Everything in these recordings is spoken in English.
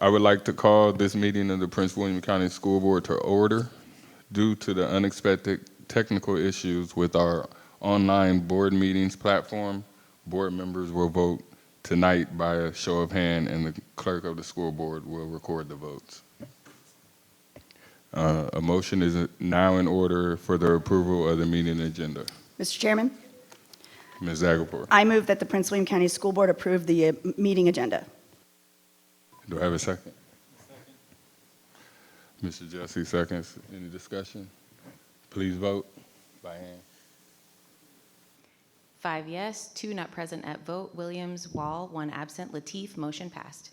I would like to call this meeting of the Prince William County School Board to order. Due to the unexpected technical issues with our online board meetings platform, board members will vote tonight by a show of hand, and the clerk of the school board will record the votes. A motion is now in order for the approval of the meeting agenda. Mr. Chairman, Ms. Zagapur, I move that the Prince William County School Board approve the meeting agenda. do I have a second? Mr. Jesse seconds. Any discussion? Please vote by hand. 5 yes, 2 not present at vote. Williams, Wall, 1 absent. Lateef, motion passed.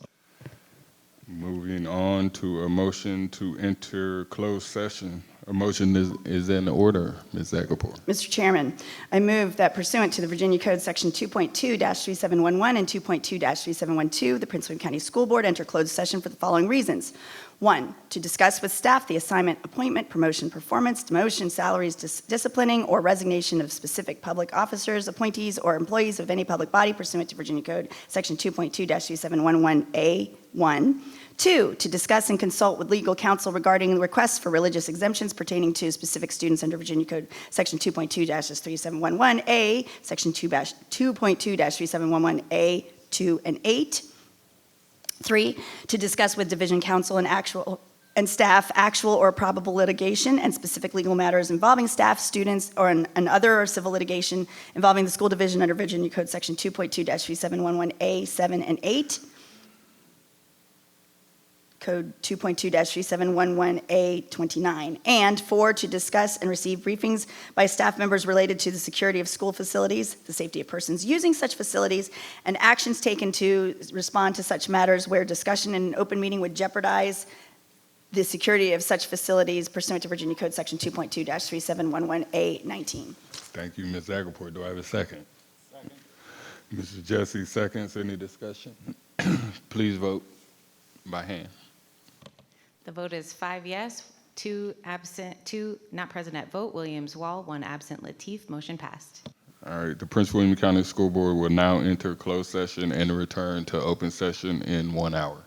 Moving on to a motion to enter closed session. A motion is in order, Ms. Zagapur. Mr. Chairman, I move that pursuant to the Virginia Code Section 2.2-3711 and 2.2-3712, the Prince William County School Board enter closed session for the following reasons. 1, to discuss with staff the assignment, appointment, promotion, performance, demotion, salaries, disciplining, or resignation of specific public officers, appointees, or employees of any public body pursuant to Virginia Code Section 2.2-3711A1. 2, to discuss and consult with legal counsel regarding requests for religious exemptions pertaining to specific students under Virginia Code Section 2.2-3711A, Section 2.2-3711A, 2 and 8. 3, to discuss with division counsel and staff actual or probable litigation and specific legal matters involving staff, students, and other civil litigation involving the school division under Virginia Code Section 2.2-3711A, 7 and 8. Code 2.2-3711A 29, and 4, to discuss and receive briefings by staff members related to the security of school facilities, the safety of persons using such facilities, and actions taken to respond to such matters where discussion in an open meeting would jeopardize the security of such facilities pursuant to Virginia Code Section 2.2-3711A 19. Thank you, Ms. Zagapur. Do I have a second? Second. Mr. Jesse seconds. Any discussion? Please vote by hand. The vote is 5 yes, 2 absent, 2 not present at vote. Williams, Wall, 1 absent. Lateef, motion passed. All right, the Prince William County School Board will now enter closed session and return to open session in 1 hour.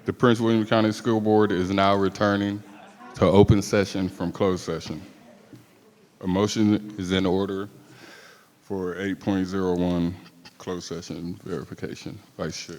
The Prince William County School Board is now returning to open session from closed session. A motion is in order for 8.01 closed session verification. Vice Chair.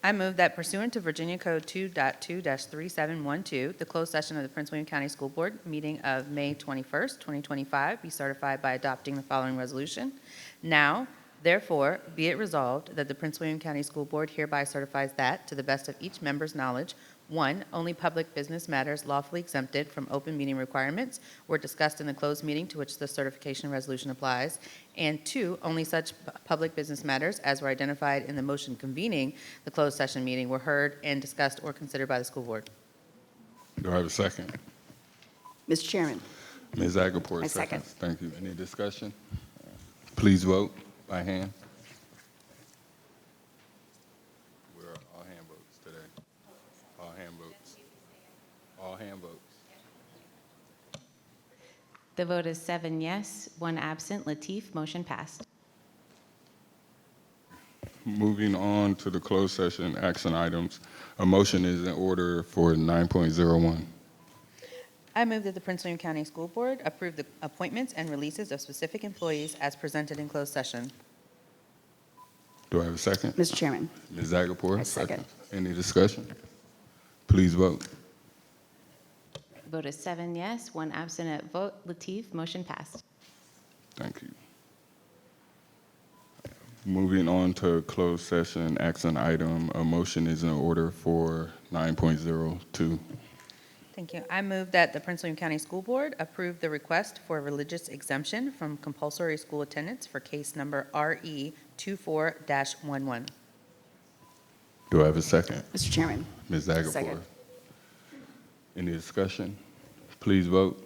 I move that pursuant to Virginia Code 2.2-3712, the closed session of the Prince William County School Board meeting of May 21st, 2025 be certified by adopting the following resolution. Now, therefore, be it resolved that the Prince William County School Board hereby certifies that, to the best of each member's knowledge, 1, only public business matters lawfully exempted from open meeting requirements were discussed in the closed meeting to which the certification resolution applies, and 2, only such public business matters as were identified in the motion convening the closed session meeting were heard and discussed or considered by the school board. Do I have a second? Mr. Chairman, Ms. Zagapur I second. seconds. Thank you. Any discussion? Please vote by hand. Where are all hand votes today? All hand votes. All hand votes. The vote is 7 yes, 1 absent. Lateef, motion passed. Moving on to the closed session action items, a motion is in order for 9.01. I move that the Prince William County School Board approve the appointments and releases of specific employees as presented in closed session. Do I have a second? Mr. Chairman. Ms. Zagapur? I second. Any discussion? Please vote. Vote is 7 yes, 1 absent at vote. Lateef, motion passed. Thank you. Moving on to closed session, action item, a motion is in order for 9.02. Thank you. I move that the Prince William County School Board approve the request for religious exemption from compulsory school attendance for case number RE 24-11. Do I have a second? Mr. Chairman. Ms. Zagapur? Second. Any discussion? Please vote.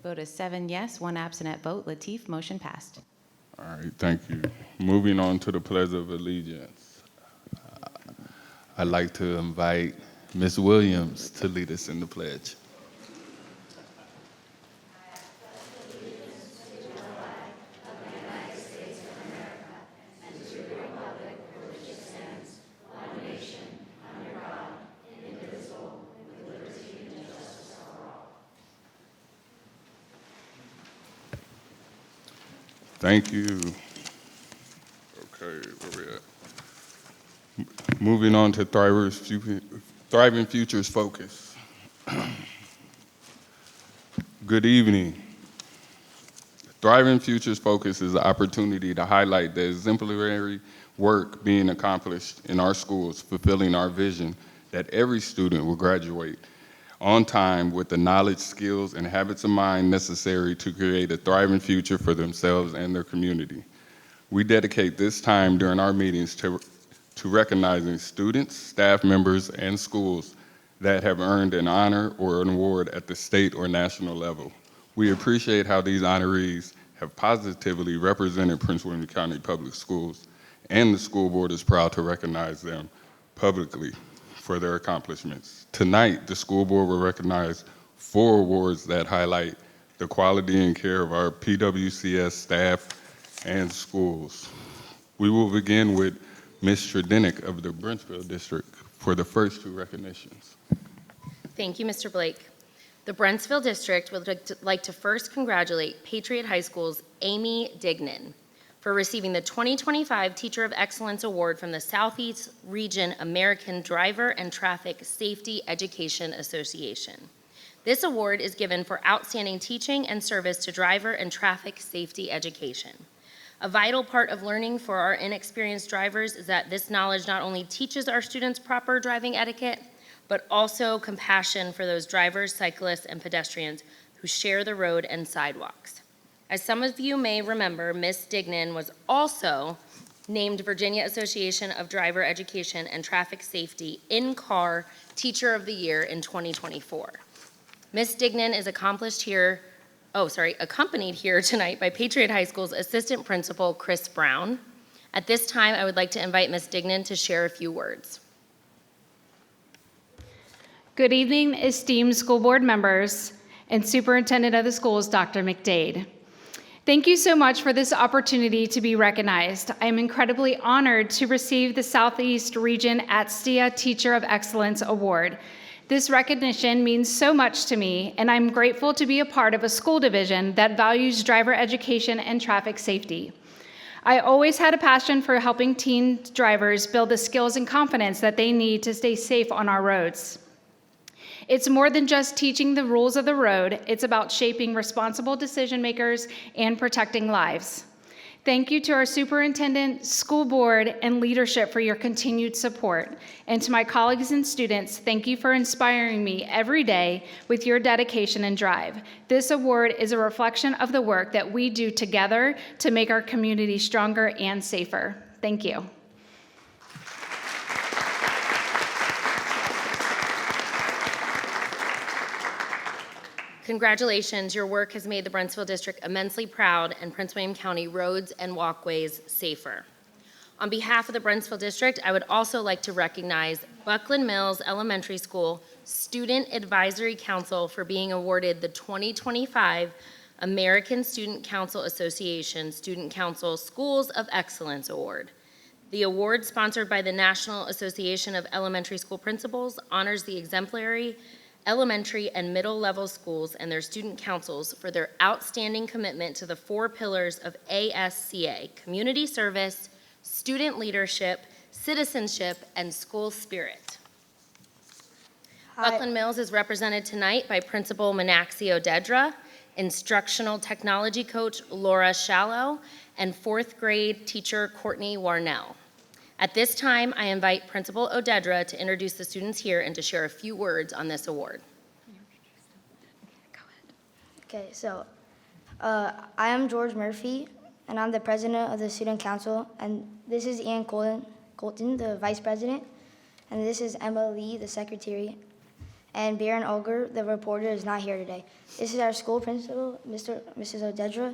Vote is 7 yes, 1 absent at vote. Lateef, motion passed. All right, thank you. Moving on to the Pledge of Allegiance. I'd like to invite Ms. Williams to lead us in the pledge. Thank you. Okay, where we at? Moving on to Thriving Futures Focus. Good evening. Thriving Futures Focus is an opportunity to highlight the exemplary work being accomplished in our schools, fulfilling our vision that every student will graduate on time with the knowledge, skills, and habits of mind necessary to create a thriving future for themselves and their community. We dedicate this time during our meetings to recognizing students, staff members, and schools that have earned an honor or an award at the state or national level. We appreciate how these honorees have positively represented Prince William County Public Schools, and the school board is proud to recognize them publicly for their accomplishments. Tonight, the school board will recognize 4 awards that highlight the quality and care of our PWCS staff and schools. We will begin with Ms. Stradinick of the Brentsville District for the first 2 recognitions. Thank you, Mr. Blake. The Brentsville District would like to first congratulate Patriot High School's Amy Dignan for receiving the 2025 Teacher of Excellence Award from the Southeast Region American Driver and Traffic Safety Education Association. This award is given for outstanding teaching and service to driver and traffic safety education. A vital part of learning for our inexperienced drivers is that this knowledge not only teaches our students proper driving etiquette, but also compassion for those drivers, cyclists, and pedestrians who share the road and sidewalks. As some of you may remember, Ms. Dignan was also named Virginia Association of Driver Education and Traffic Safety In-Car Teacher of the Year in 2024. Ms. Dignan is accompanied here tonight by Patriot High School's Assistant Principal, Chris Brown. At this time, I would like to invite Ms. Dignan to share a few words. Good evening, esteemed school board members and Superintendent of the Schools, Dr. McDade. Thank you so much for this opportunity to be recognized. I am incredibly honored to receive the Southeast Region ATSTIA Teacher of Excellence Award. This recognition means so much to me, and I'm grateful to be a part of a school division that values driver education and traffic safety. I always had a passion for helping teen drivers build the skills and confidence that they need to stay safe on our roads. It's more than just teaching the rules of the road. It's about shaping responsible decision makers and protecting lives. Thank you to our superintendent, school board, and leadership for your continued support. And to my colleagues and students, thank you for inspiring me every day with your dedication and drive. This award is a reflection of the work that we do together to make our community stronger and safer. Thank you. Congratulations, your work has made the Brentsville District immensely proud and Prince William County roads and walkways safer. On behalf of the Brentsville District, I would also like to recognize Buckland Mills Elementary School Student Advisory Council for being awarded the 2025 American Student Council Association Student Council Schools of Excellence Award. The award, sponsored by the National Association of Elementary School Principals, honors the exemplary elementary and middle level schools and their student councils for their outstanding commitment to the 4 pillars of ASCA: community service, student leadership, citizenship, and school spirit. Buckland Mills is represented tonight by Principal Manaxio Dedra, Instructional Technology Coach Laura Shallow, and 4th grade teacher Courtney Warnell. At this time, I invite Principal Odedra to introduce the students here and to share a few words on this award. Okay, so I am George Murphy, and I'm the president of the Student Council, and this is Ian Colton, the vice president, and this is Emma Lee, the secretary, and Baron Olger, the reporter, is not here today. This is our school principal, Mrs. Odedra,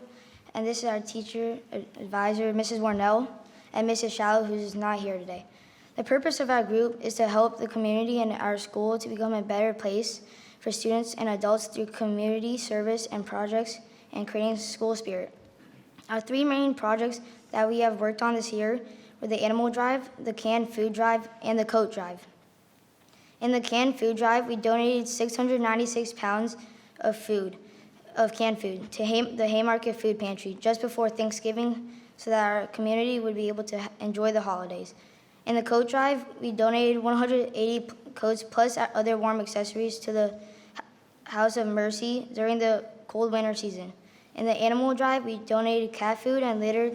and this is our teacher advisor, Mrs. Warnell, and Mrs. Shallow, who is not here today. The purpose of our group is to help the community and our school to become a better place for students and adults through community service and projects and creating school spirit. Our 3 main projects that we have worked on this year were the Animal Drive, the Canned Food Drive, and the Coat Drive. In the Canned Food Drive, we donated 696 pounds of canned food to the Haymarket Food Pantry just before Thanksgiving, so that our community would be able to enjoy the holidays. In the Coat Drive, we donated 180 coats plus other warm accessories to the House of Mercy during the cold winter season. In the Animal Drive, we donated cat food and litter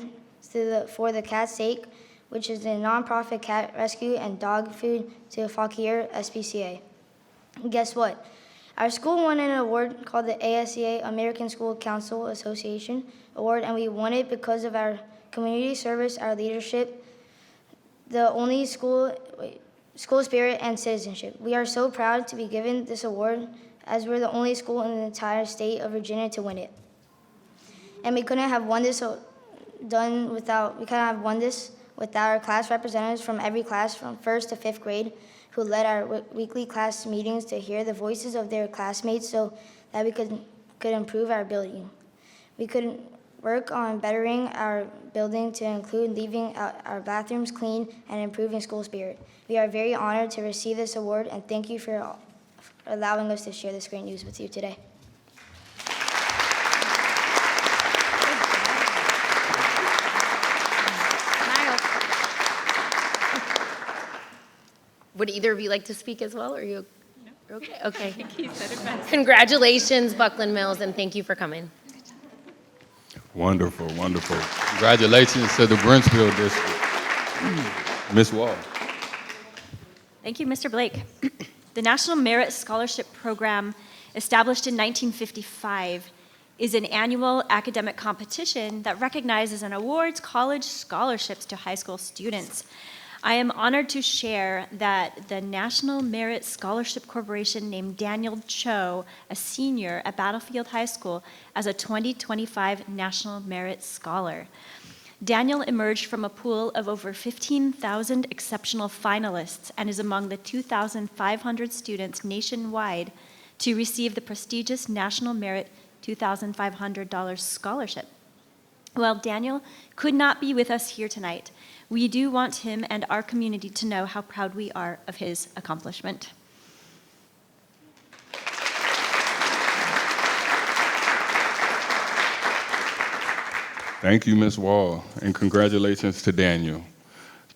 for the Cat's Sake, which is a nonprofit cat rescue, and dog food to Fakir SPCA. And guess what? Our school won an award called the ASCA American School Council Association Award, and we won it because of our community service, our leadership, the only school spirit, and citizenship. We are so proud to be given this award, as we're the only school in the entire state of Virginia to win it. And we couldn't have won this without our class representatives from every class from 1st to 5th grade, who led our weekly class meetings to hear the voices of their classmates so that we could improve our building. We could work on bettering our building to include leaving our bathrooms clean and improving school spirit. We are very honored to receive this award, and thank you for allowing us to share this great news with you today. Would either of you like to speak as well? Or are you okay? Okay. Congratulations, Buckland Mills, and thank you for coming. Wonderful, wonderful. Congratulations to the Brentsville District. Ms. Wall. Thank you, Mr. Blake. The National Merit Scholarship Program, established in 1955, is an annual academic competition that recognizes and awards college scholarships to high school students. I am honored to share that the National Merit Scholarship Corporation named Daniel Cho, a senior at Battlefield High School, as a 2025 National Merit Scholar. Daniel emerged from a pool of over 15,000 exceptional finalists and is among the 2,500 students nationwide to receive the prestigious National Merit $2,500 scholarship. While Daniel could not be with us here tonight, we do want him and our community to know how proud we are of his accomplishment. Thank you, Ms. Wall, and congratulations to Daniel.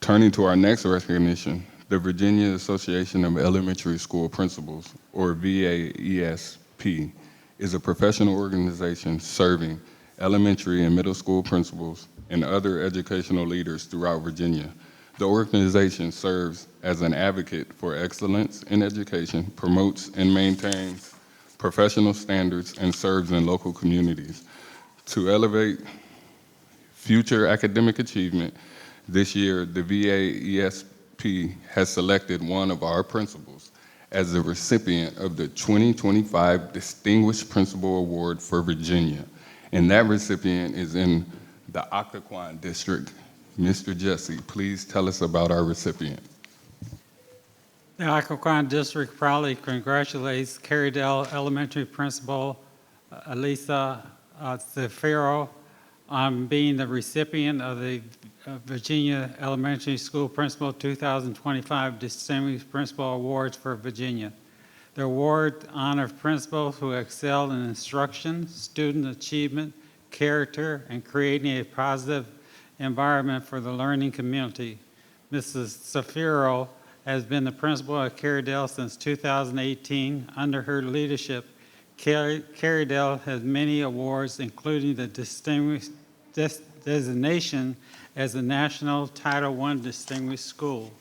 Turning to our next recognition, the Virginia Association of Elementary School Principals, or VASP, is a professional organization serving elementary and middle school principals and other educational leaders throughout Virginia. The organization serves as an advocate for excellence in education, promotes and maintains professional standards, and serves in local communities. To elevate future academic achievement, this year the VASP has selected one of our principals as the recipient of the 2025 Distinguished Principal Award for Virginia. And that recipient is in the Occoquan District. Mr. Jesse, please tell us about our recipient. The Occoquan District proudly congratulates Carrydale Elementary Principal Elisa Zafiro on being the recipient of the Virginia Elementary School Principal 2025 Distinguished Principal Awards for Virginia. The award honors principals who excel in instruction, student achievement, character, and creating a positive environment for the learning community. Mrs. Safiro has been the principal at Carrydale since 2018. Under her leadership, Carrydale has many awards, including the distinguished designation as a National Title I Distinguished School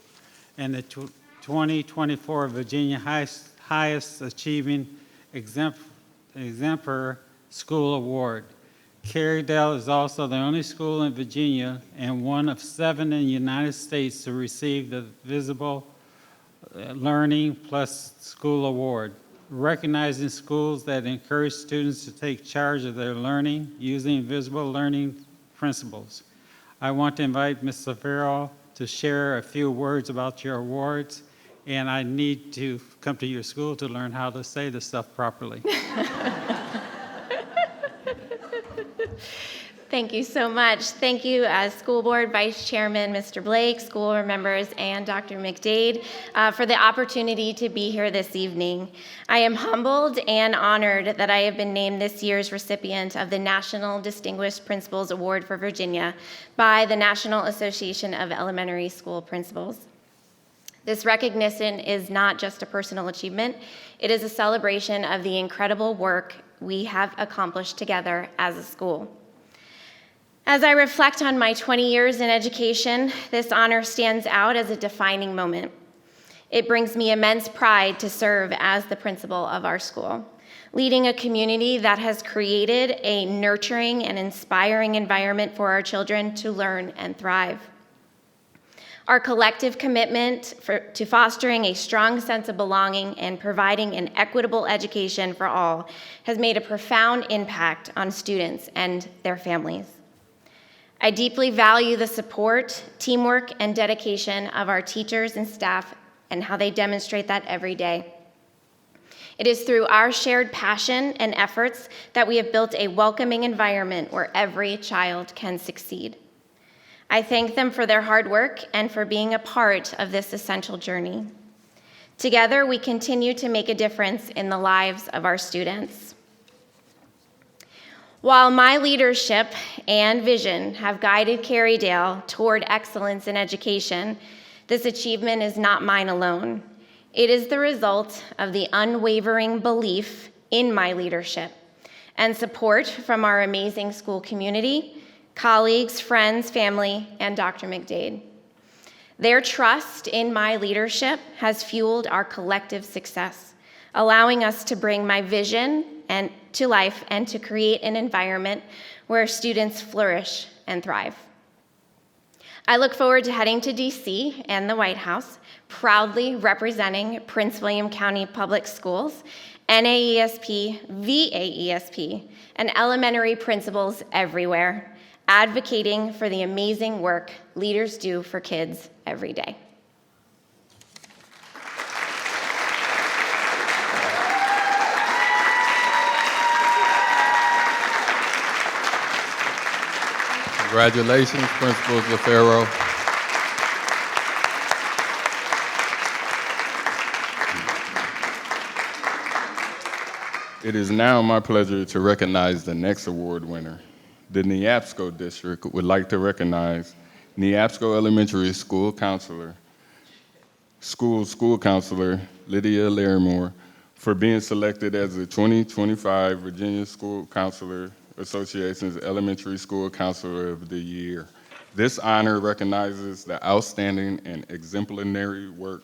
and the 2024 Virginia Highest Achieving Exemplar School Award. Carrydale is also the only school in Virginia and one of 7 in the United States to receive the Visible Learning Plus School Award, recognizing schools that encourage students to take charge of their learning using visible learning principles. I want to invite Ms. Safiro to share a few words about your awards, and I need to come to your school to learn how to say this stuff properly. Thank you so much. Thank you, School Board Vice Chairman Mr. Blake, school board members, and Dr. McDade for the opportunity to be here this evening. I am humbled and honored that I have been named this year's recipient of the National Distinguished Principals Award for Virginia by the National Association of Elementary School Principals. This recognition is not just a personal achievement, it is a celebration of the incredible work we have accomplished together as a school. As I reflect on my 20 years in education, this honor stands out as a defining moment. It brings me immense pride to serve as the principal of our school, leading a community that has created a nurturing and inspiring environment for our children to learn and thrive. Our collective commitment to fostering a strong sense of belonging and providing an equitable education for all has made a profound impact on students and their families. I deeply value the support, teamwork, and dedication of our teachers and staff and how they demonstrate that every day. It is through our shared passion and efforts that we have built a welcoming environment where every child can succeed. I thank them for their hard work and for being a part of this essential journey. Together, we continue to make a difference in the lives of our students. While my leadership and vision have guided Carrydale toward excellence in education, this achievement is not mine alone. It is the result of the unwavering belief in my leadership and support from our amazing school community, colleagues, friends, family, and Dr. McDade. Their trust in my leadership has fueled our collective success, allowing us to bring my vision to life and to create an environment where students flourish and thrive. I look forward to heading to DC and the White House, proudly representing Prince William County Public Schools, NAESP, VAESP, and elementary principals everywhere, advocating for the amazing work leaders do for kids every day. Congratulations, Principal Zafiro. It is now my pleasure to recognize the next award winner. The Neabsco District would like to recognize Neabsco Elementary School Counselor Lydia Larimore for being selected as the 2025 Virginia School Counselor Association's Elementary School Counselor of the Year. This honor recognizes the outstanding and exemplary work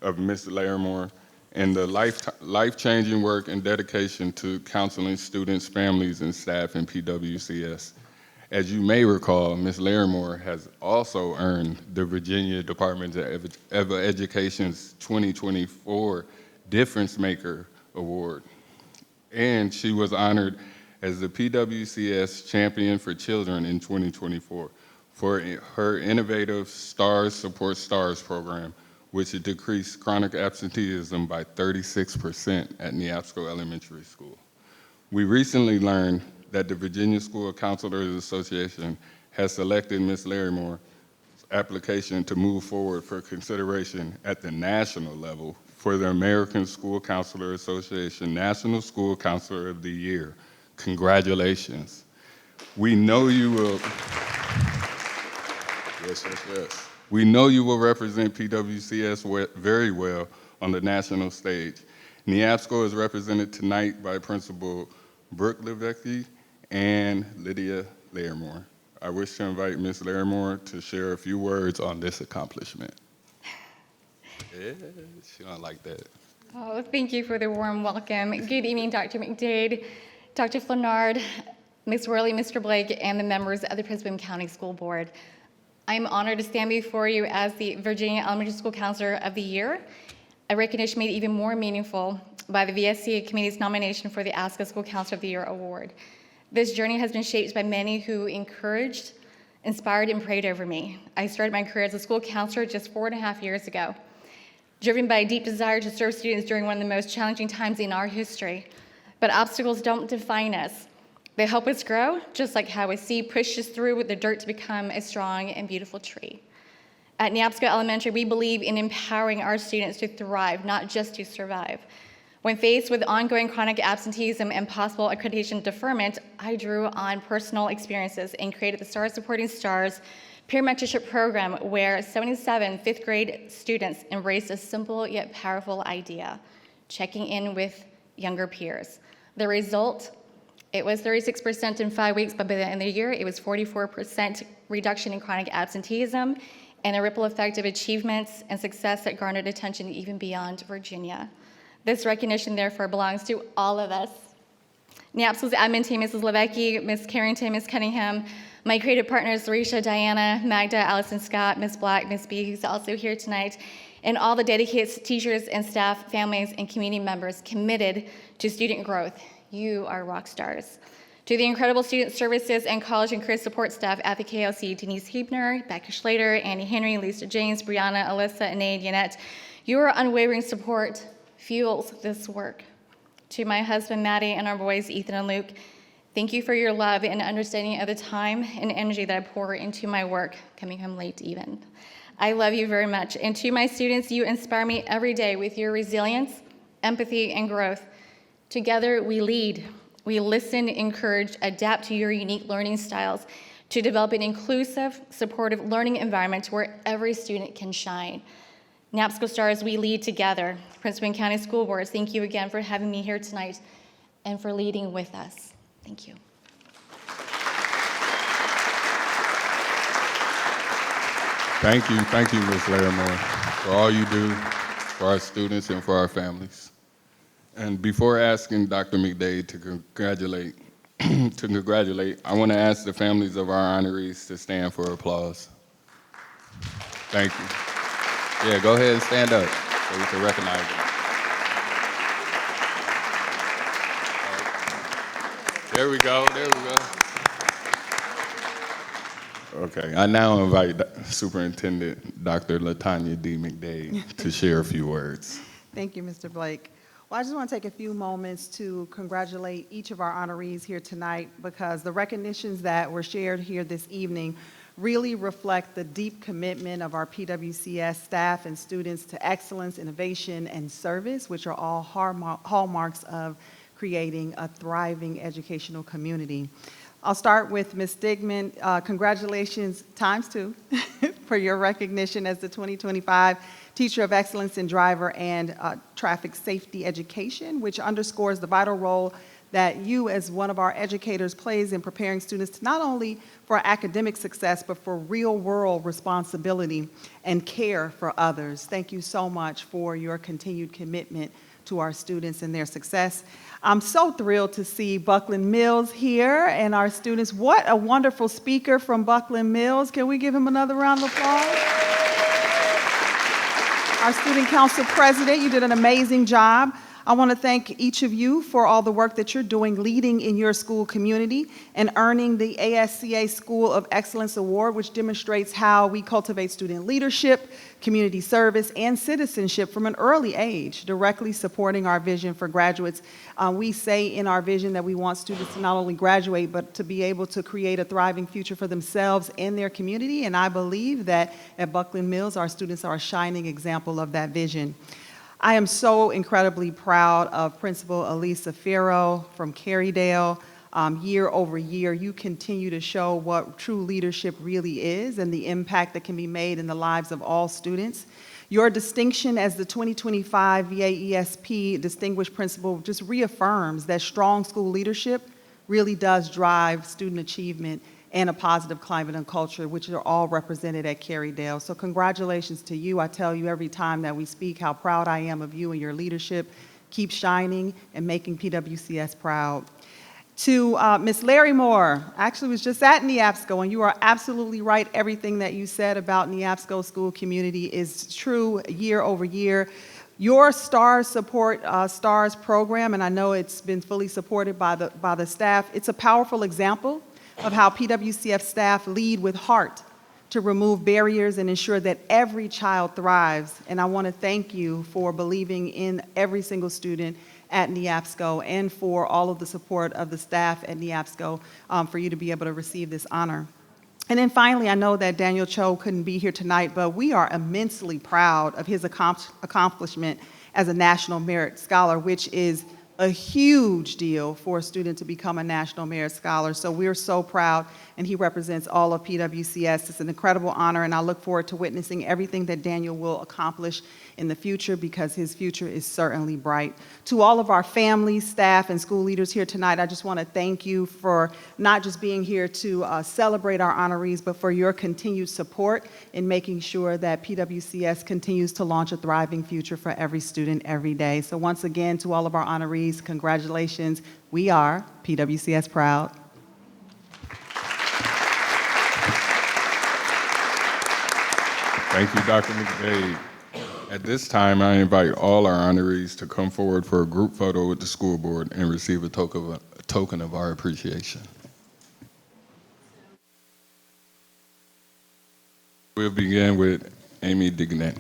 of Ms. Larimore and the life-changing work and dedication to counseling students, families, and staff in PWCS. As you may recall, Ms. Larimore has also earned the Virginia Department of Education's 2024 Difference Maker Award, and she was honored as the PWCS Champion for Children in 2024 for her innovative STARS Support STARS program, which decreased chronic absenteeism by 36% at Neabsco Elementary School. We recently learned that the Virginia School Counselors Association has selected Ms. Larrymore's application to move forward for consideration at the national level for the American School Counselor Association National School Counselor of the Year. Congratulations. We know you will. Yes. We know you will represent PWCS very well on the national stage. NEAPSCO is represented tonight by Principal Brooke Levesque and Lydia Larrymore. I wish to invite Ms. Larrymore to share a few words on this accomplishment. Yeah, she don't like that. Oh, thank you for the warm welcome. Good evening, Dr. McDade, Dr. Flanard, Ms. Worley, Mr. Blake, and the members of the Prince William County School Board. I'm honored to stand before you as the Virginia Elementary School Counselor of the Year, a recognition made even more meaningful by the VSC Committee's nomination for the ASCA School Counselor of the Year award. This journey has been shaped by many who encouraged, inspired, and prayed over me. I started my career as a school counselor just 4.5 years ago, driven by a deep desire to serve students during one of the most challenging times in our history. But obstacles don't define us. They help us grow, just like how a seed pushes through with the dirt to become a strong and beautiful tree. At NEAPSCO Elementary, we believe in empowering our students to thrive, not just to survive. When faced with ongoing chronic absenteeism and possible accreditation deferment, I drew on personal experiences and created the Stars Supporting Stars peer mentorship program, where 77 fifth grade students embraced a simple yet powerful idea: checking in with younger peers. The result, it was 36% in 5 weeks, but by the end of the year, it was 44% reduction in chronic absenteeism and a ripple effect of achievements and success that garnered attention even beyond Virginia. This recognition, therefore, belongs to all of us. NEAPSCO's admin team, Mrs. Levesque, Ms. Carrington, Ms. Cunningham, my creative partners, Larisha, Diana, Magda, Allison Scott, Ms. Black, Ms. B, who's also here tonight, and all the dedicated teachers and staff, families, and community members committed to student growth. You are rock stars. To the incredible student services and college and career support staff at the KLC, Denise Huebner, Becca Schlater, Annie Henry, Lisa James, Brianna, Alyssa, Anaid, Yannette, your unwavering support fuels this work. To my husband, Maddie, and our boys, Ethan and Luke, thank you for your love and understanding of the time and energy that I pour into my work, coming home late even. I love you very much. And to my students, you inspire me every day with your resilience, empathy, and growth. Together, we lead. We listen, encourage, adapt to your unique learning styles to develop an inclusive, supportive learning environment where every student can shine. NEAPSCO Stars, we lead together. Prince William County School Boards, thank you again for having me here tonight and for leading with us. Thank you. Thank you, Ms. Larrymore, for all you do for our students and for our families. And before asking Dr. McDade to congratulate, I want to ask the families of our honorees to stand for applause. Thank you. Yeah, go ahead and stand up so we can recognize them. There we go. Okay, I now invite Superintendent Dr. LaTanya D. McDade to share a few words. Thank you, Mr. Blake. Well, I just want to take a few moments to congratulate each of our honorees here tonight, because the recognitions that were shared here this evening really reflect the deep commitment of our PWCS staff and students to excellence, innovation, and service, which are all hallmarks of creating a thriving educational community. I'll start with Ms. Stigman. Congratulations ×2 for your recognition as the 2025 Teacher of Excellence in Driver and Traffic Safety Education, which underscores the vital role that you as one of our educators plays in preparing students to not only for academic success, but for real-world responsibility and care for others. Thank you so much for your continued commitment to our students and their success. I'm so thrilled to see Buckland Mills here and our students. What a wonderful speaker from Buckland Mills. Can we give him another round of applause? Our Student Council President, you did an amazing job. I want to thank each of you for all the work that you're doing leading in your school community and earning the ASCA School of Excellence Award, which demonstrates how we cultivate student leadership, community service, and citizenship from an early age, directly supporting our vision for graduates. We say in our vision that we want students to not only graduate, but to be able to create a thriving future for themselves and their community, and I believe that at Buckland Mills, our students are a shining example of that vision. I am so incredibly proud of Principal Elisa Farrow from Carrydale. Year over year, you continue to show what true leadership really is and the impact that can be made in the lives of all students. Your distinction as the 2025 VAESP Distinguished Principal just reaffirms that strong school leadership really does drive student achievement and a positive climate and culture, which are all represented at Carrydale. So congratulations to you. I tell you every time that we speak how proud I am of you and your leadership. Keep shining and making PWCS proud. To Ms. Larry Moore, I actually was just at NEAPSCO, and you are absolutely right. Everything that you said about NEAPSCO school community is true year over year. Your STARS program, and I know it's been fully supported by the staff, it's a powerful example of how PWCF staff lead with heart to remove barriers and ensure that every child thrives. And I want to thank you for believing in every single student at NEAPSCO and for all of the support of the staff at NEAPSCO for you to be able to receive this honor. And then finally, I know that Daniel Cho couldn't be here tonight, but we are immensely proud of his accomplishment as a National Merit Scholar, which is a huge deal for a student to become a National Merit Scholar. So we're so proud, and he represents all of PWCS. It's an incredible honor, and I look forward to witnessing everything that Daniel will accomplish in the future, because his future is certainly bright. To all of our families, staff, and school leaders here tonight, I just want to thank you for not just being here to celebrate our honorees, but for your continued support in making sure that PWCS continues to launch a thriving future for every student every day. So once again, to all of our honorees, congratulations. We are PWCS proud. Thank you, Dr. McDade. At this time, I invite all our honorees to come forward for a group photo with the school board and receive a token of our appreciation. We'll begin with Amy Dignan.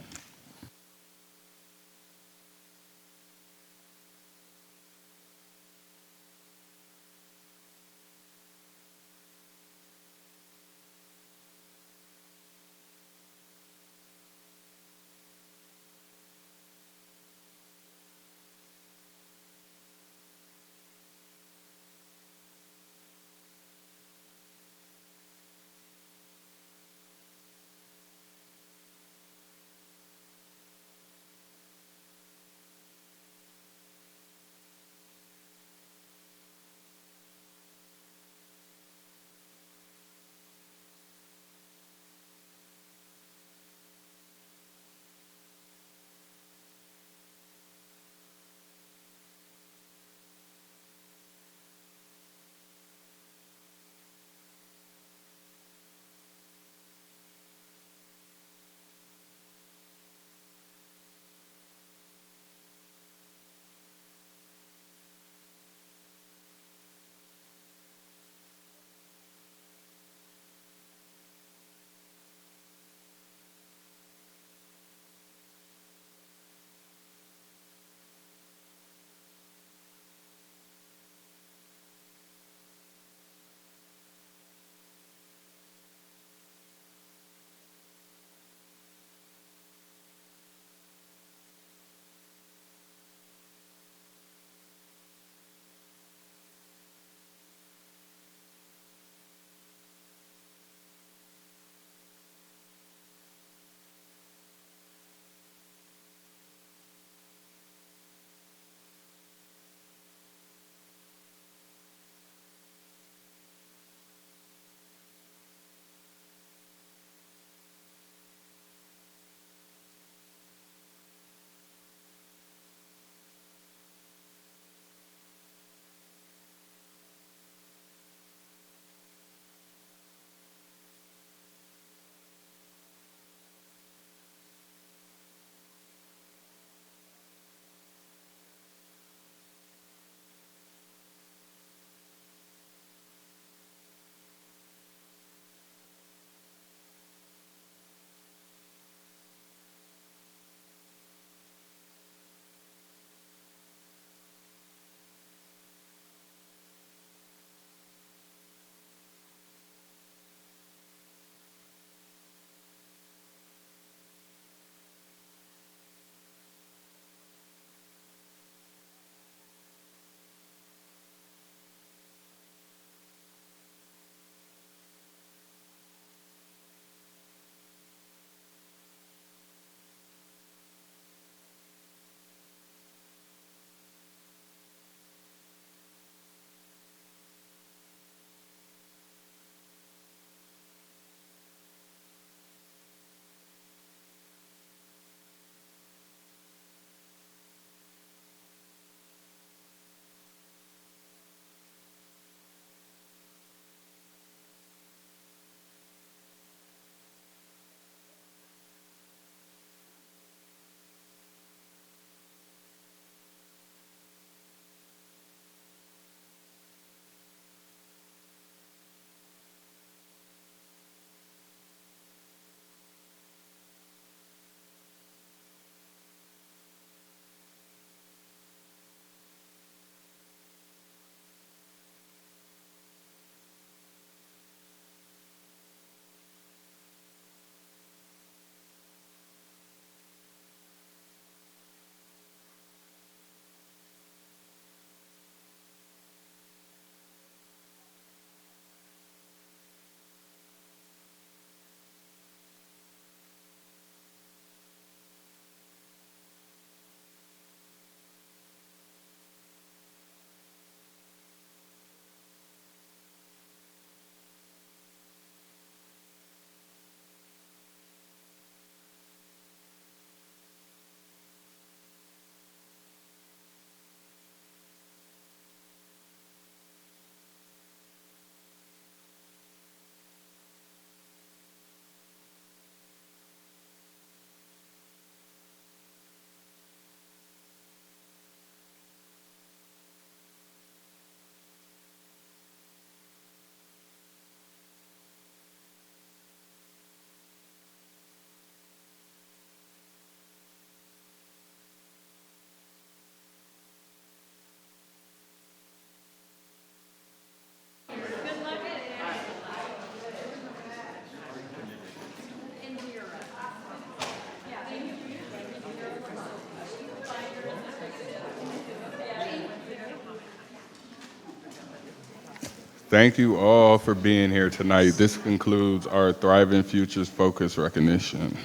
Thank you all for being here tonight. This concludes our Thriving Futures Focus recognition.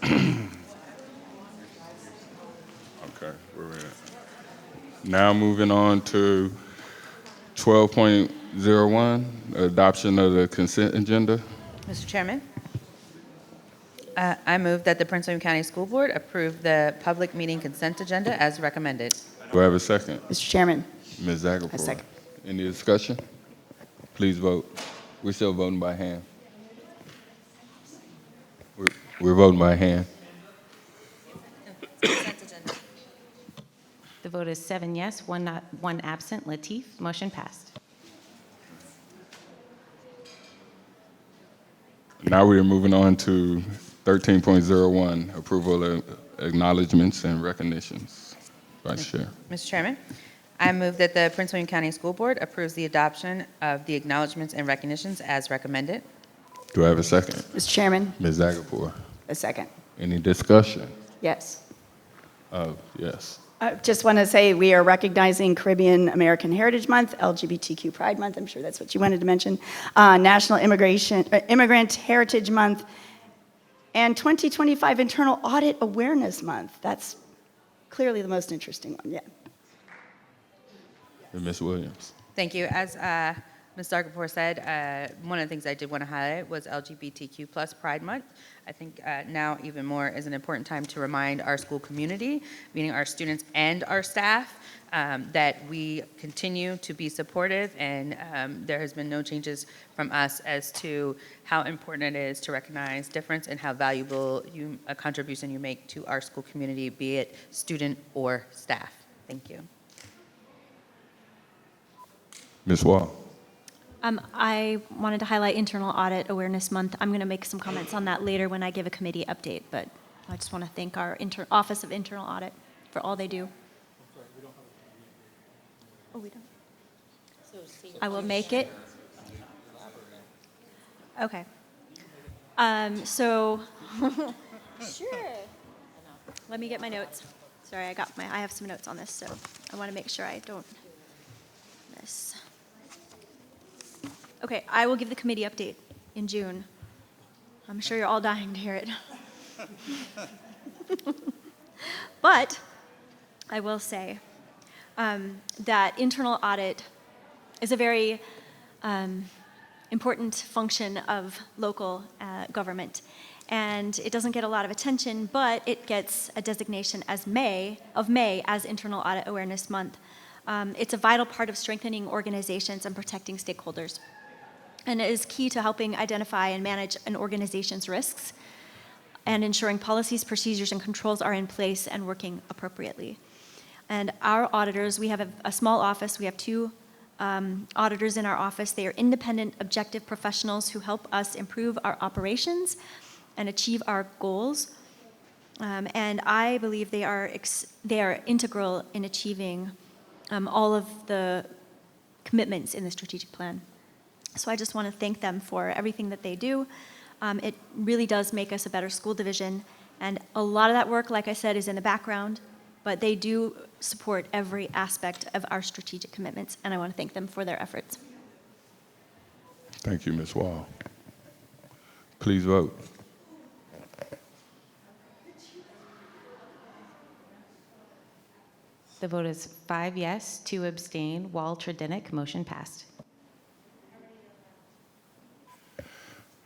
Okay, where we at? Now moving on to 12.01, adoption of the consent agenda. Mr. Chairman, I move that the Prince William County School Board approve the public meeting consent agenda as recommended. Do I have a second? Mr. Chairman, Ms. Zagapur. I second. Any discussion? Please vote. We're still voting by hand. We're voting by hand. The vote is 7 yes, 1 absent. Lateef, motion passed. Now we are moving on to 13.01, approval of acknowledgements and recognitions. Vice Chair. Mr. Chairman, I move that the Prince William County School Board approves the adoption of the acknowledgements and recognitions as recommended. Do I have a second? Mr. Chairman, Ms. Zagapur. a second. Any discussion? Yes. Yes. I just want to say we are recognizing Caribbean American Heritage Month, LGBTQ Pride Month, I'm sure that's what you wanted to mention, National Immigrant Heritage Month, and 2025 Internal Audit Awareness Month. That's clearly the most interesting one, yeah. And Ms. Williams. Thank you. As Ms. Zagapur said, one of the things I did want to highlight was LGBTQ plus Pride Month. I think now even more is an important time to remind our school community, meaning our students and our staff, that we continue to be supportive, and there has been no changes from us as to how important it is to recognize difference and how valuable a contribution you make to our school community, be it student or staff. Thank you. Ms. Wall. I wanted to highlight Internal Audit Awareness Month. I'm going to make some comments on that later when I give a committee update, but I just want to thank our Office of Internal Audit for all they do. Oh, we don't? I will make it. Okay. Sure. Let me get my notes. Sorry, I have some notes on this, so I want to make sure I don't miss. Okay, I will give the committee update in June. I'm sure you're all dying to hear it. But I will say that internal audit is a very important function of local government. And it doesn't get a lot of attention, but it gets a designation as May as Internal Audit Awareness Month. It's a vital part of strengthening organizations and protecting stakeholders. And it is key to helping identify and manage an organization's risks and ensuring policies, procedures, and controls are in place and working appropriately. And our auditors, we have a small office. We have 2 auditors in our office. They are independent, objective professionals who help us improve our operations and achieve our goals. And I believe they are integral in achieving all of the commitments in the strategic plan. So I just want to thank them for everything that they do. It really does make us a better school division. And a lot of that work, like I said, is in the background, but they do support every aspect of our strategic commitments, and I want to thank them for their efforts. Thank you, Ms. Wall. Please vote. The vote is 5 yes, 2 abstain. Wall Tredinick, motion passed.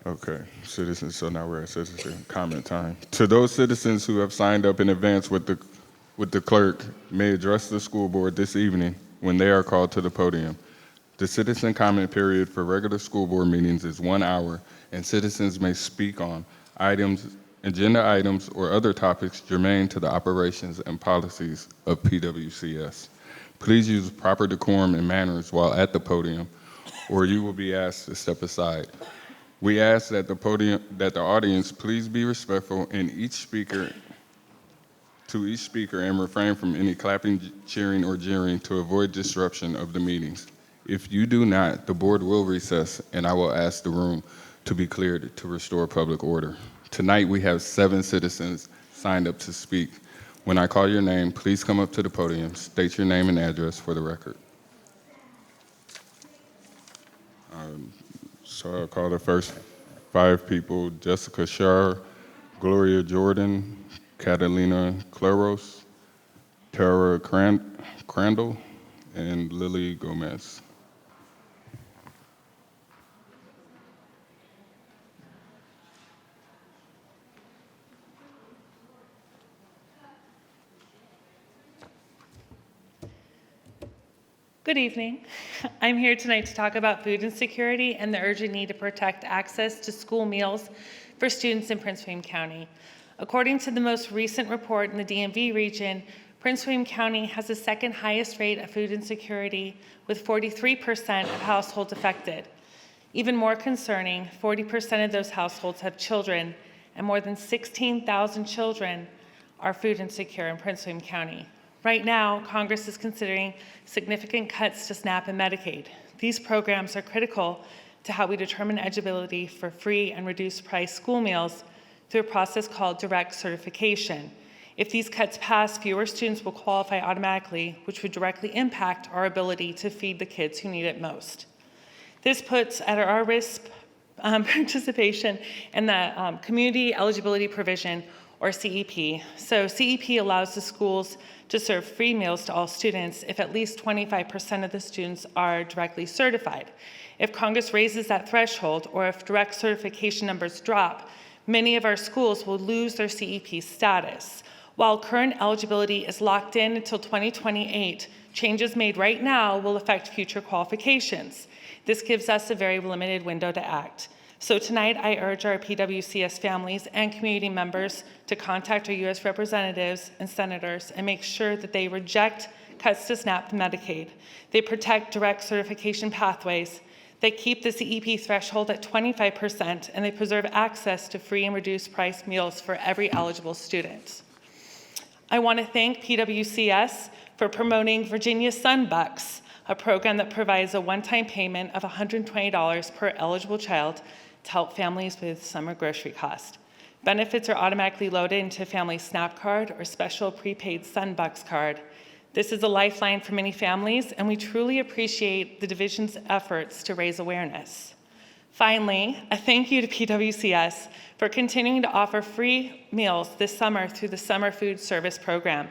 Okay, citizens, so now we're at citizen comment time. To those citizens who have signed up in advance with the clerk, may address the school board this evening when they are called to the podium. The citizen comment period for regular school board meetings is 1 hour, and citizens may speak on items, agenda items, or other topics germane to the operations and policies of PWCS. Please use proper decorum and manners while at the podium, or you will be asked to step aside. We ask that the audience please be respectful to each speaker and refrain from any clapping, cheering, or jeering to avoid disruption of the meetings. If you do not, the board will recess, and I will ask the room to be cleared to restore public order. Tonight, we have 7 citizens signed up to speak. When I call your name, please come up to the podium, state your name and address for the record. So I'll call the first 5 people: Jessica Shar, Gloria Jordan, Catalina Claos, Tara Crandall, and Lily Gomez. Good evening. I'm here tonight to talk about food insecurity and the urgent need to protect access to school meals for students in Prince William County. According to the most recent report in the DMV region, Prince William County has the second highest rate of food insecurity, with 43% of households affected. Even more concerning, 40% of those households have children, and more than 16,000 children are food insecure in Prince William County. Right now, Congress is considering significant cuts to SNAP and Medicaid. These programs are critical to how we determine eligibility for free and reduced price school meals through a process called direct certification. If these cuts pass, fewer students will qualify automatically, which would directly impact our ability to feed the kids who need it most. This puts at our risk participation in the Community Eligibility Provision, or CEP. So CEP allows the schools to serve free meals to all students if at least 25% of the students are directly certified. If Congress raises that threshold, or if direct certification numbers drop, many of our schools will lose their CEP status. While current eligibility is locked in until 2028, changes made right now will affect future qualifications. This gives us a very limited window to act. So tonight, I urge our PWCS families and community members to contact our U.S. representatives and senators and make sure that they reject cuts to SNAP and Medicaid. They protect direct certification pathways. They keep the CEP threshold at 25%, and they preserve access to free and reduced price meals for every eligible student. I want to thank PWCS for promoting Virginia Sunbucks, a program that provides a one-time payment of $120 per eligible child to help families with summer grocery costs. Benefits are automatically loaded into family SNAP card or special prepaid Sunbucks card. This is a lifeline for many families, and we truly appreciate the division's efforts to raise awareness. Finally, a thank you to PWCS for continuing to offer free meals this summer through the Summer Food Service Program.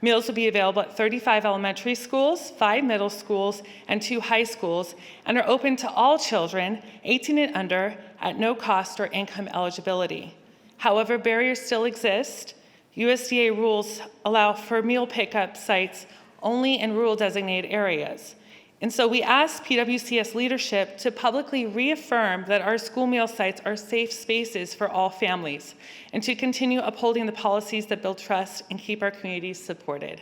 Meals will be available at 35 elementary schools, 5 middle schools, and 2 high schools, and are open to all children 18 and under at no cost or income eligibility. However, barriers still exist. USDA rules allow for meal pickup sites only in rural designated areas. And so we ask PWCS leadership to publicly reaffirm that our school meal sites are safe spaces for all families, and to continue upholding the policies that build trust and keep our communities supported.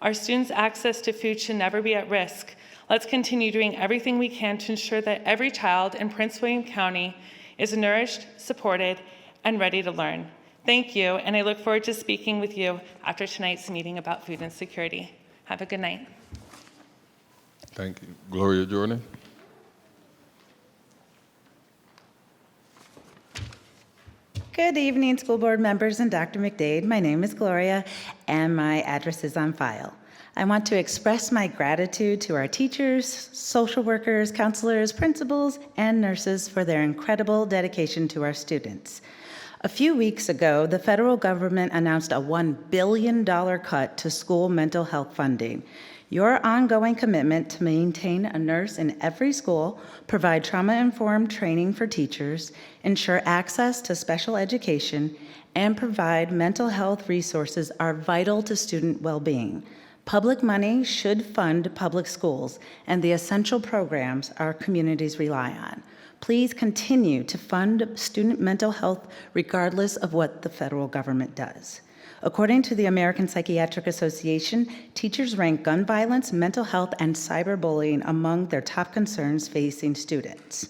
Our students' access to food should never be at risk. Let's continue doing everything we can to ensure that every child in Prince William County is nourished, supported, and ready to learn. Thank you, and I look forward to speaking with you after tonight's meeting about food insecurity. Have a good night. Thank you. Gloria Jordan. Good evening, school board members and Dr. McDade. My name is Gloria, and my address is on file. I want to express my gratitude to our teachers, social workers, counselors, principals, and nurses for their incredible dedication to our students. A few weeks ago, the federal government announced a $1 billion cut to school mental health funding. Your ongoing commitment to maintain a nurse in every school, provide trauma-informed training for teachers, ensure access to special education, and provide mental health resources are vital to student well-being. Public money should fund public schools and the essential programs our communities rely on. Please continue to fund student mental health regardless of what the federal government does. According to the American Psychiatric Association, teachers rank gun violence, mental health, and cyberbullying among their top concerns facing students.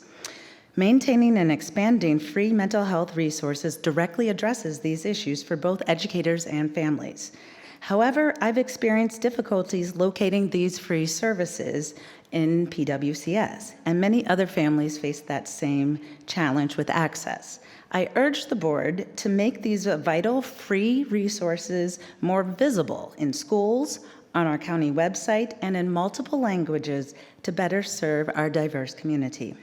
Maintaining and expanding free mental health resources directly addresses these issues for both educators and families. However, I've experienced difficulties locating these free services in PWCS, and many other families face that same challenge with access. I urge the board to make these vital free resources more visible in schools, on our county website, and in multiple languages to better serve our diverse community.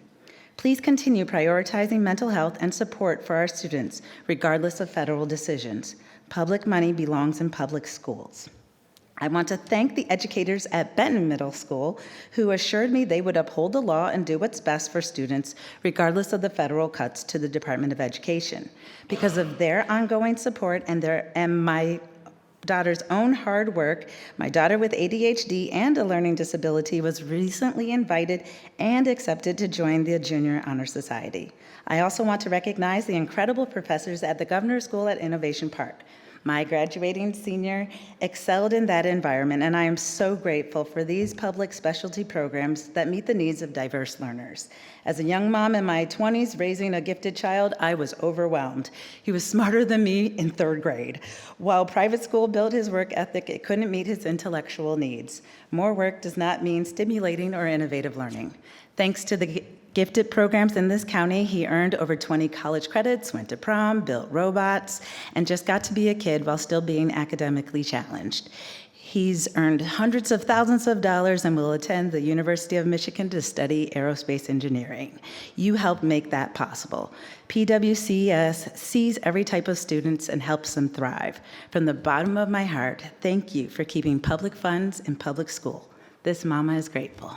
Please continue prioritizing mental health and support for our students, regardless of federal decisions. Public money belongs in public schools. I want to thank the educators at Benton Middle School who assured me they would uphold the law and do what's best for students, regardless of the federal cuts to the Department of Education. Because of their ongoing support and my daughter's own hard work, my daughter with ADHD and a learning disability was recently invited and accepted to join the Junior Honor Society. I also want to recognize the incredible professors at the Governor's School at Innovation Park. My graduating senior excelled in that environment, and I am so grateful for these public specialty programs that meet the needs of diverse learners. As a young mom in my 20s raising a gifted child, I was overwhelmed. He was smarter than me in 3rd grade. While private school built his work ethic, it couldn't meet his intellectual needs. More work does not mean stimulating or innovative learning. Thanks to the gifted programs in this county, he earned over 20 college credits, went to prom, built robots, and just got to be a kid while still being academically challenged. He's earned hundreds of thousands of dollars and will attend the University of Michigan to study aerospace engineering. You helped make that possible. PWCS sees every type of students and helps them thrive. From the bottom of my heart, thank you for keeping public funds in public school. This mama is grateful.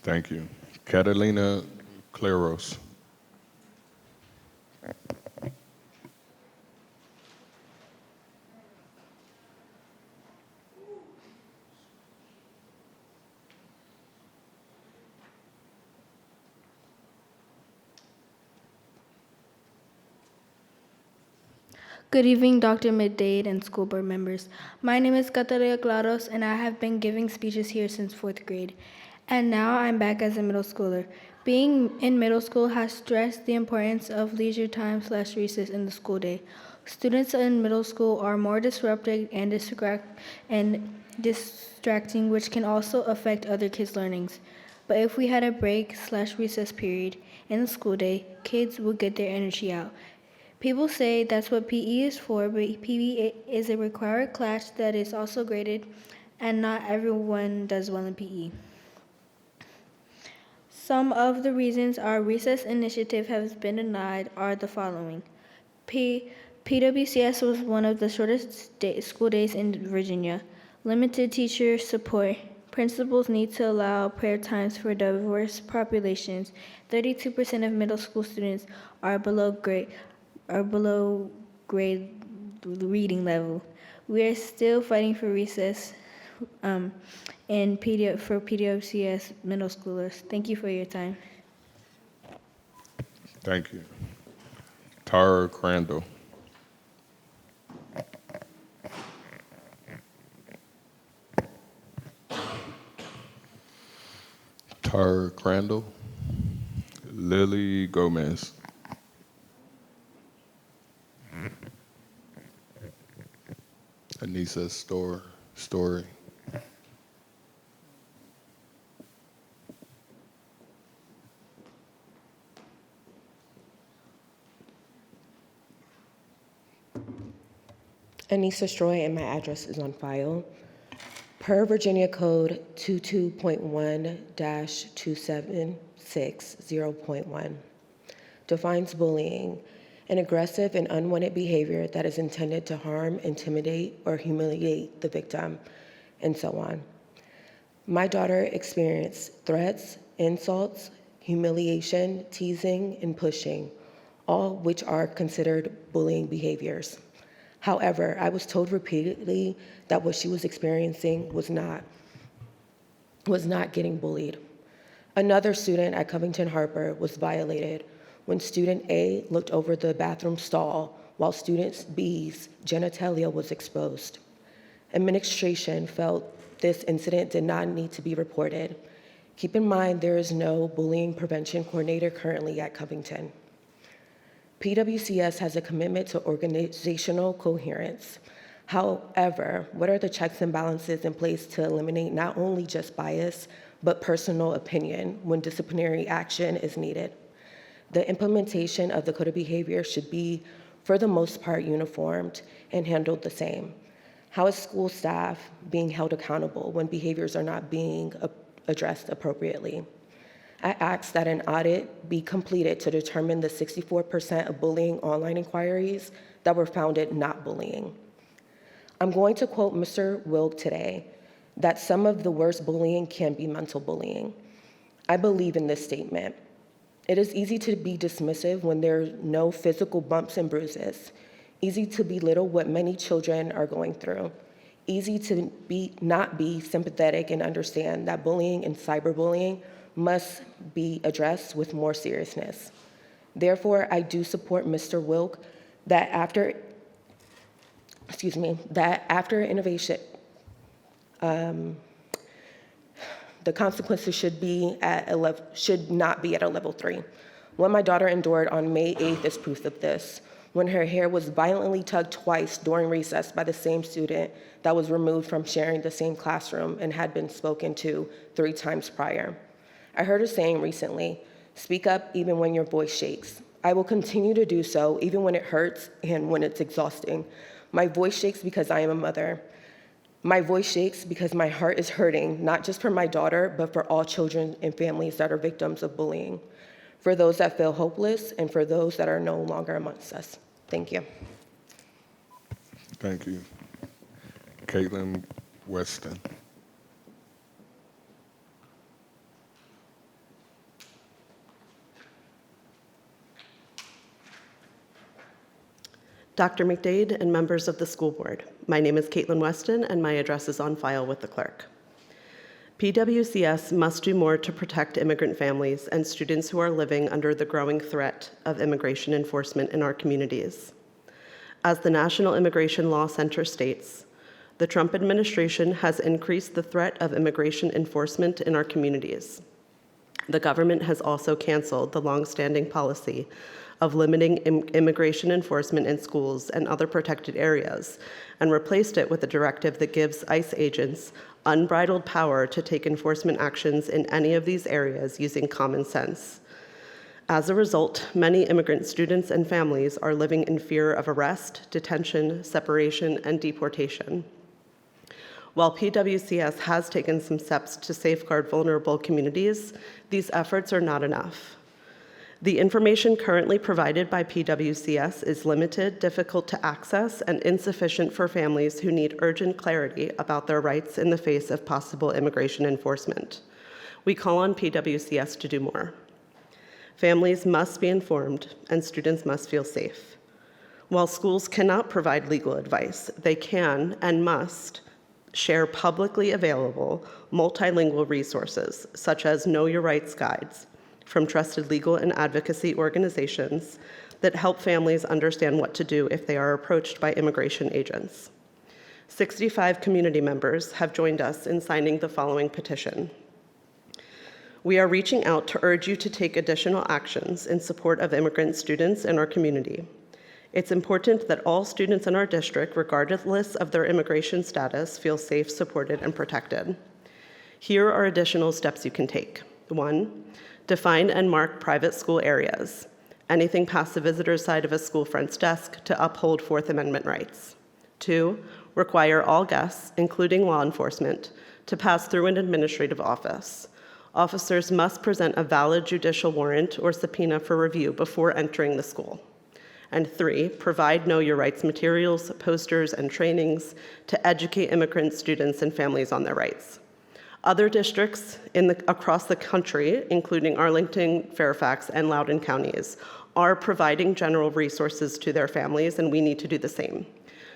Thank you. Kataria Claos. Good evening, Dr. McDade and school board members. My name is Kataria Claos, and I have been giving speeches here since 4th grade. And now I'm back as a middle schooler. Being in middle school has stressed the importance of leisure time/recess in the school day. Students in middle school are more disrupted and distracting, which can also affect other kids' learnings. But if we had a break/recess period in the school day, kids would get their energy out. People say that's what PE is for, but PE is a required class that is also graded, and not everyone does well in PE. Some of the reasons our recess initiative has been denied are the following. PWCS was one of the shortest school days in Virginia. Limited teacher support. Principals need to allow prayer times for diverse populations. 32% of middle school students are below grade reading level. We are still fighting for recess for PWCS middle schoolers. Thank you for your time. Thank you. Tara Crandall. Tara Crandall. Lily Gomez. Anissa Story. Anissa Stroy, and my address is on file. Per Virginia Code 22.1-2760.1, defines bullying an aggressive and unwanted behavior that is intended to harm, intimidate, or humiliate the victim, and so on. My daughter experienced threats, insults, humiliation, teasing, and pushing, all which are considered bullying behaviors. However, I was told repeatedly that what she was experiencing was not getting bullied. Another student at Covington Harper was violated when student A looked over the bathroom stall while student B's genitalia was exposed. Administration felt this incident did not need to be reported. Keep in mind there is no bullying prevention coordinator currently at Covington. PWCS has a commitment to organizational coherence. However, what are the checks and balances in place to eliminate not only just bias, but personal opinion when disciplinary action is needed? The implementation of the code of behavior should be, for the most part, uniformed and handled the same. How is school staff being held accountable when behaviors are not being addressed appropriately? I asked that an audit be completed to determine the 64% of bullying online inquiries that were founded not bullying. I'm going to quote Mr. Wilk today, that some of the worst bullying can be mental bullying. I believe in this statement. It is easy to be dismissive when there are no physical bumps and bruises, easy to belittle what many children are going through, easy to not be sympathetic and understand that bullying and cyberbullying must be addressed with more seriousness. Therefore, I do support Mr. Wilk that after innovation, the consequences should not be at a level 3. What my daughter endured on May 8th is proof of this, when her hair was violently tugged twice during recess by the same student that was removed from sharing the same classroom and had been spoken to 3 times prior. I heard a saying recently, speak up even when your voice shakes. I will continue to do so even when it hurts and when it's exhausting. My voice shakes because I am a mother. My voice shakes because my heart is hurting, not just for my daughter, but for all children and families that are victims of bullying, for those that feel hopeless, and for those that are no longer amongst us. Thank you. Thank you. Caitlyn Weston. Dr. McDade and members of the school board, my name is Caitlyn Weston and my address is on file with the clerk. PWCS must do more to protect immigrant families and students who are living under the growing threat of immigration enforcement in our communities. As the National Immigration Law Center states, the Trump administration has increased the threat of immigration enforcement in our communities. The government has also canceled the longstanding policy of limiting immigration enforcement in schools and other protected areas, and replaced it with a directive that gives ICE agents unbridled power to take enforcement actions in any of these areas using common sense. As a result, many immigrant students and families are living in fear of arrest, detention, separation, and deportation. While PWCS has taken some steps to safeguard vulnerable communities, these efforts are not enough. The information currently provided by PWCS is limited, difficult to access, and insufficient for families who need urgent clarity about their rights in the face of possible immigration enforcement. We call on PWCS to do more. Families must be informed, and students must feel safe. While schools cannot provide legal advice, they can and must share publicly available multilingual resources, such as Know Your Rights guides, from trusted legal and advocacy organizations that help families understand what to do if they are approached by immigration agents. 65 community members have joined us in signing the following petition. We are reaching out to urge you to take additional actions in support of immigrant students in our community. It's important that all students in our district, regardless of their immigration status, feel safe, supported, and protected. Here are additional steps you can take. 1, define and mark private school areas, anything past the visitor's side of a school front's desk, to uphold Fourth Amendment rights. 2, require all guests, including law enforcement, to pass through an administrative office. Officers must present a valid judicial warrant or subpoena for review before entering the school. And 3, provide Know Your Rights materials, posters, and trainings to educate immigrant students and families on their rights. Other districts across the country, including Arlington, Fairfax, and Loudoun counties, are providing general resources to their families, and we need to do the same.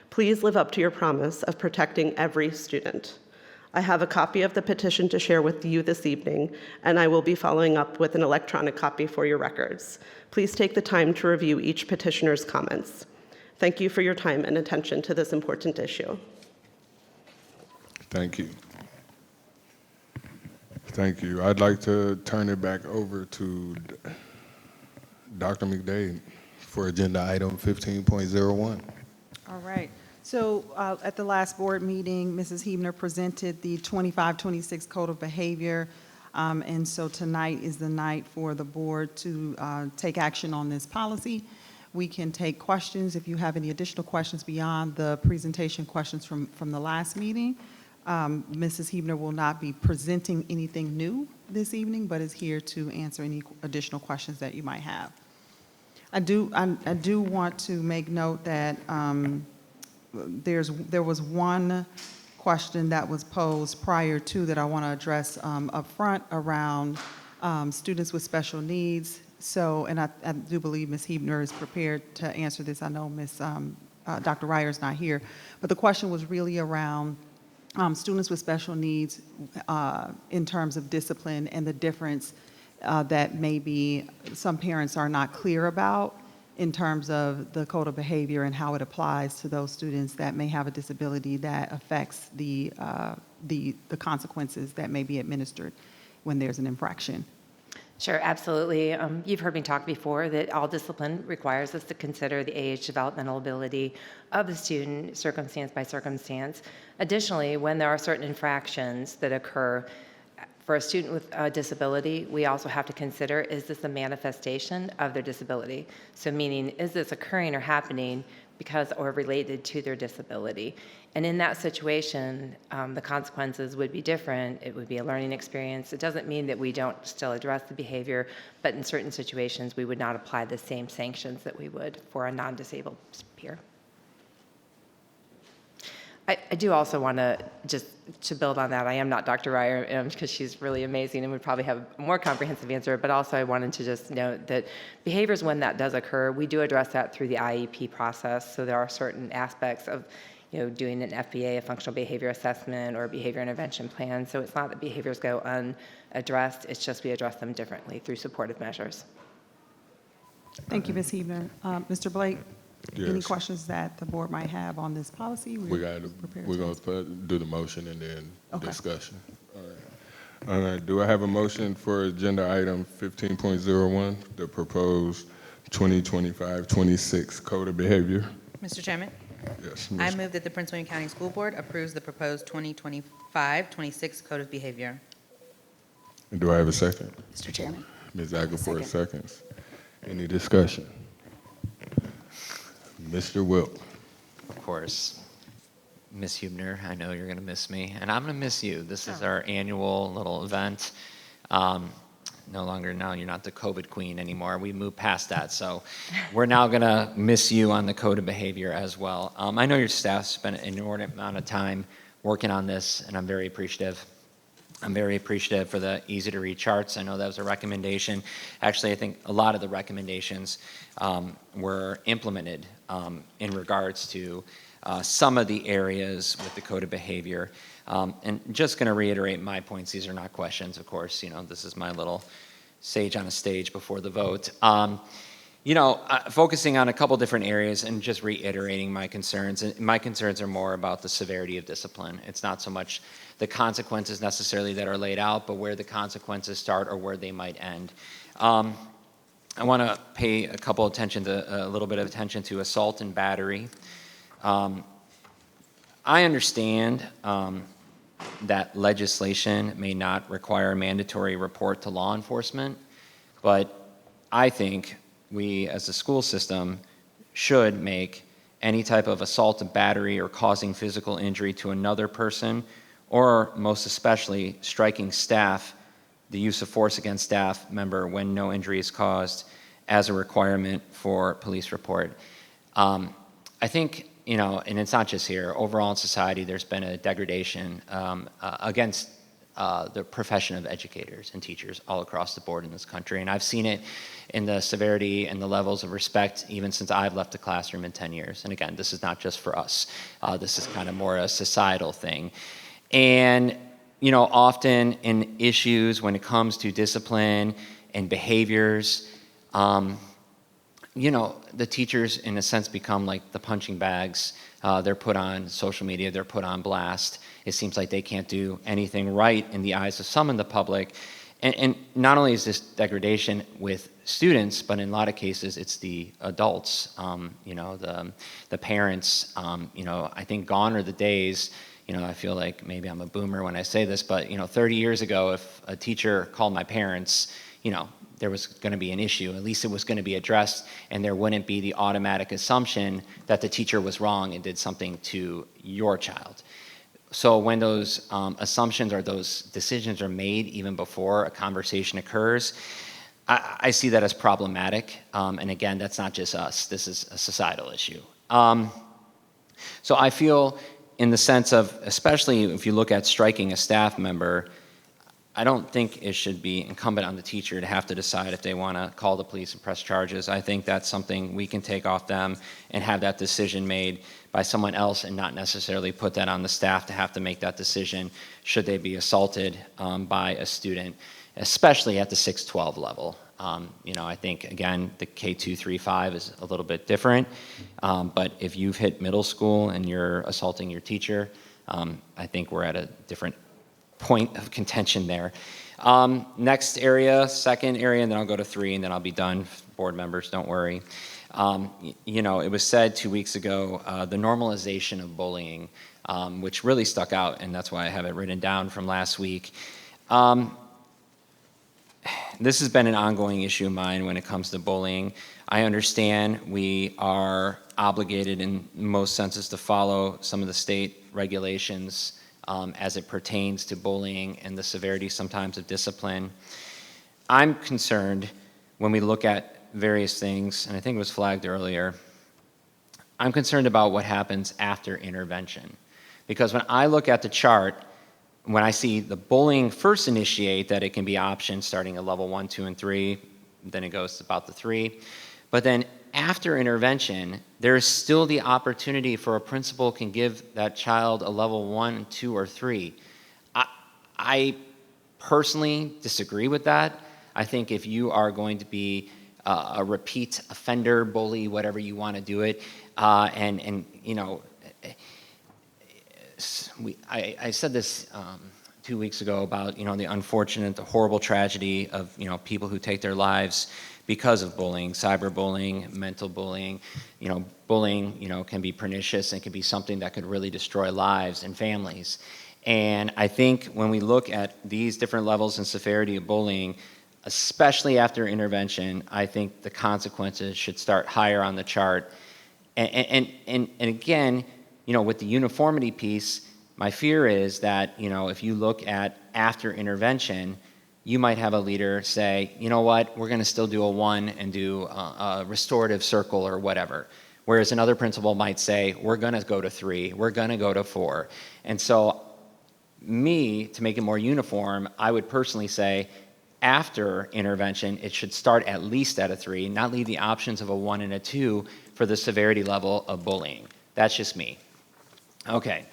Please live up to your promise of protecting every student. I have a copy of the petition to share with you this evening, and I will be following up with an electronic copy for your records. Please take the time to review each petitioner's comments. Thank you for your time and attention to this important issue. Thank you. Thank you. I'd like to turn it back over to Dr. McDade for agenda item 15.01. All right. So at the last board meeting, Mrs. Huebner presented the 25-26 Code of Behavior. And so tonight is the night for the board to take action on this policy. We can take questions if you have any additional questions beyond the presentation questions from the last meeting. Mrs. Huebner will not be presenting anything new this evening, but is here to answer any additional questions that you might have. I do want to make note that there was one question that was posed prior to that I want to address up front around students with special needs. So, and I do believe Ms. Huebner is prepared to answer this. I know Dr. Ryer's not here, but the question was really around students with special needs in terms of discipline and the difference that maybe some parents are not clear about in terms of the code of behavior and how it applies to those students that may have a disability that affects the consequences that may be administered when there's an infraction. Sure, absolutely. You've heard me talk before that all discipline requires us to consider the age, developmental ability of the student, circumstance by circumstance. Additionally, when there are certain infractions that occur for a student with a disability, we also have to consider, is this a manifestation of their disability? So meaning, is this occurring or happening because or related to their disability? And in that situation, the consequences would be different. It would be a learning experience. It doesn't mean that we don't still address the behavior, but in certain situations, we would not apply the same sanctions that we would for a non-disabled peer. I do also want to, just to build on that, I am not Dr. Ryer because she's really amazing and would probably have a more comprehensive answer, but also I wanted to just note that behaviors, when that does occur, we do address that through the IEP process. So there are certain aspects of doing an FBA, a functional behavior assessment, or a behavior intervention plan. So it's not that behaviors go unaddressed, it's just we address them differently through supportive measures. Thank you, Ms. Huebner. Mr. Blake? Yes. Any questions that the board might have on this policy? We're going to do the motion and then discussion. All right. Do I have a motion for agenda item 15.01, the proposed 2025-26 Code of Behavior? Mr. Chairman? Yes. I move that the Prince William County School Board approves the proposed 2025-26 Code of Behavior. And do I have a second? Mr. Chairman. Ms. Aguilar seconds. Any discussion? Mr. Wilk. Of course. Miss Huebner, I know you're going to miss me, and I'm going to miss you. This is our annual little event. No longer, now you're not the COVID queen anymore. We moved past that, so we're now going to miss you on the code of behavior as well. I know your staff spent an inordinate amount of time working on this, and I'm very appreciative. I'm very appreciative for the easy-to-read charts. I know that was a recommendation. Actually, I think a lot of the recommendations were implemented in regards to some of the areas with the code of behavior. And just going to reiterate my points. These are not questions, of course. This is my little sage on a stage before the vote. Focusing on a couple different areas and just reiterating my concerns. And my concerns are more about the severity of discipline. It's not so much the consequences necessarily that are laid out, but where the consequences start or where they might end. I want to pay a little bit of attention to assault and battery. I understand that legislation may not require a mandatory report to law enforcement, but I think we as a school system should make any type of assault and battery or causing physical injury to another person, or most especially striking staff, the use of force against staff member when no injury is caused, as a requirement for police report. I think, and it's not just here, overall in society there's been a degradation against the profession of educators and teachers all across the board in this country. And I've seen it in the severity and the levels of respect even since I've left the classroom in 10 years. And again, this is not just for us. This is kind of more a societal thing. And, often in issues when it comes to discipline and behaviors, the teachers in a sense become like the punching bags. They're put on social media, they're put on blast. It seems like they can't do anything right in the eyes of some in the public. And not only is this degradation with students, but in a lot of cases it's the adults, the parents. I think gone are the days, I feel like maybe I'm a boomer when I say this, but 30 years ago, if a teacher called my parents, there was going to be an issue. At least it was going to be addressed, and there wouldn't be the automatic assumption that the teacher was wrong and did something to your child. So when those assumptions or those decisions are made even before a conversation occurs, I see that as problematic. And again, that's not just us. This is a societal issue. So I feel in the sense of, especially if you look at striking a staff member, I don't think it should be incumbent on the teacher to have to decide if they want to call the police and press charges. I think that's something we can take off them and have that decision made by someone else and not necessarily put that on the staff to have to make that decision should they be assaulted by a student, especially at the 6-12 level. I think, again, the K2, 3, 5 is a little bit different, but if you've hit middle school and you're assaulting your teacher, I think we're at a different point of contention there. Next area, second area, and then I'll go to 3, and then I'll be done. Board members, don't worry. It was said 2 weeks ago, the normalization of bullying, which really stuck out, and that's why I have it written down from last week. This has been an ongoing issue of mine when it comes to bullying. I understand we are obligated in most senses to follow some of the state regulations as it pertains to bullying and the severity sometimes of discipline. I'm concerned when we look at various things, and I think it was flagged earlier, I'm concerned about what happens after intervention. Because when I look at the chart, when I see the bullying first initiate, that it can be options starting at level 1, 2, and 3, then it goes to about the 3. But then after intervention, there is still the opportunity for a principal can give that child a level 1, 2, or 3. I personally disagree with that. I think if you are going to be a repeat offender, bully, whatever you want to do it, I said this 2 weeks ago about the unfortunate, the horrible tragedy of people who take their lives because of bullying, cyberbullying, mental bullying. Bullying can be pernicious and can be something that could really destroy lives and families. And I think when we look at these different levels and severity of bullying, especially after intervention, I think the consequences should start higher on the chart. And again, with the uniformity piece, my fear is that, if you look at after intervention, you might have a leader say, you know what, we're going to still do a 1 and do a restorative circle or whatever. Whereas another principal might say, we're going to go to 3, we're going to go to 4. And so to make it more uniform, I would personally say, after intervention, it should start at least at a 3, not leave the options of a 1 and a 2 for the severity level of bullying. That's just me. Okay,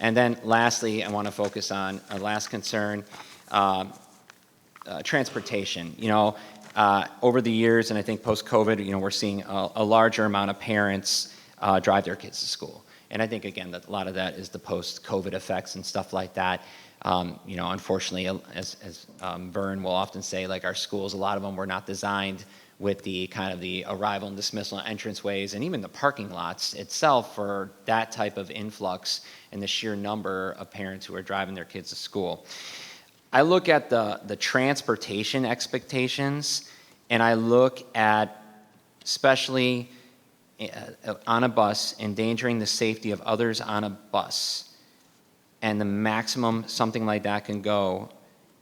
and then lastly, I want to focus on a last concern, transportation. Over the years, and I think post-COVID, we're seeing a larger amount of parents drive their kids to school. And I think, again, that a lot of that is the post-COVID effects and stuff like that. Unfortunately, as Vern will often say, like our schools, a lot of them were not designed with the kind of the arrival and dismissal entranceways and even the parking lots itself for that type of influx and the sheer number of parents who are driving their kids to school. I look at the transportation expectations, and I look at, especially on a bus, endangering the safety of others on a bus. And the maximum something like that can go,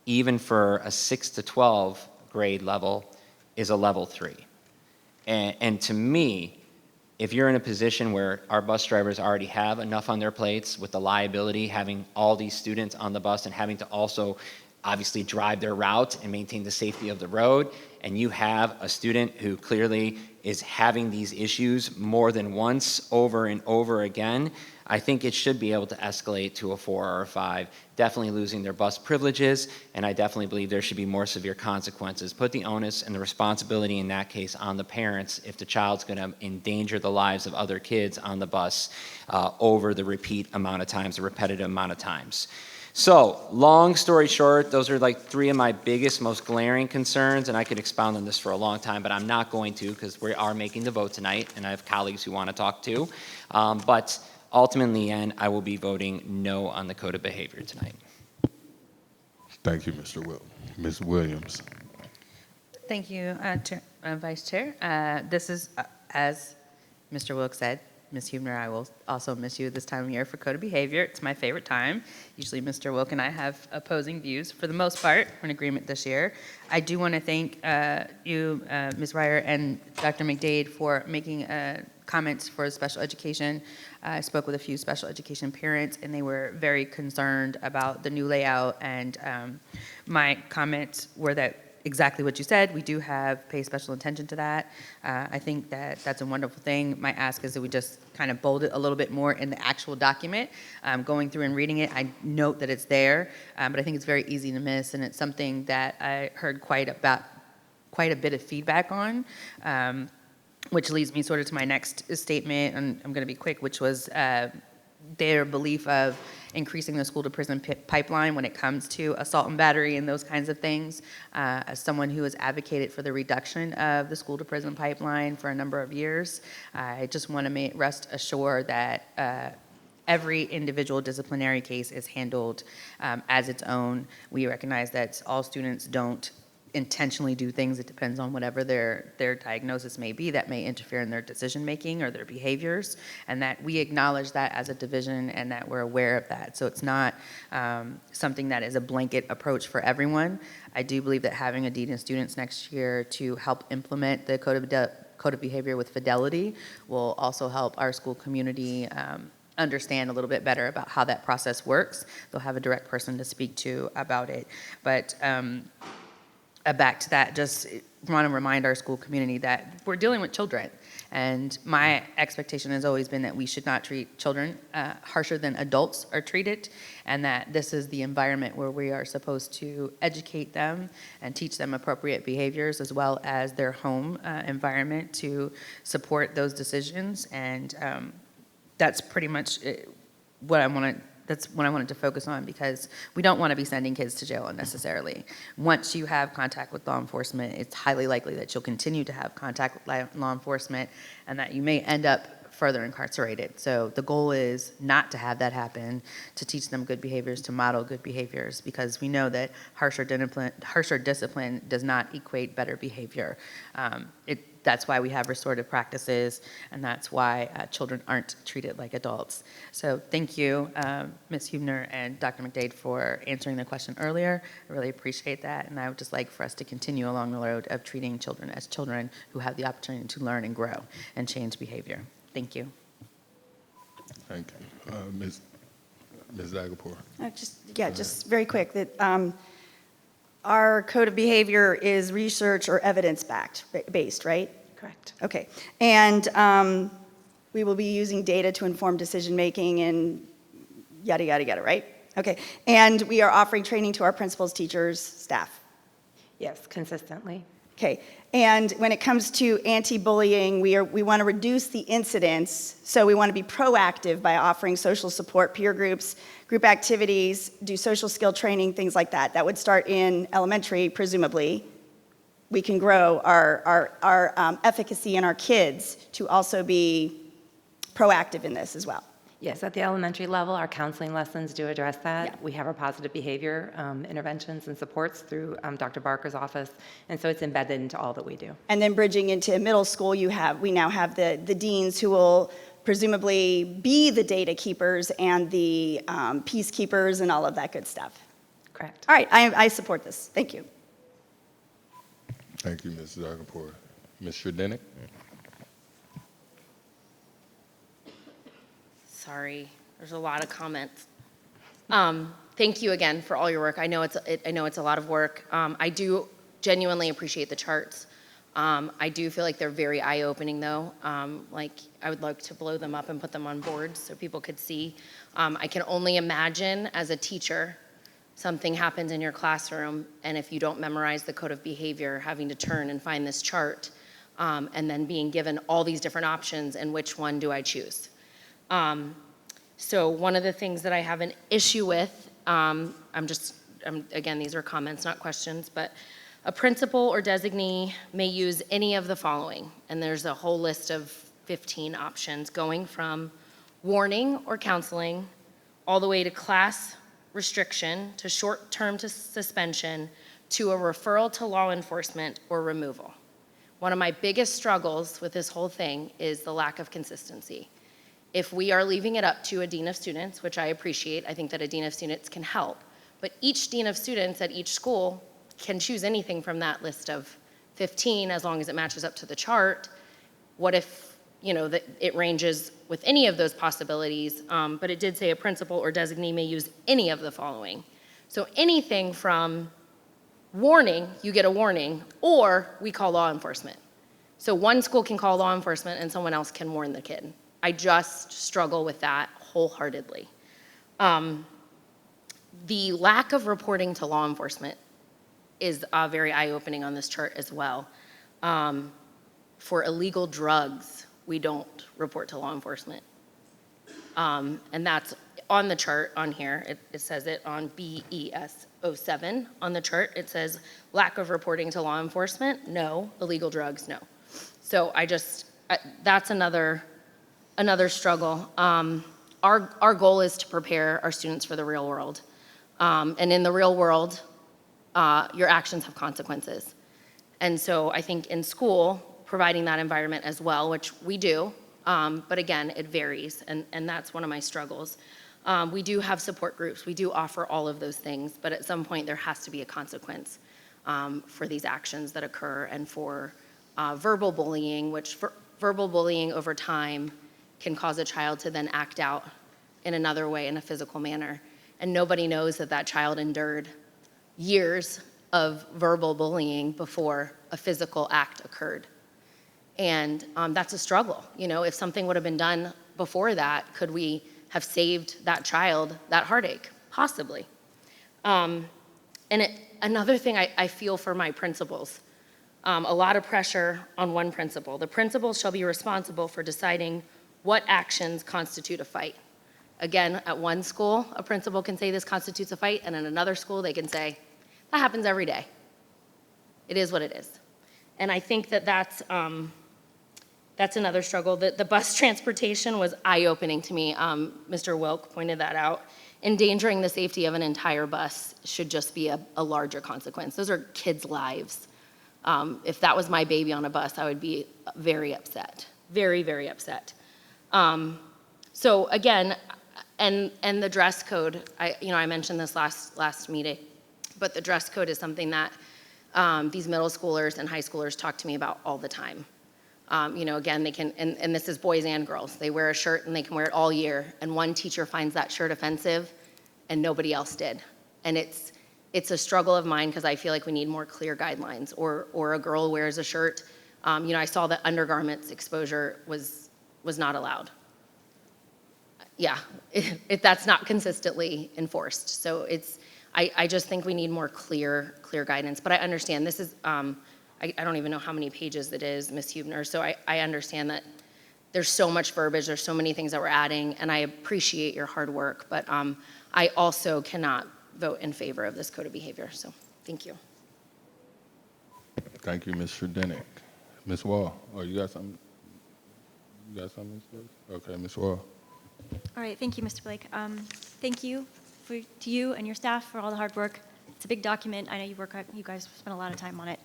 even for a 6 to 12 grade level, is a level 3. And to me, if you're in a position where our bus drivers already have enough on their plates with the liability, having all these students on the bus and having to also obviously drive their route and maintain the safety of the road, and you have a student who clearly is having these issues more than once over and over again, I think it should be able to escalate to a 4 or a 5, definitely losing their bus privileges, and I definitely believe there should be more severe consequences. Put the onus and the responsibility in that case on the parents if the child's going to endanger the lives of other kids on the bus over the repeat amount of times, the repetitive amount of times. So, long story short, those are like 3 of my biggest, most glaring concerns, and I could expound on this for a long time, but I'm not going to because we are making the vote tonight, and I have colleagues who want to talk too. But ultimately, in the end, I will be voting no on the code of behavior tonight. Thank you, Ms. Williams. Thank you, Vice Chair. This is, as Mr. Wilk said, Ms. Huebner, I will also miss you this time of year for Code of Behavior. It's my favorite time. Usually Mr. Wilk and I have opposing views. For the most part, we're in agreement this year. I do want to thank you, Ms. Ryer and Dr. McDade, for making comments for special education. I spoke with a few special education parents, and they were very concerned about the new layout, and my comments were that exactly what you said. We do pay special attention to that. I think that that's a wonderful thing. My ask is that we just kind of bold it a little bit more in the actual document. Going through and reading it, I note that it's there, but I think it's very easy to miss, and it's something that I heard quite a bit of feedback on, which leads me sort of to my next statement, and I'm going to be quick, which was their belief of increasing the school-to-prison pipeline when it comes to assault and battery and those kinds of things. As someone who has advocated for the reduction of the school-to-prison pipeline for a number of years, I just want to rest assured that every individual disciplinary case is handled as its own. We recognize that all students don't intentionally do things. It depends on whatever their diagnosis may be that may interfere in their decision-making or their behaviors, and that we acknowledge that as a division and that we're aware of that. So it's not something that is a blanket approach for everyone. I do believe that having a dean of students next year to help implement the code of behavior with fidelity will also help our school community understand a little bit better about how that process works. They'll have a direct person to speak to about it. But back to that, just want to remind our school community that we're dealing with children. And my expectation has always been that we should not treat children harsher than adults are treated, and that this is the environment where we are supposed to educate them and teach them appropriate behaviors, as well as their home environment to support those decisions. And that's pretty much what I wanted to focus on, because we don't want to be sending kids to jail unnecessarily. Once you have contact with law enforcement, it's highly likely that you'll continue to have contact with law enforcement and that you may end up further incarcerated. So the goal is not to have that happen, to teach them good behaviors, to model good behaviors, because we know that harsher discipline does not equate better behavior. That's why we have restorative practices, and that's why children aren't treated like adults. So thank you, Ms. Huebner and Dr. McDade, for answering the question earlier. I really appreciate that, and I would just like for us to continue along the road of treating children as children who have the opportunity to learn and grow and change behavior. Thank you. Thank you. Ms. Zagapur. Just very quick, that our code of behavior is research or evidence-based, right? Correct. Okay. And we will be using data to inform decision-making and yada, yada, yada, right? Okay. And we are offering training to our principals, teachers, staff. Yes, consistently. Okay. And when it comes to anti-bullying, we want to reduce the incidence, so we want to be proactive by offering social support, peer groups, group activities, do social skill training, things like that. That would start in elementary, presumably. We can grow our efficacy in our kids to also be proactive in this as well. Yes, at the elementary level, our counseling lessons do address that. Yeah. We have our positive behavior interventions and supports through Dr. Barker's office, and so it's embedded into all that we do. And then bridging into middle school, we now have the deans who will presumably be the data keepers and the peacekeepers and all of that good stuff. Correct. All right, I support this. Thank you. Thank you, Ms. Zagapur. Ms. Shredenick? Sorry, there's a lot of comments. Thank you again for all your work. I know it's a lot of work. I do genuinely appreciate the charts. I do feel like they're very eye-opening, though. Like, I would like to blow them up and put them on boards so people could see. I can only imagine, as a teacher, something happens in your classroom, and if you don't memorize the code of behavior, having to turn and find this chart, and then being given all these different options, and which one do I choose? So one of the things that I have an issue with, again, these are comments, not questions, but a principal or designee may use any of the following, and there's a whole list of 15 options, going from warning or counseling, all the way to class restriction, to short-term suspension, to a referral to law enforcement or removal. One of my biggest struggles with this whole thing is the lack of consistency. If we are leaving it up to a dean of students, which I appreciate, I think that a dean of students can help. But each dean of students at each school can choose anything from that list of 15 as long as it matches up to the chart. What if, that it ranges with any of those possibilities, but it did say a principal or designee may use any of the following. So anything from warning, you get a warning, or we call law enforcement. So one school can call law enforcement and someone else can warn the kid. I just struggle with that wholeheartedly. The lack of reporting to law enforcement is very eye-opening on this chart as well. For illegal drugs, we don't report to law enforcement. And that's on the chart on here. It says it on BES 07 on the chart. It says lack of reporting to law enforcement, no. Illegal drugs, no. So that's another struggle. Our goal is to prepare our students for the real world. And in the real world, your actions have consequences. And so I think in school, providing that environment as well, which we do, but again, it varies, and that's one of my struggles. We do have support groups. We do offer all of those things, but at some point there has to be a consequence for these actions that occur, and for verbal bullying, which verbal bullying over time can cause a child to then act out in another way, in a physical manner. And nobody knows that that child endured years of verbal bullying before a physical act occurred. And that's a struggle. If something would have been done before that, could we have saved that child that heartache? Possibly. Another thing I feel for my principals, a lot of pressure on one principal. The principal shall be responsible for deciding what actions constitute a fight. Again, at one school, a principal can say this constitutes a fight, and in another school, they can say, that happens every day. It is what it is. And I think that's another struggle. The bus transportation was eye-opening to me. Mr. Wilk pointed that out. Endangering the safety of an entire bus should just be a larger consequence. Those are kids' lives. If that was my baby on a bus, I would be very upset, very, very upset. So again, and the dress code, I mentioned this last meeting, but the dress code is something that these middle schoolers and high schoolers talk to me about all the time. Again, they can, and this is boys and girls, they wear a shirt and they can wear it all year, and one teacher finds that shirt offensive and nobody else did. And it's a struggle of mine, because I feel like we need more clear guidelines. Or a girl wears a shirt, I saw that undergarments exposure was not allowed. Yeah, if that's not consistently enforced. So I just think we need more clear guidance. But I understand this is, I don't even know how many pages it is, Ms. Huebner, so I understand that there's so much verbiage, there's so many things that we're adding, and I appreciate your hard work, but I also cannot vote in favor of this code of behavior, so thank you. Thank you, Mr. Denick. Ms. Wall, you got something? Okay, Ms. Wall. All right, thank you, Mr. Blake. Thank you to you and your staff for all the hard work. It's a big document. I know you guys spent a lot of time on it.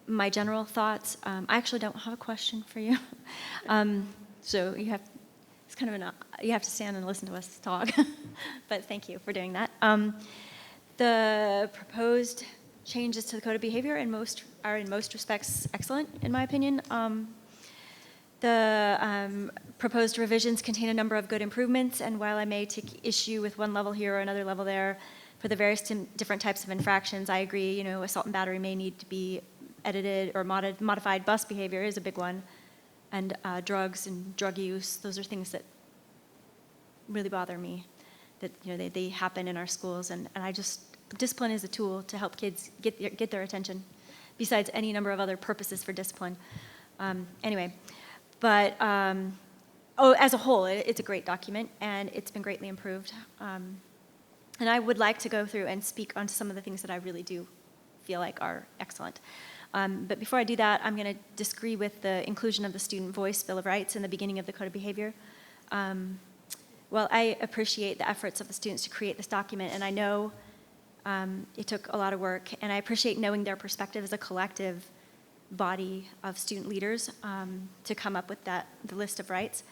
My general thoughts, I actually don't have a question for you. So it's kind of you have to stand and listen to us talk, but thank you for doing that. The proposed changes to the code of behavior are in most respects excellent, in my opinion. The proposed revisions contain a number of good improvements, and while I may take issue with one level here or another level there, for the various different types of infractions, I agree, assault and battery may need to be edited, or modified bus behavior is a big one, and drugs and drug use, those are things that really bother me, that they happen in our schools, and discipline is a tool to help kids get their attention, besides any number of other purposes for discipline. Anyway, but as a whole, it's a great document, and it's been greatly improved. And I would like to go through and speak on some of the things that I really do feel like are excellent. But before I do that, I'm going to disagree with the inclusion of the Student Voice Bill of Rights in the beginning of the Code of Behavior. Well, I appreciate the efforts of the students to create this document, and I know it took a lot of work, and I appreciate knowing their perspective as a collective body of student leaders to come up with the list of rights.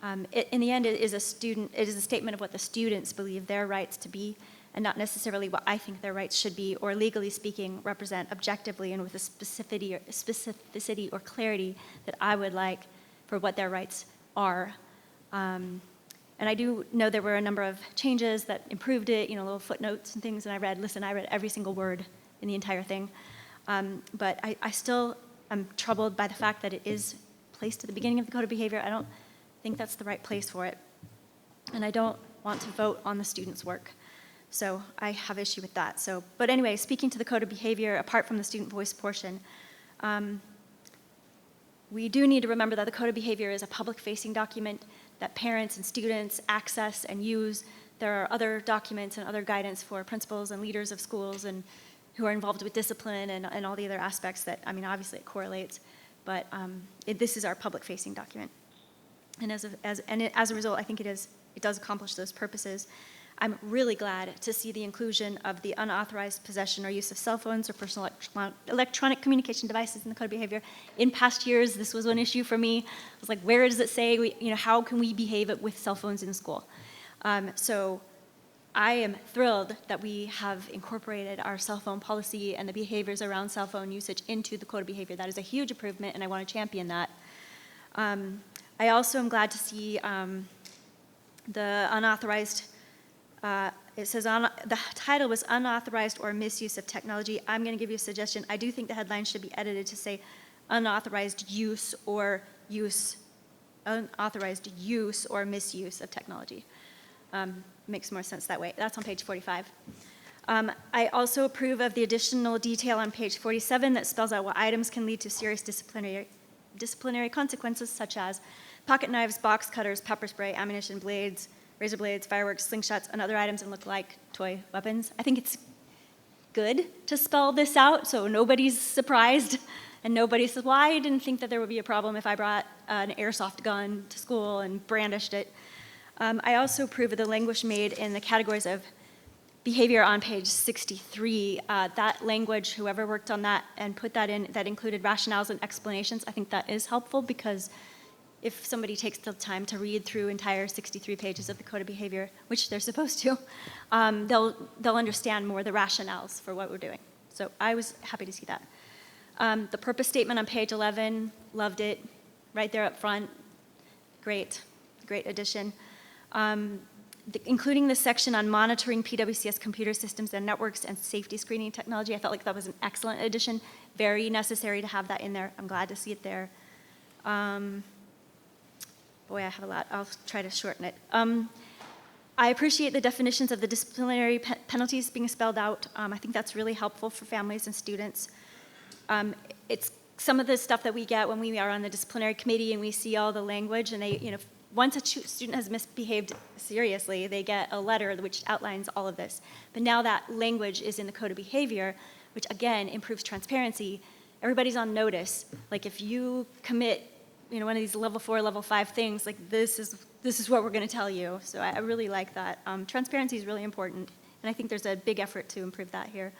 In the end, it is a statement of what the students believe their rights to be, and not necessarily what I think their rights should be, or legally speaking, represent objectively and with a specificity or clarity that I would like for what their rights are. And I do know there were a number of changes that improved it, little footnotes and things, and I read every single word in the entire thing. But I still am troubled by the fact that it is placed at the beginning of the Code of Behavior. I don't think that's the right place for it. And I don't want to vote on the students' work. So I have issue with that. But anyway, speaking to the Code of Behavior, apart from the student voice portion, we do need to remember that the Code of Behavior is a public-facing document that parents and students access and use. There are other documents and other guidance for principals and leaders of schools and who are involved with discipline and all the other aspects that, obviously it correlates, but this is our public-facing document. And as a result, I think it does accomplish those purposes. I'm really glad to see the inclusion of the unauthorized possession or use of cell phones or personal electronic communication devices in the Code of Behavior. In past years, this was an issue for me. I was like, where does it say, how can we behave with cell phones in school? So I am thrilled that we have incorporated our cell phone policy and the behaviors around cell phone usage into the Code of Behavior. That is a huge improvement, and I want to champion that. I also am glad to see the unauthorized. It says the title was unauthorized or misuse of technology. I'm going to give you a suggestion. I do think the headline should be edited to say unauthorized use or misuse of technology. Makes more sense that way. That's on page 45. I also approve of the additional detail on page 47 that spells out what items can lead to serious disciplinary consequences, such as pocket knives, box cutters, pepper spray, ammunition, blades, razor blades, fireworks, slingshots, and other items that look like toy weapons. I think it's good to spell this out so nobody's surprised and nobody says, well, I didn't think that there would be a problem if I brought an airsoft gun to school and brandished it. I also approve of the language made in the categories of behavior on page 63. That language, whoever worked on that and put that in, that included rationales and explanations, I think that is helpful because if somebody takes the time to read through entire 63 pages of the Code of Behavior, which they're supposed to, they'll understand more the rationales for what we're doing. So I was happy to see that. The purpose statement on page 11, loved it, right there up front. Great addition. Including the section on monitoring PWCS computer systems and networks and safety screening technology, I felt like that was an excellent addition. Very necessary to have that in there. I'm glad to see it there. Boy, I have a lot. I'll try to shorten it. I appreciate the definitions of the disciplinary penalties being spelled out. I think that's really helpful for families and students. It's some of the stuff that we get when we are on the disciplinary committee and we see all the language, and once a student has misbehaved seriously, they get a letter which outlines all of this. But now that language is in the Code of Behavior, which again improves transparency. Everybody's on notice. Like if you commit one of these level 4, level 5 things, like this is what we're going to tell you. So I really like that. Transparency is really important, and I think there's a big effort to improve that here.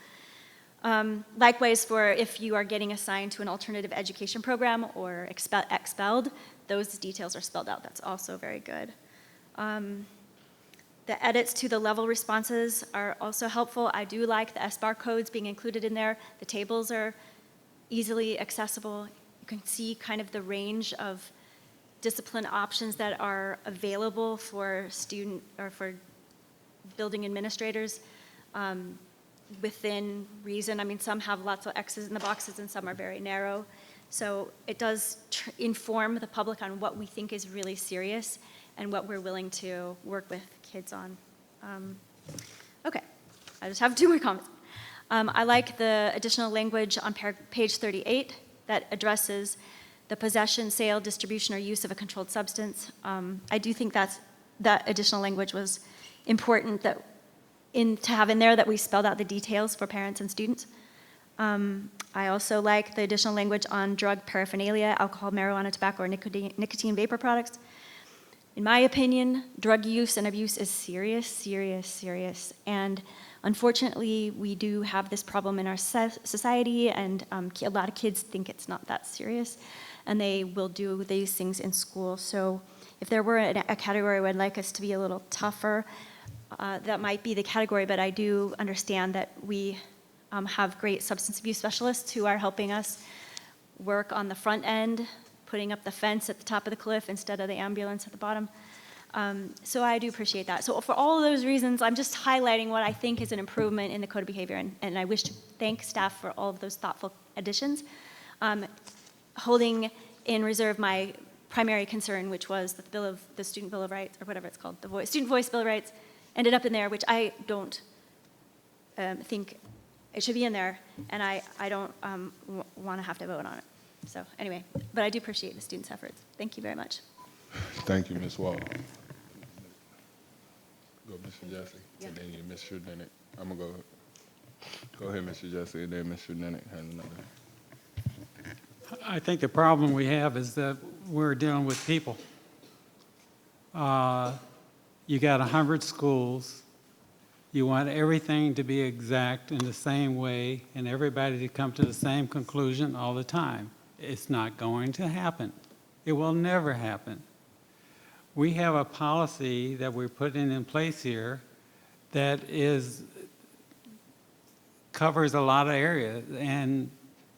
Likewise, for if you are getting assigned to an alternative education program or expelled, those details are spelled out. That's also very good. The edits to the level responses are also helpful. I do like the SBAR codes being included in there. The tables are easily accessible. You can see kind of the range of discipline options that are available for student or for building administrators within reason. I mean, some have lots of X's in the boxes and some are very narrow. So it does inform the public on what we think is really serious and what we're willing to work with kids on. Okay, I just have 2 more comments. I like the additional language on page 38 that addresses the possession, sale, distribution, or use of a controlled substance. I do think that additional language was important to have in there, that we spelled out the details for parents and students. I also like the additional language on drug paraphernalia, alcohol, marijuana, tobacco, or nicotine vapor products. In my opinion, drug use and abuse is serious. And unfortunately, we do have this problem in our society, and a lot of kids think it's not that serious, and they will do these things in school. So if there were a category where I'd like us to be a little tougher, that might be the category, but I do understand that we have great substance abuse specialists who are helping us work on the front end, putting up the fence at the top of the cliff instead of the ambulance at the bottom. So I do appreciate that. So for all of those reasons, I'm just highlighting what I think is an improvement in the code of behavior, and I wish to thank staff for all of those thoughtful additions. Holding in reserve my primary concern, which was the Student Bill of Rights, or whatever it's called, the Student Voice Bill of Rights, ended up in there, which I don't think it should be in there, and I don't want to have to vote on it. So anyway, but I do appreciate the students' efforts. Thank you very much. Thank you, Ms. Wall. Go, Mr. Jesse, and then you, Mr. Dennett. I'm gonna go ahead, Mr. Jesse, and then Mr. Dennett has another. I think the problem we have is that we're dealing with people. You got 100 schools. You want everything to be exact in the same way and everybody to come to the same conclusion all the time. It's not going to happen. It will never happen. We have a policy that we're putting in place here that covers a lot of areas. And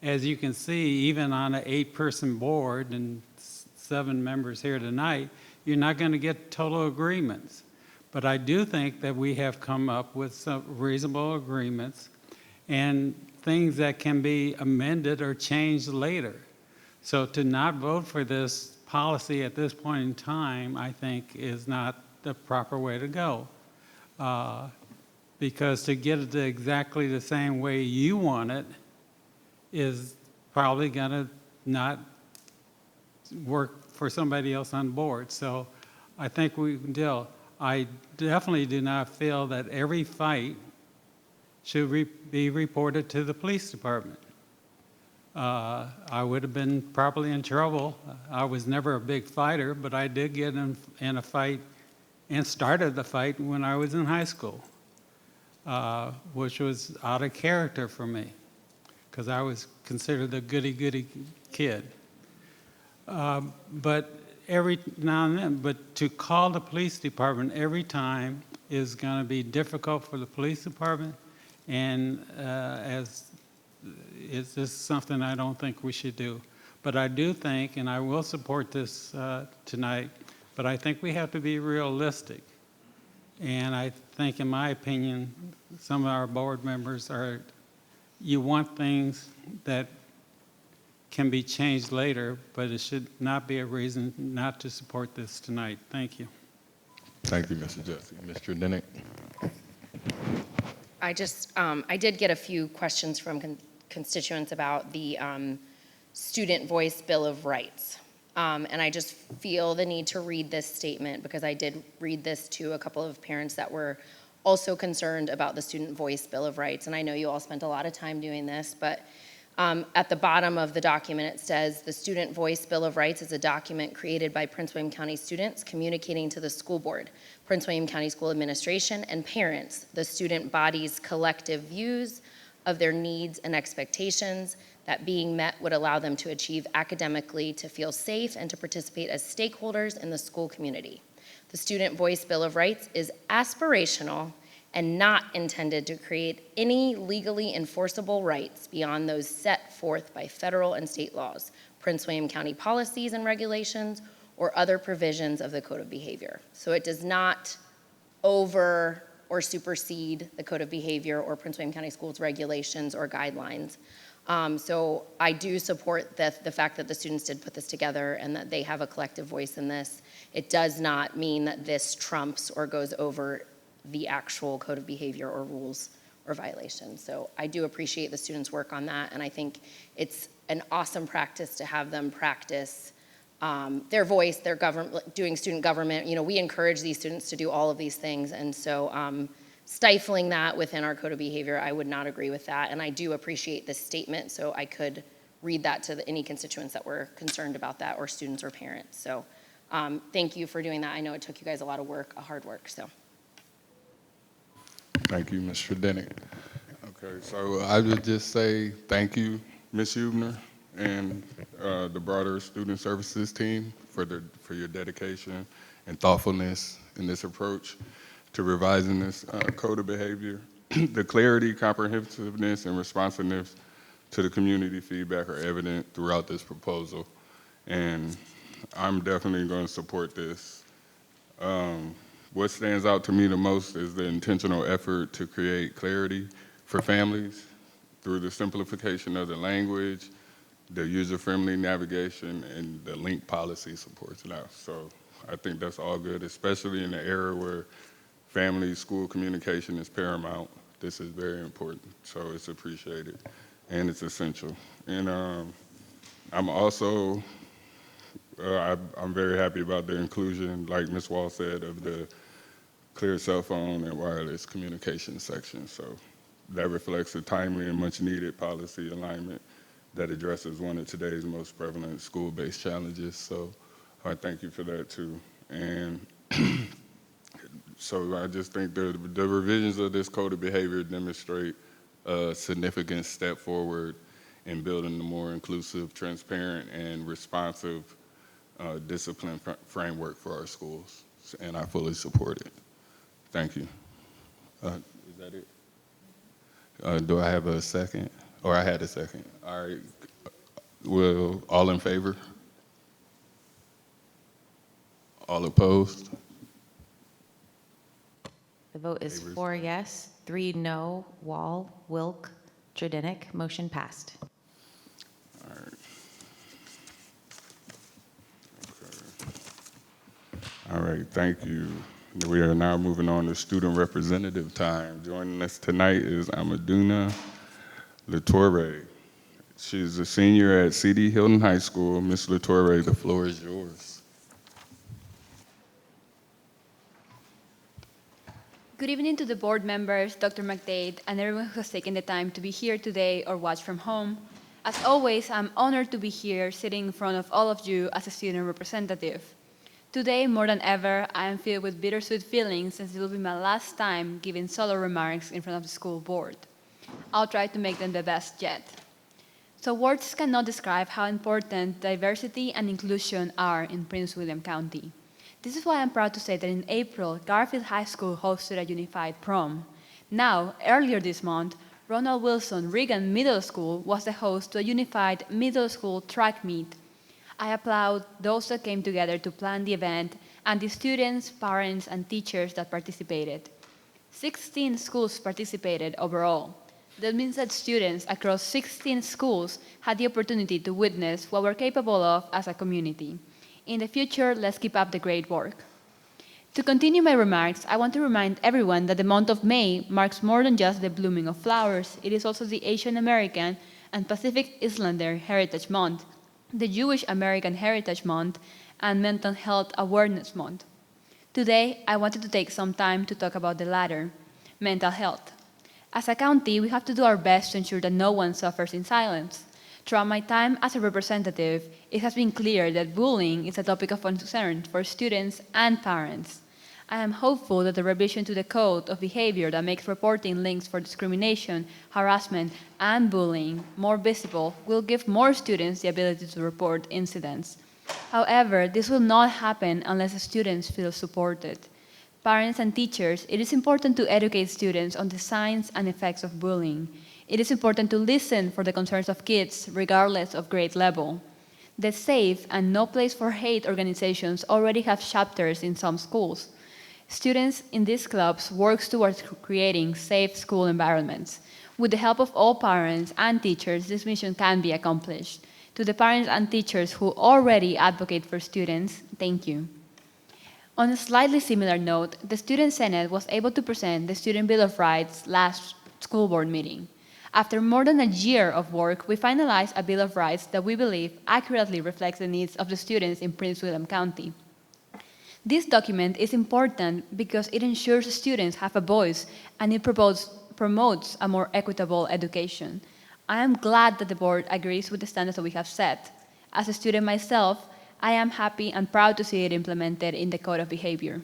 as you can see, even on an 8-person board and 7 members here tonight, you're not going to get total agreements. But I do think that we have come up with some reasonable agreements and things that can be amended or changed later. So to not vote for this policy at this point in time, I think, is not the proper way to go. Because to get it to exactly the same way you want it is probably going to not work for somebody else on board. So I think we can deal. I definitely do not feel that every fight should be reported to the police department. I would have been probably in trouble. I was never a big fighter, but I did get in a fight and started the fight when I was in high school, which was out of character for me because I was considered a goody-goody kid. But every now and then, but to call the police department every time is going to be difficult for the police department, and it's just something I don't think we should do. But I do think, and I will support this tonight, but I think we have to be realistic. And I think, in my opinion, some of our board members you want things that can be changed later, but it should not be a reason not to support this tonight. Thank you. Thank you, Mr. Jesse. Mr. Dennett. I did get a few questions from constituents about the Student Voice Bill of Rights. And I just feel the need to read this statement because I did read this to a couple of parents that were also concerned about the Student Voice Bill of Rights. And I know you all spent a lot of time doing this, but at the bottom of the document, it says, the Student Voice Bill of Rights is a document created by Prince William County students communicating to the school board, Prince William County School Administration, and parents, the student body's collective views of their needs and expectations that being met would allow them to achieve academically, to feel safe, and to participate as stakeholders in the school community. The Student Voice Bill of Rights is aspirational and not intended to create any legally enforceable rights beyond those set forth by federal and state laws, Prince William County policies and regulations, or other provisions of the Code of Behavior. So it does not over or supersede the Code of Behavior or Prince William County Schools regulations or guidelines. So I do support the fact that the students did put this together and that they have a collective voice in this. It does not mean that this trumps or goes over the actual Code of Behavior or rules or violations. So I do appreciate the students' work on that, and I think it's an awesome practice to have them practice their voice, their government, doing student government. You know, we encourage these students to do all of these things, and so stifling that within our Code of Behavior, I would not agree with that, and I do appreciate this statement, so I could read that to any constituents that were concerned about that, or students or parents. So thank you for doing that. I know it took you guys a lot of work, hard work, so. Thank you, Mr. Dennett. Okay, so I would just say thank you, Ms. Huebner, and the broader Student Services team for your dedication and thoughtfulness in this approach to revising this code of behavior. The clarity, comprehensiveness, and responsiveness to the community feedback are evident throughout this proposal, and I'm definitely going to support this. What stands out to me the most is the intentional effort to create clarity for families through the simplification of the language, the user-friendly navigation, and the link policy supports now. So I think that's all good, especially in the era where family-school communication is paramount. This is very important, so it's appreciated, and it's essential. And I'm also, I'm very happy about the inclusion, like Ms. Wall said, of the clear cell phone and wireless communication section. So that reflects a timely and much-needed policy alignment that addresses one of today's most prevalent school-based challenges. So I thank you for that too. And so I just think the revisions of this code of behavior demonstrate a significant step forward in building a more inclusive, transparent, and responsive discipline framework for our schools. And I fully support it. Thank you. Is that it? Do I have a second? Or I had a second. All right. Well, all in favor? All opposed? The vote is 4 yes, 3 no. Wall, Wilk, Tredinick. Motion passed. All right. Okay. All right, thank you. We are now moving on to student representative time. Joining us tonight is Amaduna Latoure. She's a senior at C.D. Hilton High School. Ms. Latoure, the floor is yours. Good evening to the board members, Dr. McDade, and everyone who has taken the time to be here today or watch from home. As always, I'm honored to be here sitting in front of all of you as a student representative. Today, more than ever, I am filled with bittersweet feelings since it will be my last time giving solo remarks in front of the school board. I'll try to make them the best yet. So words cannot describe how important diversity and inclusion are in Prince William County. This is why I'm proud to say that in April, Garfield High School hosted a unified prom. Now, earlier this month, Ronald Wilson Reagan Middle School was the host to a unified middle school track meet. I applaud those that came together to plan the event and the students, parents, and teachers that participated. 16 schools participated overall. That means that students across 16 schools had the opportunity to witness what we're capable of as a community. In the future, let's keep up the great work. To continue my remarks, I want to remind everyone that the month of May marks more than just the blooming of flowers. It is also the Asian American and Pacific Islander Heritage Month, the Jewish American Heritage Month, and Mental Health Awareness Month. Today, I wanted to take some time to talk about the latter, mental health. As a county, we have to do our best to ensure that no one suffers in silence. Throughout my time as a representative, it has been clear that bullying is a topic of concern for students and parents. I am hopeful that the revision to the code of behavior that makes reporting links for discrimination, harassment, and bullying more visible will give more students the ability to report incidents. However, this will not happen unless the students feel supported. Parents and teachers, it is important to educate students on the signs and effects of bullying. It is important to listen for the concerns of kids, regardless of grade level. The Safe and No Place for Hate organizations already have chapters in some schools. Students in these clubs work towards creating safe school environments. With the help of all parents and teachers, this mission can be accomplished. To the parents and teachers who already advocate for students, thank you. On a slightly similar note, the Student Senate was able to present the Student Bill of Rights last school board meeting. After more than a year of work, we finalized a Bill of Rights that we believe accurately reflects the needs of the students in Prince William County. This document is important because it ensures students have a voice and it promotes a more equitable education. I am glad that the board agrees with the standards that we have set. As a student myself, I am happy and proud to see it implemented in the Code of Behavior.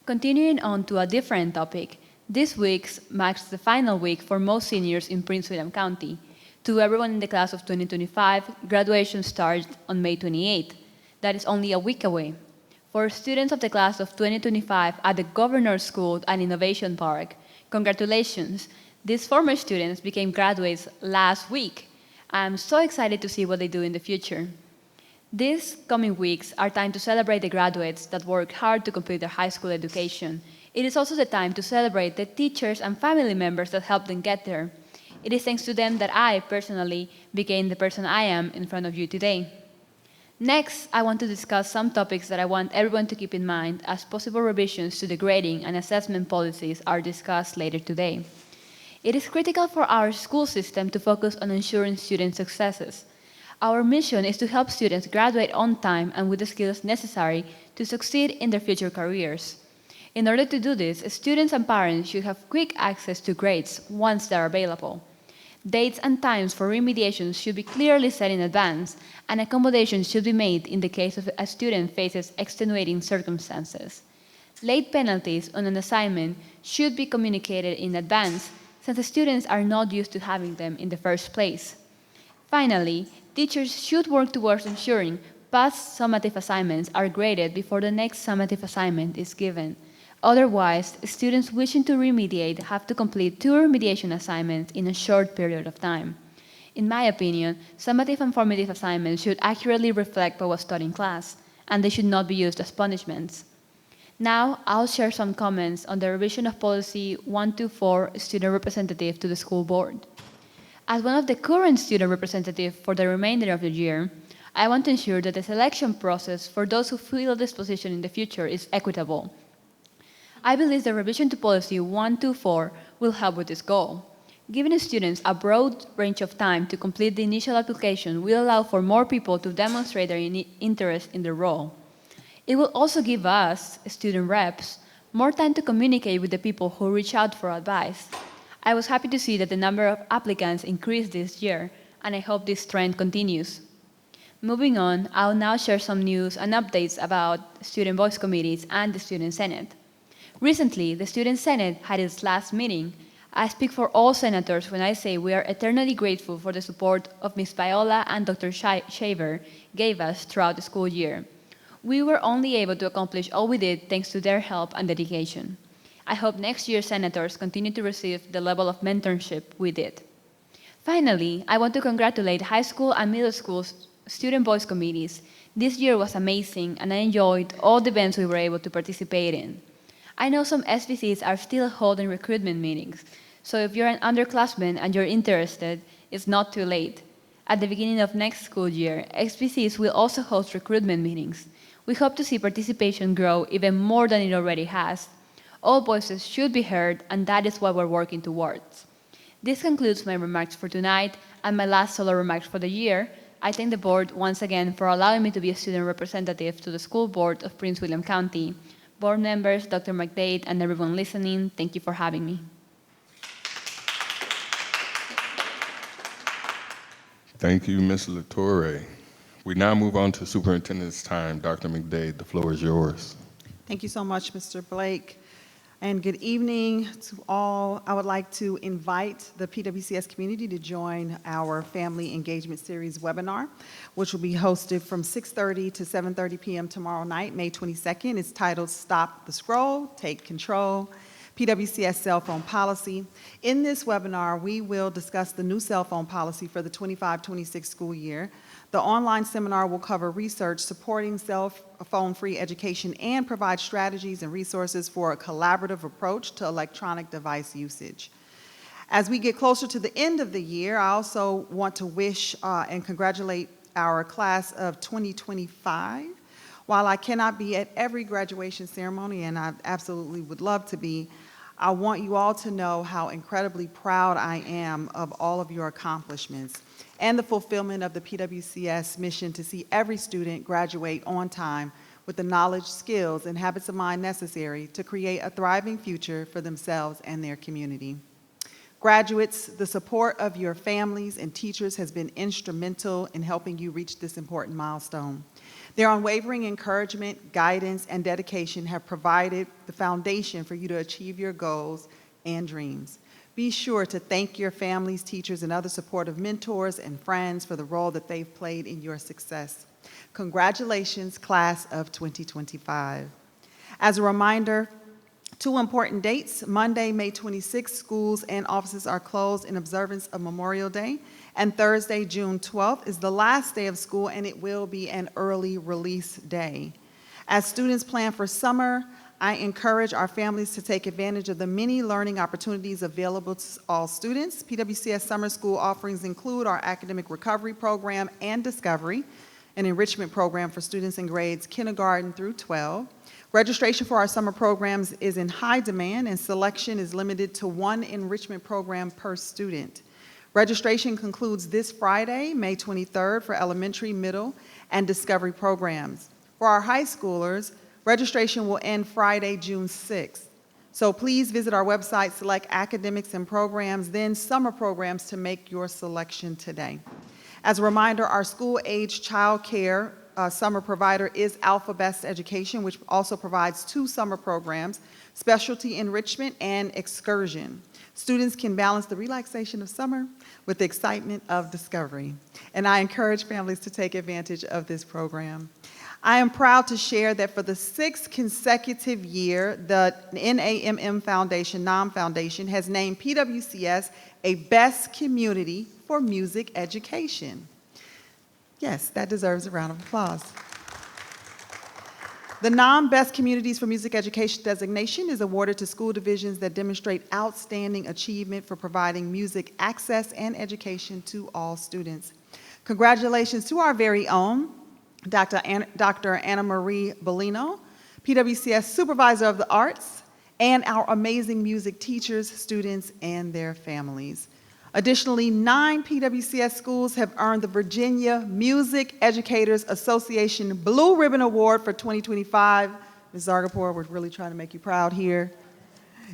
Continuing on to a different topic, this week marks the final week for most seniors in Prince William County. To everyone in the class of 2025, graduation starts on May 28th. that is only a week away. For students of the class of 2025 at the Governor's School and Innovation Park, congratulations. These former students became graduates last week. I'm so excited to see what they do in the future. These coming weeks are time to celebrate the graduates that work hard to complete their high school education. It is also the time to celebrate the teachers and family members that helped them get there. It is thanks to them that I, personally, became the person I am in front of you today. Next, I want to discuss some topics that I want everyone to keep in mind as possible revisions to the grading and assessment policies are discussed later today. It is critical for our school system to focus on ensuring student successes. Our mission is to help students graduate on time and with the skills necessary to succeed in their future careers. In order to do this, students and parents should have quick access to grades once they are available. Dates and times for remediation should be clearly set in advance, and accommodations should be made in the case of a student faces extenuating circumstances. Late penalties on an assignment should be communicated in advance, since the students are not used to having them in the first place. Finally, teachers should work towards ensuring past summative assignments are graded before the next summative assignment is given. Otherwise, students wishing to remediate have to complete 2 remediation assignments in a short period of time. In my opinion, summative and formative assignments should accurately reflect what was taught in class, and they should not be used as punishments. Now, I'll share some comments on the revision of Policy 124, Student Representative to the School Board. As one of the current student representatives for the remainder of the year, I want to ensure that the selection process for those who fill this position in the future is equitable. I believe the revision to Policy 124 will help with this goal. Giving students a broad range of time to complete the initial application will allow for more people to demonstrate their interest in the role. It will also give us, student reps, more time to communicate with the people who reach out for advice. I was happy to see that the number of applicants increased this year, and I hope this trend continues. Moving on, I'll now share some news and updates about student voice committees and the Student Senate. Recently, the Student Senate had its last meeting. I speak for all senators when I say we are eternally grateful for the support of Ms. Viola and Dr. Shaver gave us throughout the school year. We were only able to accomplish all we did thanks to their help and dedication. I hope next year's senators continue to receive the level of mentorship we did. Finally, I want to congratulate high school and middle school student voice committees. This year was amazing, and I enjoyed all the events we were able to participate in. I know some SVCs are still holding recruitment meetings, so if you're an underclassman and you're interested, it's not too late. At the beginning of next school year, SVCs will also host recruitment meetings. We hope to see participation grow even more than it already has. All voices should be heard, and that is what we're working towards. This concludes my remarks for tonight and my last solo remarks for the year. I thank the board once again for allowing me to be a student representative to the school board of Prince William County. Board members, Dr. McDade, and everyone listening, thank you for having me. Thank you, Ms. Latore. We now move on to superintendent's time. Dr. McDade, the floor is yours. Thank you so much, Mr. Blake. And good evening to all. I would like to invite the PWCS community to join our Family Engagement Series webinar, which will be hosted from 6:30 to 7:30 p.m. tomorrow night, May 22nd. It's titled Stop the Scroll, Take Control, PWCS Cell Phone Policy. In this webinar, we will discuss the new cell phone policy for the 25-26 school year. The online seminar will cover research supporting cell phone-free education and provide strategies and resources for a collaborative approach to electronic device usage. As we get closer to the end of the year, I also want to wish and congratulate our class of 2025. While I cannot be at every graduation ceremony, and I absolutely would love to be, I want you all to know how incredibly proud I am of all of your accomplishments and the fulfillment of the PWCS mission to see every student graduate on time with the knowledge, skills, and habits of mind necessary to create a thriving future for themselves and their community. Graduates, the support of your families and teachers has been instrumental in helping you reach this important milestone. Their unwavering encouragement, guidance, and dedication have provided the foundation for you to achieve your goals and dreams. Be sure to thank your families, teachers, and other supportive mentors and friends for the role that they've played in your success. Congratulations, class of 2025. As a reminder, 2 important dates: Monday, May 26th, schools and offices are closed in observance of Memorial Day, and Thursday, June 12th, is the last day of school, and it will be an early release day. As students plan for summer, I encourage our families to take advantage of the many learning opportunities available to all students. PWCS summer school offerings include our academic recovery program and Discovery, an enrichment program for students in grades kindergarten through 12. Registration for our summer programs is in high demand, and selection is limited to 1 enrichment program per student. Registration concludes this Friday, May 23rd, for elementary, middle, and Discovery programs. For our high schoolers, registration will end Friday, June 6th. So please visit our website, select academics and programs, then summer programs to make your selection today. As a reminder, our school-age child care summer provider is Alpha Best Education, which also provides 2 summer programs, Specialty Enrichment and Excursion. Students can balance the relaxation of summer with the excitement of Discovery, and I encourage families to take advantage of this program. I am proud to share that for the 6th consecutive year, the NAMM Foundation, NAM Foundation, has named PWCS a Best Community for Music Education. Yes, that deserves a round of applause. The NAM Best Communities for Music Education designation is awarded to school divisions that demonstrate outstanding achievement for providing music access and education to all students. Congratulations to our very own Dr. Anna Marie Bellino, PWCS Supervisor of the Arts, and our amazing music teachers, students, and their families. Additionally, 9 PWCS schools have earned the Virginia Music Educators Association Blue Ribbon Award for 2025. Ms. Zargapur, we're really trying to make you proud here.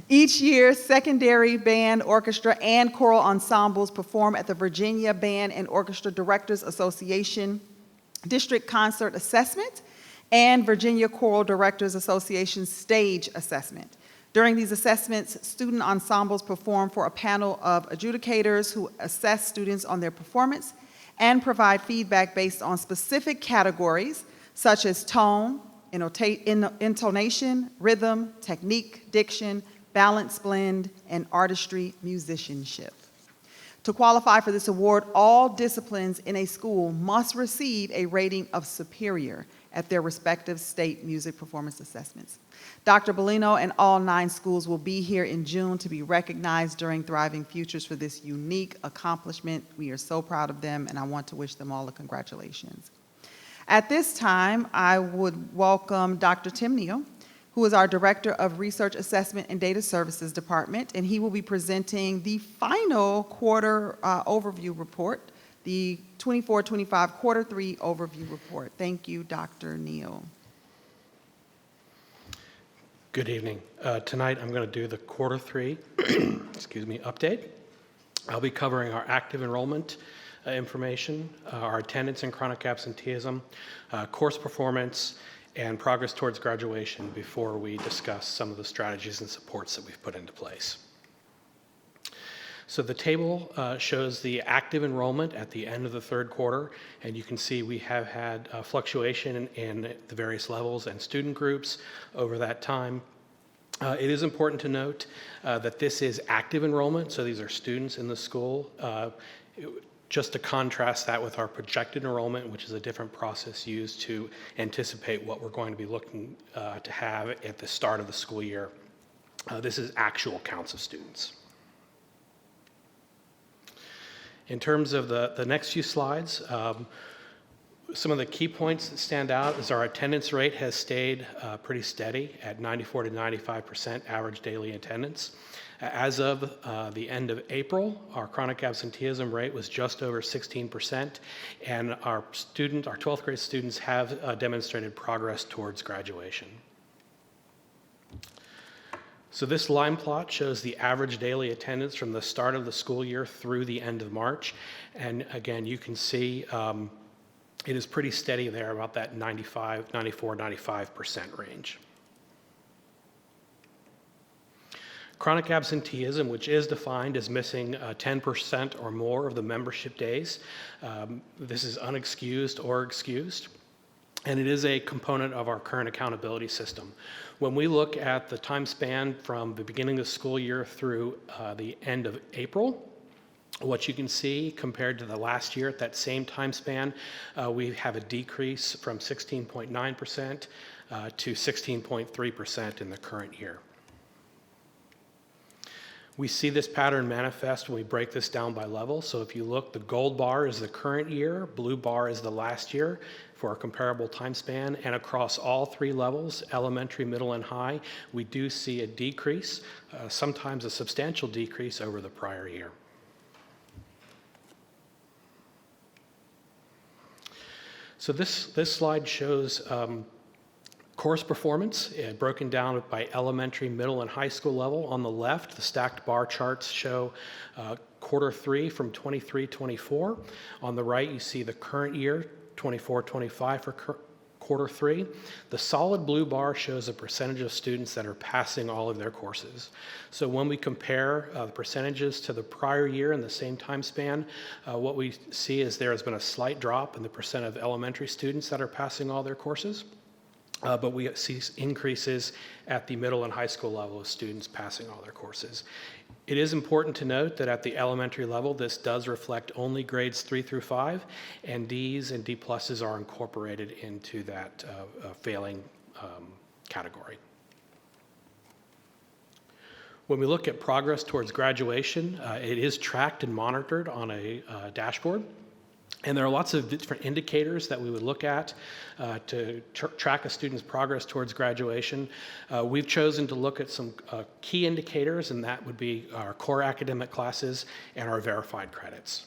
Each year, secondary band, orchestra, and choral ensembles perform at the Virginia Band and Orchestra Directors Association District Concert Assessment and Virginia Choral Directors Association Stage Assessment. During these assessments, student ensembles perform for a panel of adjudicators who assess students on their performance and provide feedback based on specific categories such as tone, intonation, rhythm, technique, diction, balance blend, and artistry musicianship. To qualify for this award, all disciplines in a school must receive a rating of superior at their respective state music performance assessments. Dr. Bellino and all 9 schools will be here in June to be recognized during Thriving Futures for this unique accomplishment. We are so proud of them, and I want to wish them all a congratulations. At this time, I would welcome Dr. Tim Neal, who is our Director of Research Assessment and Data Services Department, and he will be presenting the final quarter overview report, the 24-25 quarter 3 overview report. Thank you, Dr. Neal. Good evening. Tonight I'm going to do the quarter 3 update. I'll be covering our active enrollment information, our attendance and chronic absenteeism, course performance, and progress towards graduation before we discuss some of the strategies and supports that we've put into place. So the table shows the active enrollment at the end of the 3rd quarter, and you can see we have had fluctuation in the various levels and student groups over that time. It is important to note that this is active enrollment, so these are students in the school. Just to contrast that with our projected enrollment, which is a different process used to anticipate what we're going to be looking to have at the start of the school year. This is actual counts of students. In terms of the next few slides, some of the key points that stand out is our attendance rate has stayed pretty steady at 94 to 95% average daily attendance. As of the end of April, our chronic absenteeism rate was just over 16%, and our 12th grade students have demonstrated progress towards graduation. So this line plot shows the average daily attendance from the start of the school year through the end of March, and again, you can see it is pretty steady there, about that 94, 95% range. Chronic absenteeism, which is defined as missing 10% or more of the membership days. This is unexcused or excused, and it is a component of our current accountability system. When we look at the time span from the beginning of the school year through the end of April, what you can see compared to the last year at that same time span, we have a decrease from 16.9% to 16.3% in the current year. We see this pattern manifest when we break this down by level. So if you look, the gold bar is the current year, blue bar is the last year for a comparable time span, and across all three levels, elementary, middle, and high, we do see a decrease, sometimes a substantial decrease over the prior year. So this slide shows course performance broken down by elementary, middle, and high school level. On the left, the stacked bar charts show quarter three from 23-24. On the right, you see the current year, 24-25 for quarter three. The solid blue bar shows a percentage of students that are passing all of their courses. So when we compare the percentages to the prior year in the same time span, what we see is there has been a slight drop in the percent of elementary students that are passing all their courses. But we see increases at the middle and high school level of students passing all their courses. It is important to note that at the elementary level, this does reflect only grades 3 through 5, and Ds and D pluses are incorporated into that failing category. When we look at progress towards graduation, it is tracked and monitored on a dashboard. And there are lots of different indicators that we would look at to track a student's progress towards graduation. We've chosen to look at some key indicators, and that would be our core academic classes and our verified credits.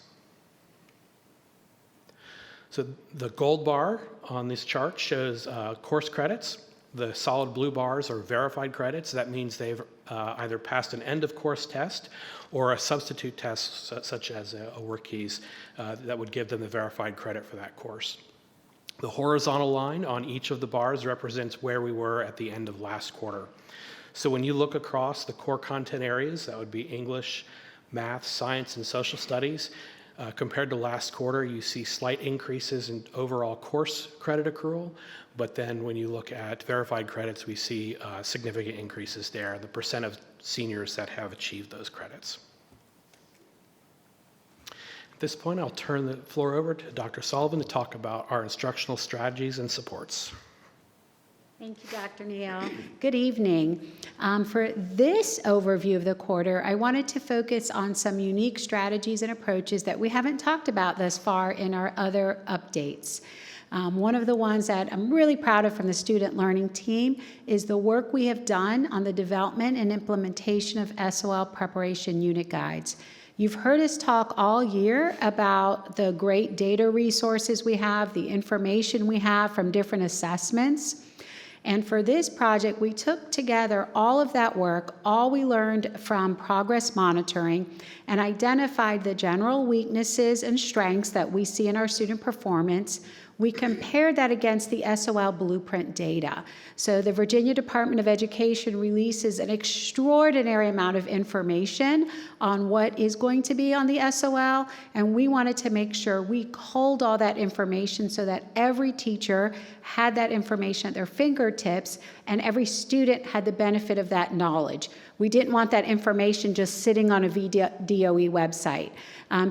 So the gold bar on this chart shows course credits. The solid blue bars are verified credits. That means they've either passed an end-of-course test or a substitute test, such as a WorkKeys, that would give them the verified credit for that course. The horizontal line on each of the bars represents where we were at the end of last quarter. So when you look across the core content areas, that would be English, math, science, and social studies, compared to last quarter, you see slight increases in overall course credit accrual, but then when you look at verified credits, we see significant increases there, the percent of seniors that have achieved those credits. At this point, I'll turn the floor over to Dr. Sullivan to talk about our instructional strategies and supports. Thank you, Dr. Neal. Good evening. For this overview of the quarter, I wanted to focus on some unique strategies and approaches that we haven't talked about thus far in our other updates. One of the ones that I'm really proud of from the student learning team is the work we have done on the development and implementation of SOL preparation unit guides. You've heard us talk all year about the great data resources we have, the information we have from different assessments. And for this project, we took together all of that work, all we learned from progress monitoring, and identified the general weaknesses and strengths that we see in our student performance. We compared that against the SOL blueprint data. So the Virginia Department of Education releases an extraordinary amount of information on what is going to be on the SOL, and we wanted to make sure we culled all that information so that every teacher had that information at their fingertips and every student had the benefit of that knowledge. We didn't want that information just sitting on a VDOE website.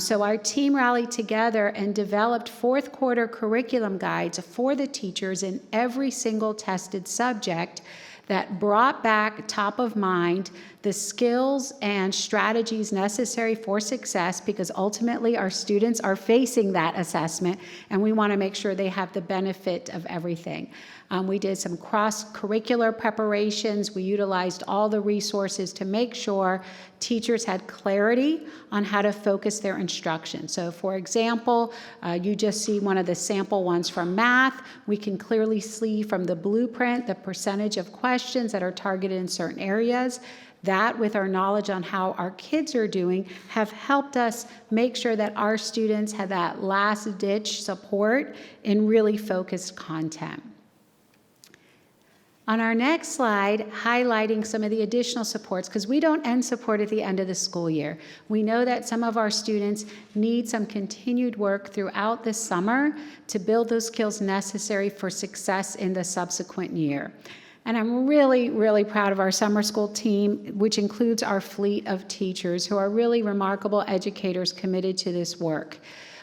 So our team rallied together and developed fourth quarter curriculum guides for the teachers in every single tested subject that brought back top of mind the skills and strategies necessary for success, because ultimately our students are facing that assessment and we want to make sure they have the benefit of everything. We did some cross-curricular preparations. We utilized all the resources to make sure teachers had clarity on how to focus their instruction. So for example, you just see one of the sample ones from math. We can clearly see from the blueprint the percentage of questions that are targeted in certain areas. That, with our knowledge on how our kids are doing, have helped us make sure that our students had that last-ditch support in really focused content. On our next slide, highlighting some of the additional supports, because we don't end support at the end of the school year. We know that some of our students need some continued work throughout the summer to build those skills necessary for success in the subsequent year. And I'm really, really proud of our summer school team, which includes our fleet of teachers who are really remarkable educators committed to this work.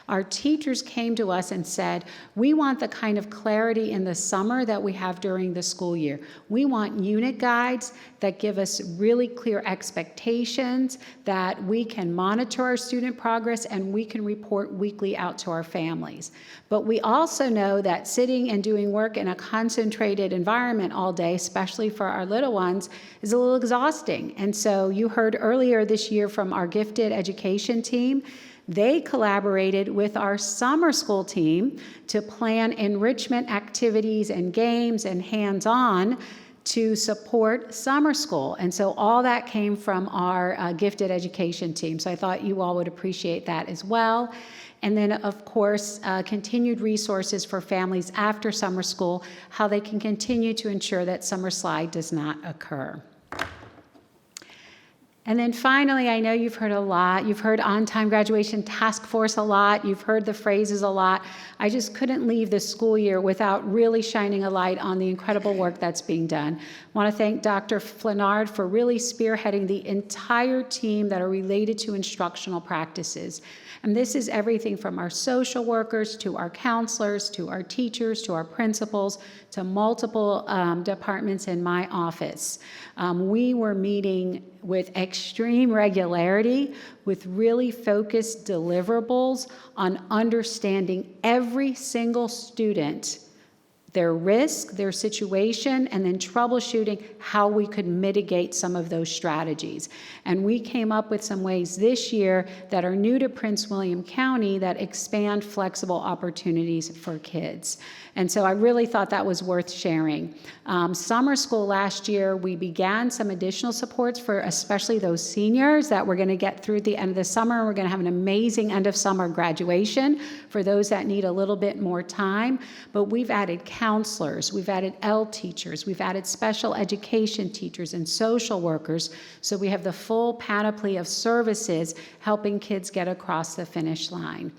Our teachers came to us and said, we want the kind of clarity in the summer that we have during the school year. We want unit guides that give us really clear expectations, that we can monitor our student progress, and we can report weekly out to our families. But we also know that sitting and doing work in a concentrated environment all day, especially for our little ones, is a little exhausting. And so you heard earlier this year from our gifted education team. They collaborated with our summer school team to plan enrichment activities and games and hands-on to support summer school. And so all that came from our gifted education team. So I thought you all would appreciate that as well. And then, of course, continued resources for families after summer school, how they can continue to ensure that summer slide does not occur. And then finally, I know you've heard a lot. You've heard on-time graduation task force a lot. You've heard the phrases a lot. I just couldn't leave the school year without really shining a light on the incredible work that's being done. I want to thank Dr. Flanard for really spearheading the entire team that are related to instructional practices. And this is everything from our social workers to our counselors to our teachers to our principals to multiple departments in my office. We were meeting with extreme regularity with really focused deliverables on understanding every single student, their risk, their situation, and then troubleshooting how we could mitigate some of those strategies. And we came up with some ways this year that are new to Prince William County that expand flexible opportunities for kids. And so I really thought that was worth sharing. Summer school last year, we began some additional supports for especially those seniors that we're going to get through the end of the summer. We're going to have an amazing end of summer graduation for those that need a little bit more time. But we've added counselors, we've added L teachers, we've added special education teachers and social workers. So we have the full panoply of services helping kids get across the finish line.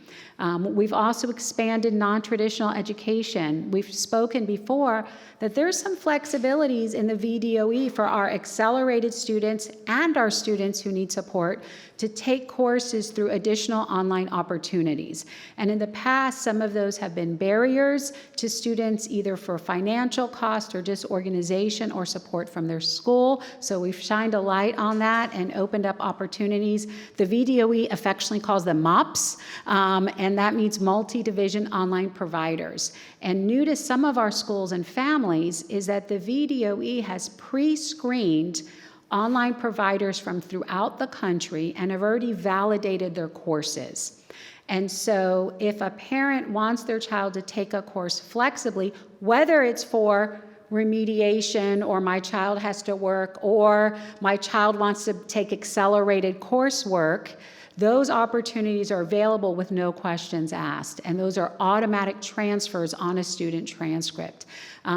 We've also expanded non-traditional education. We've spoken before that there's some flexibilities in the VDOE for our accelerated students and our students who need support to take courses through additional online opportunities. And in the past, some of those have been barriers to students either for financial cost or disorganization or support from their school. So we've shined a light on that and opened up opportunities. The VDOE affectionately calls them MOPS, and that means multi-division online providers. And new to some of our schools and families is that the VDOE has pre-screened online providers from throughout the country and have already validated their courses. And so if a parent wants their child to take a course flexibly, whether it's for remediation or my child has to work or my child wants to take accelerated coursework, those opportunities are available with no questions asked, and those are automatic transfers on a student transcript.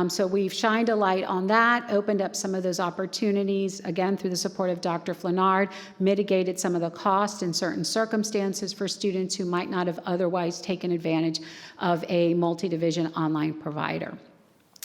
So we've shined a light on that, opened up some of those opportunities, again, through the support of Dr. Flanard, mitigated some of the cost in certain circumstances for students who might not have otherwise taken advantage of a multi-division online provider.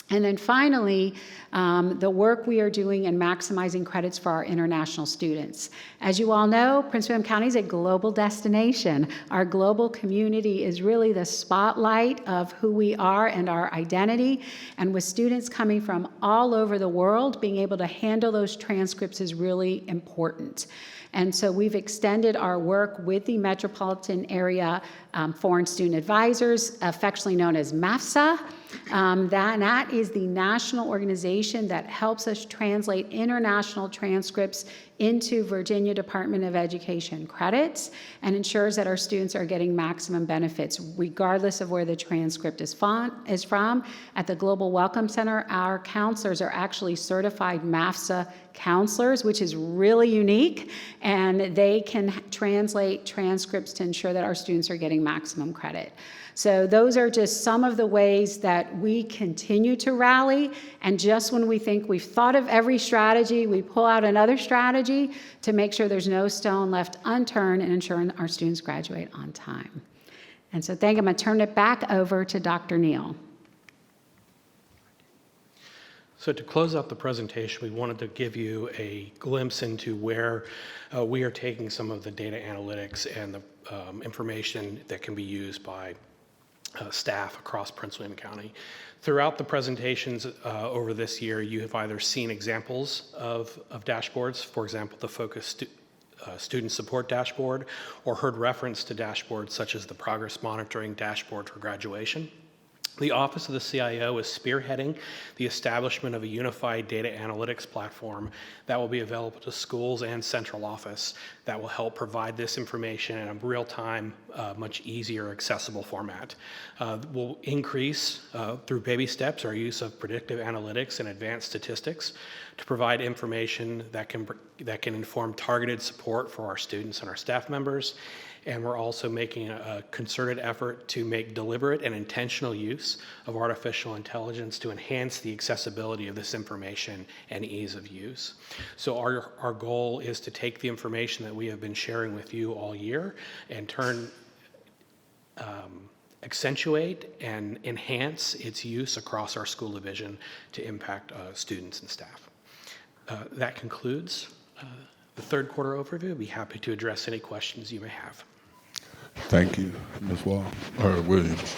And then finally, the work we are doing in maximizing credits for our international students. As you all know, Prince William County is a global destination. Our global community is really the spotlight of who we are and our identity. And with students coming from all over the world, being able to handle those transcripts is really important. And so we've extended our work with the Metropolitan Area Foreign Student Advisors, affectionately known as MAFSA. That is the national organization that helps us translate international transcripts into Virginia Department of Education credits and ensures that our students are getting maximum benefits regardless of where the transcript is from. At the Global Welcome Center, our counselors are actually certified MAFSA counselors, which is really unique, and they can translate transcripts to ensure that our students are getting maximum credit. So those are just some of the ways that we continue to rally, and just when we think we've thought of every strategy, we pull out another strategy to make sure there's no stone left unturned and ensuring our students graduate on time. And so I'm going to turn it back over to Dr. Neal. So to close out the presentation, we wanted to give you a glimpse into where we are taking some of the data analytics and the information that can be used by staff across Prince William County. Throughout the presentations over this year, you have either seen examples of dashboards, for example, the Focus Student Support Dashboard, or heard reference to dashboards such as the Progress Monitoring Dashboard for Graduation. The Office of the CIO is spearheading the establishment of a unified data analytics platform that will be available to schools and central office that will help provide this information in a real-time, much easier, accessible format. We'll increase, through baby steps, our use of predictive analytics and advanced statistics to provide information that can inform targeted support for our students and our staff members. And we're also making a concerted effort to make deliberate and intentional use of artificial intelligence to enhance the accessibility of this information and ease of use. So our goal is to take the information that we have been sharing with you all year and accentuate and enhance its use across our school division to impact students and staff. That concludes the third quarter overview. I'd be happy to address any questions you may have. Thank you, Ms. Williams.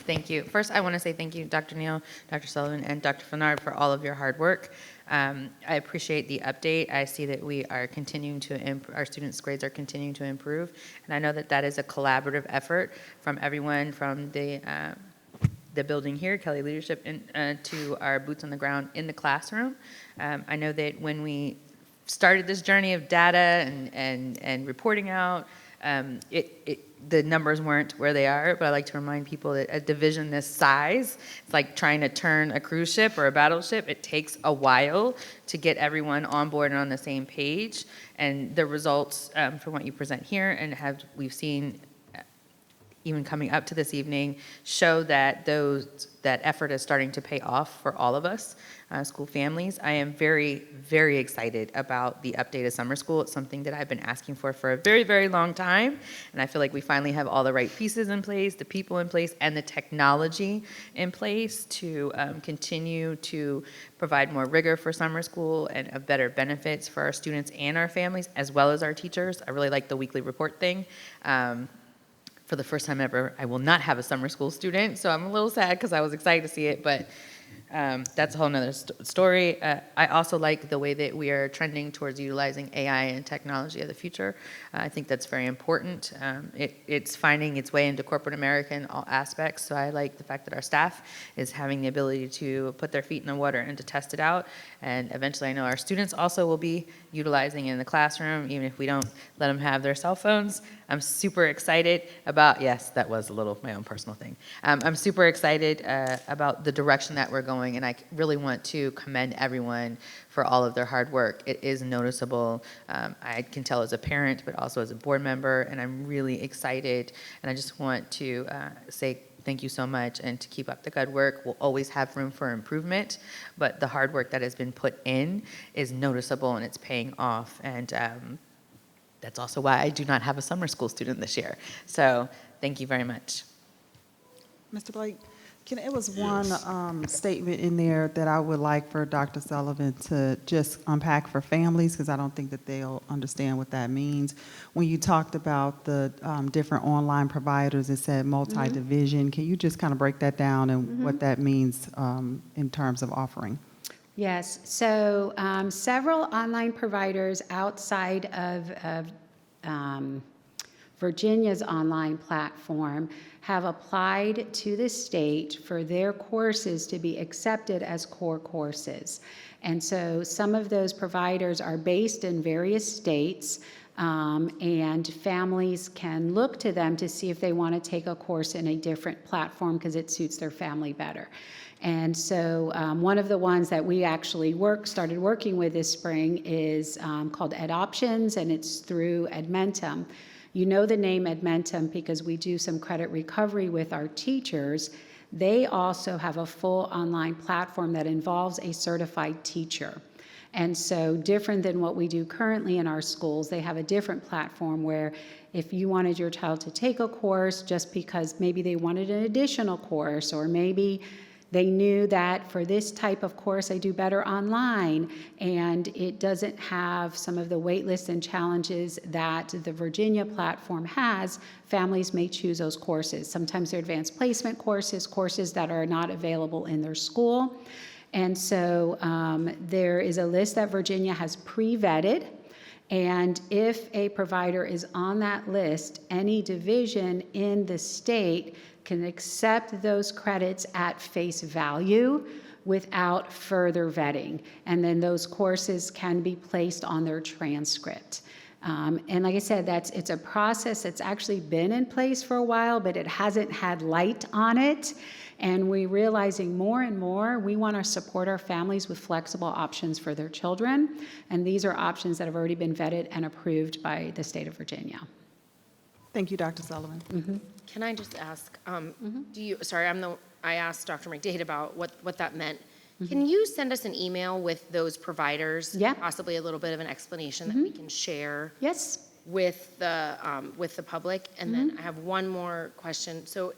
Thank you. First, I want to say thank you, Dr. Neal, Dr. Sullivan, and Dr. Fenard for all of your hard work. I appreciate the update. I see that we are continuing to our students' grades are continuing to improve, and I know that that is a collaborative effort from everyone from the building here, Kelly Leadership, to our boots on the ground in the classroom. I know that when we started this journey of data and reporting out, the numbers weren't where they are, but I like to remind people that a division this size, it's like trying to turn a cruise ship or a battleship. It takes a while to get everyone on board and on the same page. And the results from what you present here and we've seen even coming up to this evening show that that effort is starting to pay off for all of us, school families. I am very, very excited about the updated summer school. It's something that I've been asking for a very, very long time, and I feel like we finally have all the right pieces in place, the people in place, and the technology in place to continue to provide more rigor for summer school and better benefits for our students and our families, as well as our teachers. I really like the weekly report thing. For the first time ever, I will not have a summer school student, so I'm a little sad because I was excited to see it, but that's a whole nother story. I also like the way that we are trending towards utilizing AI and technology of the future. I think that's very important. It's finding its way into corporate America in all aspects, so I like the fact that our staff is having the ability to put their feet in the water and to test it out, and eventually I know our students also will be utilizing it in the classroom, even if we don't let them have their cell phones. I'm super excited about, yes, that was a little my own personal thing. I'm super excited about the direction that we're going, and I really want to commend everyone for all of their hard work. It is noticeable. I can tell as a parent, but also as a board member, and I'm really excited. And I just want to say thank you so much, and to keep up the good work. We'll always have room for improvement, but the hard work that has been put in is noticeable, and it's paying off. And that's also why I do not have a summer school student this year. So thank you very much. Mr. Blake, it was one statement in there that I would like for Dr. Sullivan to just unpack for families, because I don't think that they'll understand what that means. When you talked about the different online providers, it said multi-division. Can you just kind of break that down and what that means in terms of offering? Yes, so several online providers outside of Virginia's online platform have applied to the state for their courses to be accepted as core courses. And so some of those providers are based in various states, and families can look to them to see if they want to take a course in a different platform because it suits their family better. And so one of the ones that we actually started working with this spring is called EdOptions, and it's through Edmentum. You know the name Edmentum because we do some credit recovery with our teachers. They also have a full online platform that involves a certified teacher. And so different than what we do currently in our schools, they have a different platform where if you wanted your child to take a course just because maybe they wanted an additional course, or maybe they knew that for this type of course I do better online, and it doesn't have some of the wait lists and challenges that the Virginia platform has, families may choose those courses. Sometimes they're advanced placement courses, courses that are not available in their school. And so there is a list that Virginia has pre-vetted, and if a provider is on that list, any division in the state can accept those credits at face value without further vetting. And then those courses can be placed on their transcript. And like I said, it's a process that's actually been in place for a while, but it hasn't had light on it. And we're realizing more and more we want to support our families with flexible options for their children. And these are options that have already been vetted and approved by the state of Virginia. Thank you, Dr. Sullivan. Mm-hmm. Can I just ask, I asked Dr. McDade about what that meant. Mm-hmm. Can you send us an email with those providers? Yeah. Possibly a little bit of an explanation that we can share. Yes. With the public. And then I have one more question. So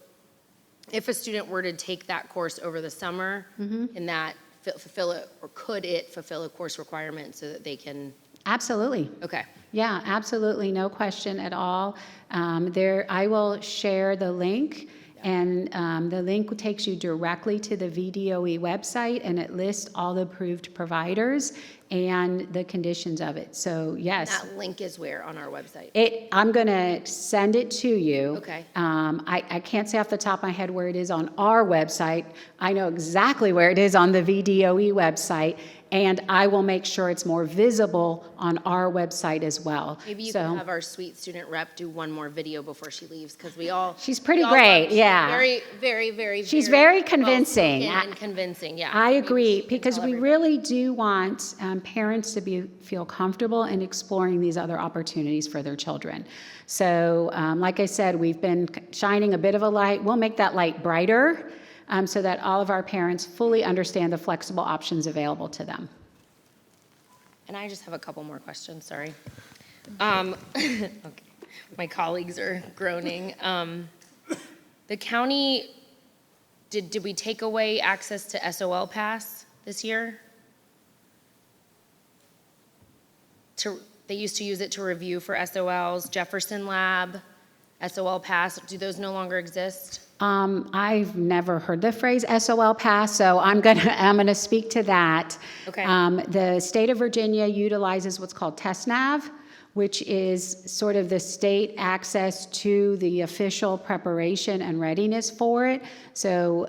if a student were to take that course over the summer, can that fulfill it, or could it fulfill a course requirement so that they can? Absolutely. Okay. Yeah, absolutely, no question at all. I will share the link, and the link takes you directly to the VDOE website, and it lists all the approved providers and the conditions of it. So yes. That link is where on our website? I'm going to send it to you. Okay. I can't say off the top of my head where it is on our website. I know exactly where it is on the VDOE website, and I will make sure it's more visible on our website as well. Maybe you can have our sweet student rep do one more video before she leaves, because She's pretty great, yeah. Very, very, very. She's very convincing. And convincing, yeah. I agree, because we really do want parents to feel comfortable in exploring these other opportunities for their children. So, like I said, we've been shining a bit of a light. We'll make that light brighter, so that all of our parents fully understand the flexible options available to them. And I just have a couple more questions, sorry. Okay. My colleagues are groaning. The county, did we take away access to SOL Pass this year? They used to use it to review for SOLs, Jefferson Lab, SOL Pass. Do those no longer exist? I've never heard the phrase SOL Pass, so I'm gonna speak to that. Okay. The state of Virginia utilizes what's called TestNav, which is sort of the state access to the official preparation and readiness for it. So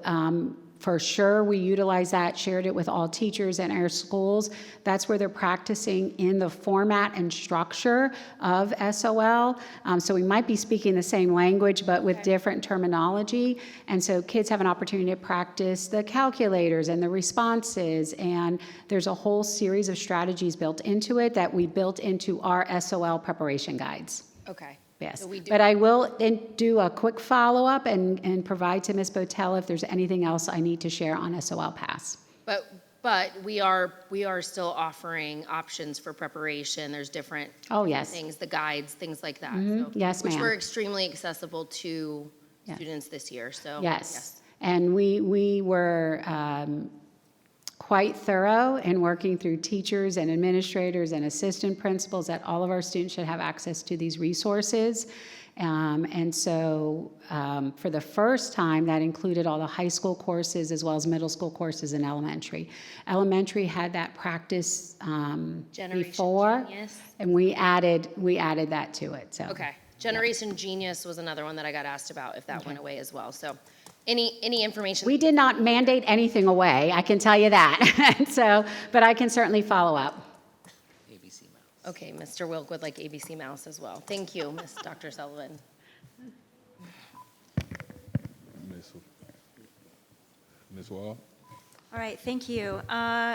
for sure, we utilize that, shared it with all teachers in our schools. That's where they're practicing in the format and structure of SOL. So we might be speaking the same language, but with different terminology. And so kids have an opportunity to practice the calculators and the responses. And there's a whole series of strategies built into it that we built into our SOL preparation guides. Okay. Yes, So but I will do a quick follow-up and provide to Ms. Botel if there's anything else I need to share on SOL Pass. But we are still offering options for preparation. There's different things, the guides, things like that. So, Yes, which ma'am. were extremely accessible to students this year. So Yes, and we were quite thorough in working through teachers and administrators and assistant principals that all of our students should have access to these resources. And so for the first time, that included all the high school courses as well as middle school courses in elementary. Elementary had that practice Generation before, Genius. and we added that to it. So Okay. Generation Genius was another one that I got asked about, if that went away as well. So any information? We did not mandate anything away, I can tell you that. So, but I can certainly follow up. Okay, Mr. Wilk would like ABC Mouse as well. Thank you, Dr. Sullivan. Ms. Wall? All right, thank you.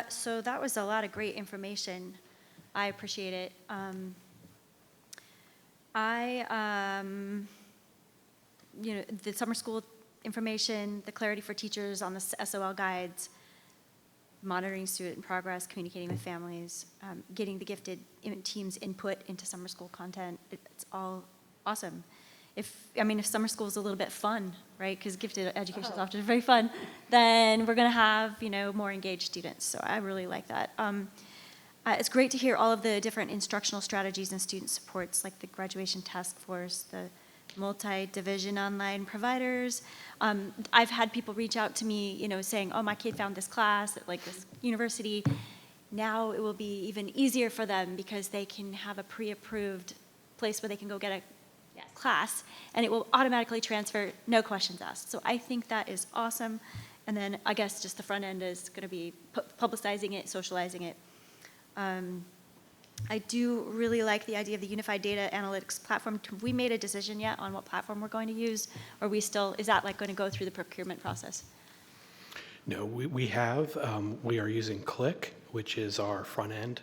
So that was a lot of great information. I appreciate it. The summer school information, the clarity for teachers on the SOL guides, monitoring student progress, communicating with families, getting the gifted teams input into summer school content. It's all awesome. If summer school is a little bit fun, right, because gifted education is often very fun, then we're going to have, more engaged students. So I really like that. It's great to hear all of the different instructional strategies and student supports, like the graduation task force, the multi-division online providers. I've had people reach out to me, saying, oh, my kid found this class at this university. Now it will be even easier for them because they can have a pre-approved place where they can go get a class, and it will automatically transfer, no questions asked. So I think that is awesome. And then I guess just the front end is going to be publicizing it, socializing it. I do really like the idea of the unified data analytics platform. Have we made a decision yet on what platform we're going to use? Or is that going to go through the procurement process? No, we have. We are using Click, which is our front end.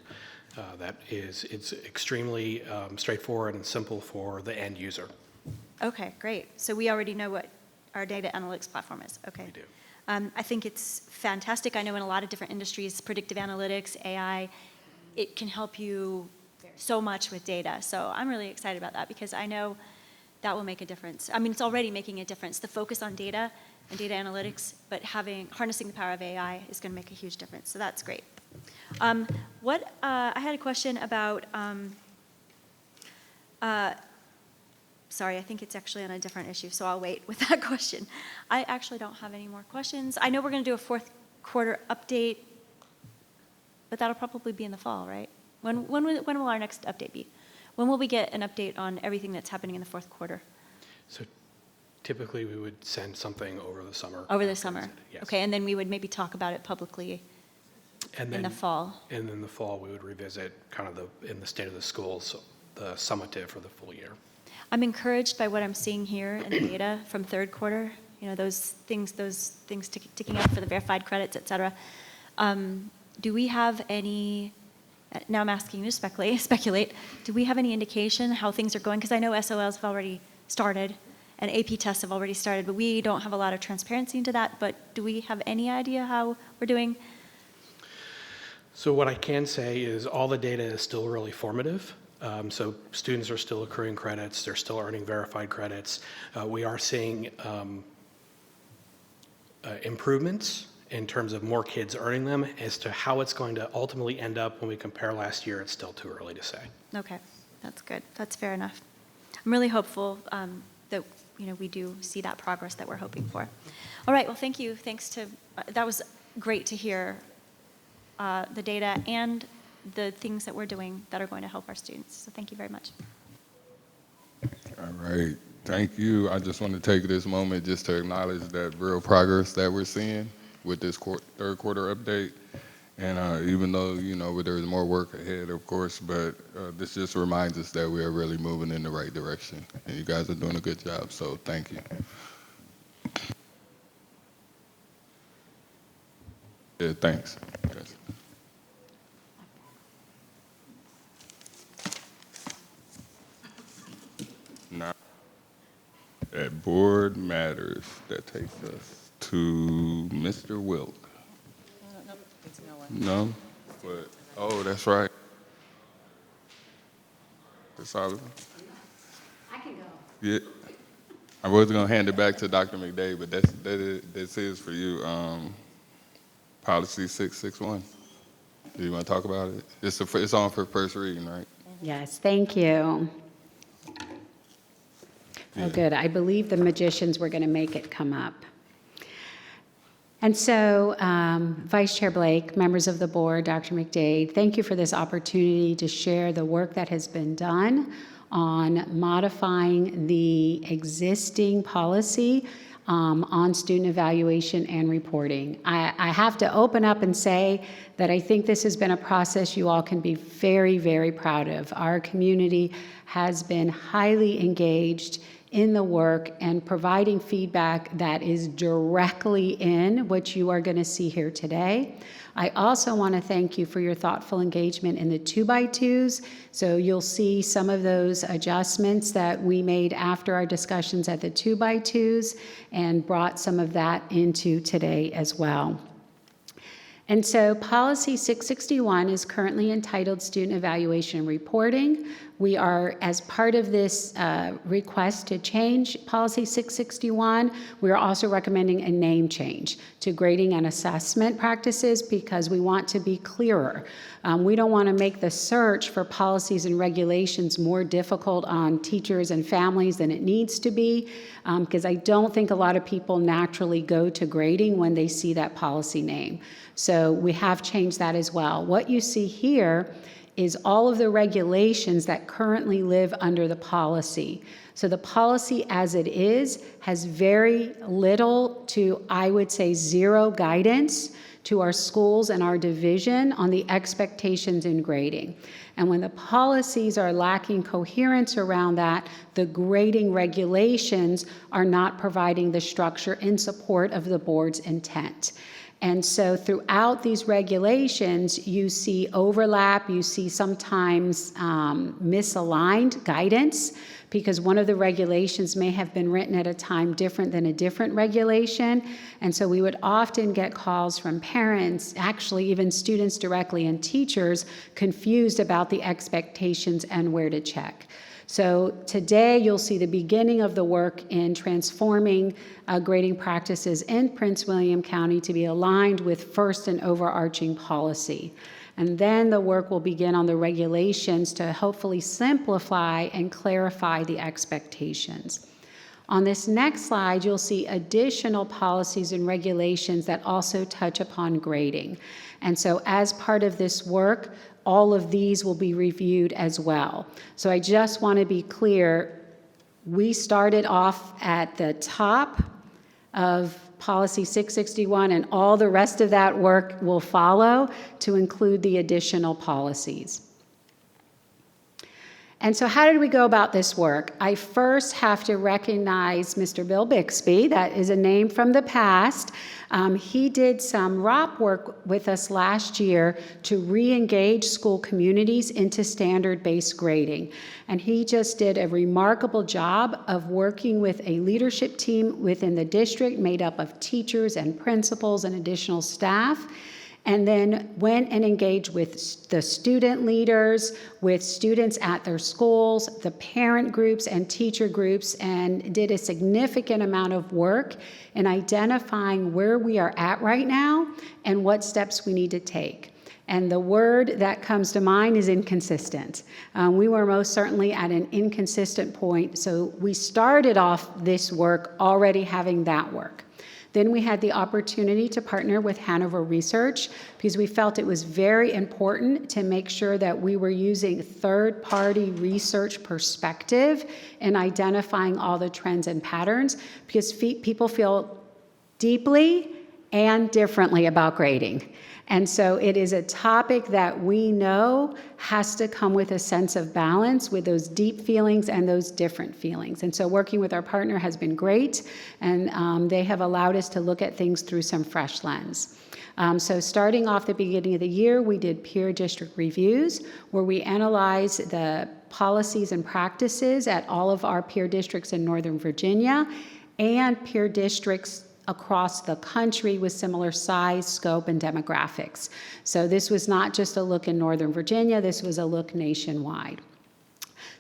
It's extremely straightforward and simple for the end user. Okay, great. So we already know what our data analytics platform is. Okay. We do. I think it's fantastic. I know in a lot of different industries, predictive analytics, AI, it can help you so much with data. So I'm really excited about that because I know that will make a difference. It's already making a difference. The focus on data and data analytics, but harnessing the power of AI is going to make a huge difference. So that's great. I had a question about, sorry, I think it's actually on a different issue, so I'll wait with that question. I actually don't have any more questions. I know we're going to do a fourth quarter update, but that'll probably be in the fall, right? When will our next update be? When will we get an update on everything that's happening in the fourth quarter? So typically we would send something over the summer. Over the summer? Yes. Okay, and then we would maybe talk about it publicly in the fall. And then the fall, we would revisit in the state of the schools, the summative for the full year. I'm encouraged by what I'm seeing here in the data from third quarter, those things ticking up for the verified credits, et cetera. Do we have any, now I'm asking you to speculate, do we have any indication how things are going? Because I know SOLs have already started and AP tests have already started, but we don't have a lot of transparency into that. But do we have any idea how we're doing? So what I can say is all the data is still really formative. So students are still accruing credits. They're still earning verified credits. We are seeing improvements in terms of more kids earning them. As to how it's going to ultimately end up when we compare last year, it's still too early to say. Okay, that's good. That's fair enough. I'm really hopeful that we do see that progress that we're hoping for. All right, well, thank you. That was great to hear the data and the things that we're doing that are going to help our students. So thank you very much. All right, thank you. I just want to take this moment just to acknowledge that real progress that we're seeing with this third quarter update. And even though, there's more work ahead, of course, but this just reminds us that we are really moving in the right direction. And you guys are doing a good job, so thank you. Yeah, thanks. Yes. Now, at Board Matters, that takes us to Mr. Wilk. No? But, oh, that's right. Sullivan? I can go. Yeah. I was going to hand it back to Dr. McDade, but this is for you. Policy 661. Do you want to talk about it? It's on for first reading, right? Yes, thank you. Yeah. Oh, good. I believe the magicians were going to make it come up. And so, Vice Chair Blake, members of the board, Dr. McDade, thank you for this opportunity to share the work that has been done on modifying the existing policy on student evaluation and reporting. I have to open up and say that I think this has been a process you all can be very, very proud of. Our community has been highly engaged in the work and providing feedback that is directly in what you are going to see here today. I also want to thank you for your thoughtful engagement in the 2x2s. So you'll see some of those adjustments that we made after our discussions at the 2x2s and brought some of that into today as well. And so policy 661 is currently entitled Student Evaluation and Reporting. We are, as part of this request to change policy 661, we are also recommending a name change to grading and assessment practices because we want to be clearer. We don't want to make the search for policies and regulations more difficult on teachers and families than it needs to be, because I don't think a lot of people naturally go to grading when they see that policy name. So we have changed that as well. What you see here is all of the regulations that currently live under the policy. So the policy as it is has very little to, I would say, zero guidance to our schools and our division on the expectations in grading. And when the policies are lacking coherence around that, the grading regulations are not providing the structure in support of the board's intent. And so throughout these regulations, you see overlap, you see sometimes misaligned guidance, because one of the regulations may have been written at a time different than a different regulation. And so we would often get calls from parents, actually even students directly and teachers, confused about the expectations and where to check. So today you'll see the beginning of the work in transforming grading practices in Prince William County to be aligned with first and overarching policy. And then the work will begin on the regulations to hopefully simplify and clarify the expectations. On this next slide, you'll see additional policies and regulations that also touch upon grading. And so as part of this work, all of these will be reviewed as well. So I just want to be clear, we started off at the top of policy 661, and all the rest of that work will follow to include the additional policies. And so how did we go about this work? I first have to recognize Mr. Bill Bixby. That is a name from the past. He did some ROP work with us last year to re-engage school communities into standard-based grading. And he just did a remarkable job of working with a leadership team within the district made up of teachers and principals and additional staff, and then went and engaged with the student leaders, with students at their schools, the parent groups and teacher groups, and did a significant amount of work in identifying where we are at right now and what steps we need to take. And the word that comes to mind is inconsistent. We were most certainly at an inconsistent point, so we started off this work already having that work. Then we had the opportunity to partner with Hanover Research because we felt it was very important to make sure that we were using third-party research perspective in identifying all the trends and patterns, because people feel deeply and differently about grading. And so it is a topic that we know has to come with a sense of balance with those deep feelings and those different feelings. And so working with our partner has been great, and they have allowed us to look at things through some fresh lens. So starting off the beginning of the year, we did peer district reviews where we analyzed the policies and practices at all of our peer districts in Northern Virginia and peer districts across the country with similar size, scope, and demographics. So this was not just a look in Northern Virginia, this was a look nationwide.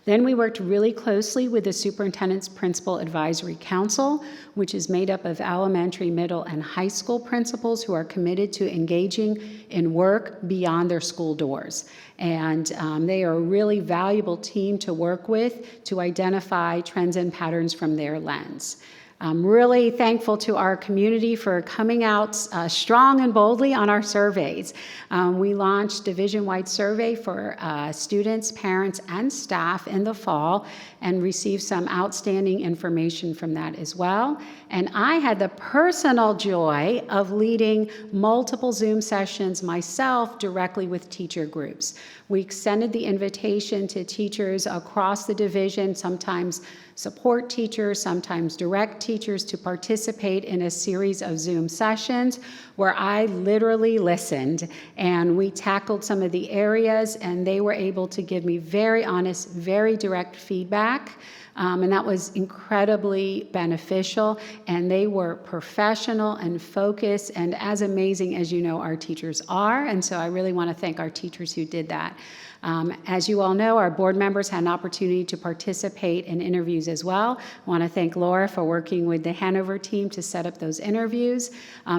Then we worked really closely with the Superintendent's Principal Advisory Council, which is made up of elementary, middle, and high school principals who are committed to engaging in work beyond their school doors. And they are a really valuable team to work with to identify trends and patterns from their lens. I'm really thankful to our community for coming out strong and boldly on our surveys. We launched division-wide survey for students, parents, and staff in the fall and received some outstanding information from that as well. And I had the personal joy of leading multiple Zoom sessions myself directly with teacher groups. We extended the invitation to teachers across the division, sometimes support teachers, sometimes direct teachers, to participate in a series of Zoom sessions where I literally listened, and we tackled some of the areas, and they were able to give me very honest, very direct feedback. And that was incredibly beneficial, and they were professional and focused and as amazing as you know our teachers are, and so I really want to thank our teachers who did that. As you all know, our board members had an opportunity to participate in interviews as well. I want to thank Laura for working with the Hanover team to set up those interviews,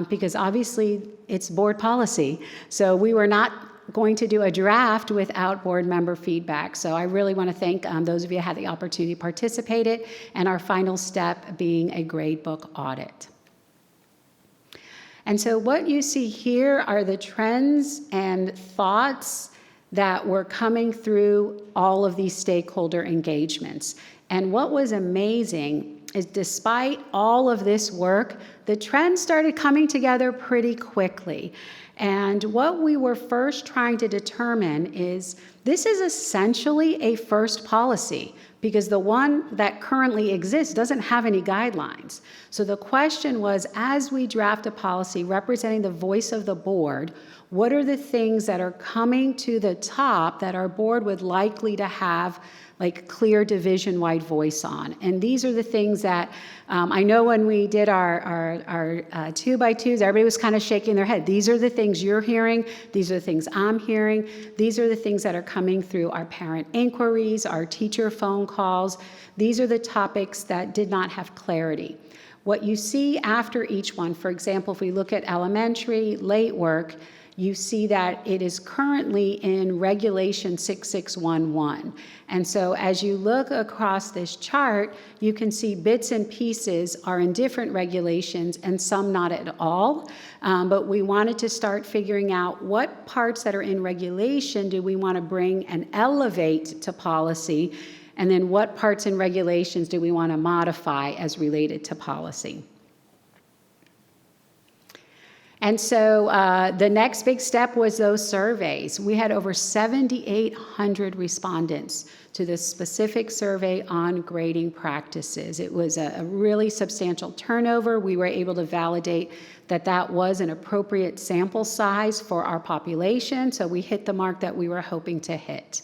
because obviously it's board policy, so we were not going to do a draft without board member feedback. So I really want to thank those of you who had the opportunity to participate in it, and our final step being a gradebook audit. And so what you see here are the trends and thoughts that were coming through all of these stakeholder engagements. And what was amazing is despite all of this work, the trends started coming together pretty quickly. And what we were first trying to determine is this is essentially a first policy, because the one that currently exists doesn't have any guidelines. So the question was, as we draft a policy representing the voice of the board, what are the things that are coming to the top that our board would likely to have like clear division-wide voice on? And these are the things that I know when we did our 2x2s, everybody was kind of shaking their head. These are the things you're hearing. These are the things I'm hearing. These are the things that are coming through our parent inquiries, our teacher phone calls. These are the topics that did not have clarity. What you see after each one, for example, if we look at elementary, late work, you see that it is currently in Regulation 6611. And so as you look across this chart, you can see bits and pieces are in different regulations and some not at all. But we wanted to start figuring out what parts that are in regulation do we want to bring and elevate to policy, and then what parts in regulations do we want to modify as related to policy. And so the next big step was those surveys. We had over 7,800 respondents to this specific survey on grading practices. It was a really substantial turnover. We were able to validate that that was an appropriate sample size for our population, so we hit the mark that we were hoping to hit.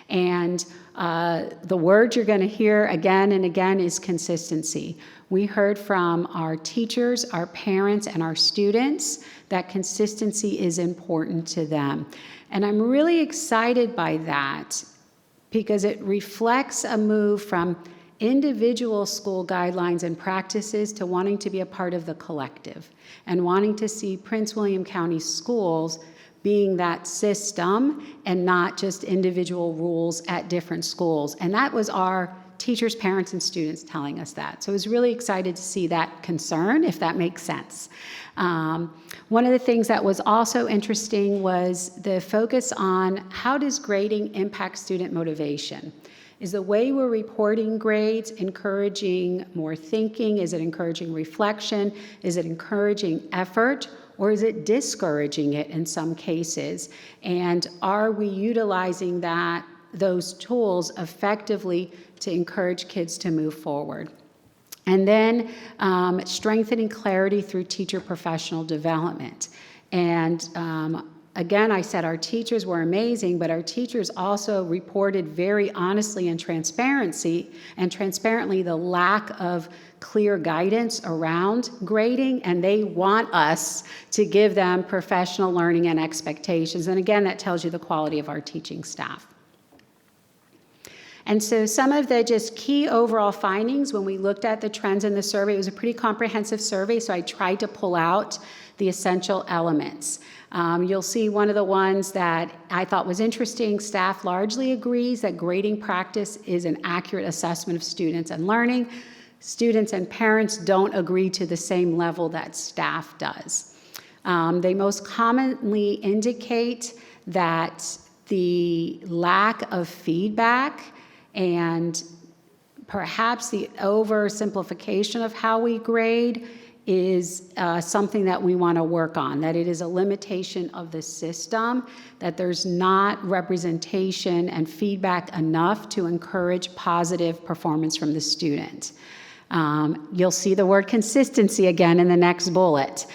And the word you're going to hear again and again is consistency. We heard from our teachers, our parents, and our students that consistency is important to them. And I'm really excited by that because it reflects a move from individual school guidelines and practices to wanting to be a part of the collective and wanting to see Prince William County schools being that system and not just individual rules at different schools. And that was our teachers, parents, and students telling us that. So I was really excited to see that concern, if that makes sense. One of the things that was also interesting was the focus on how does grading impact student motivation? Is the way we're reporting grades encouraging more thinking? Is it encouraging reflection? Is it encouraging effort? Or is it discouraging it in some cases? And are we utilizing those tools effectively to encourage kids to move forward? And then strengthening clarity through teacher professional development. And again, I said our teachers were amazing, but our teachers also reported very honestly and transparently the lack of clear guidance around grading, and they want us to give them professional learning and expectations. And again, that tells you the quality of our teaching staff. And so some of the just key overall findings when we looked at the trends in the survey, it was a pretty comprehensive survey, so I tried to pull out the essential elements. You'll see one of the ones that I thought was interesting. Staff largely agrees that grading practice is an accurate assessment of students and learning. students and parents don't agree to the same level that staff does. They most commonly indicate that the lack of feedback and perhaps the oversimplification of how we grade is something that we want to work on, that it is a limitation of the system, that there's not representation and feedback enough to encourage positive performance from the student. You'll see the word consistency again in the next bullet.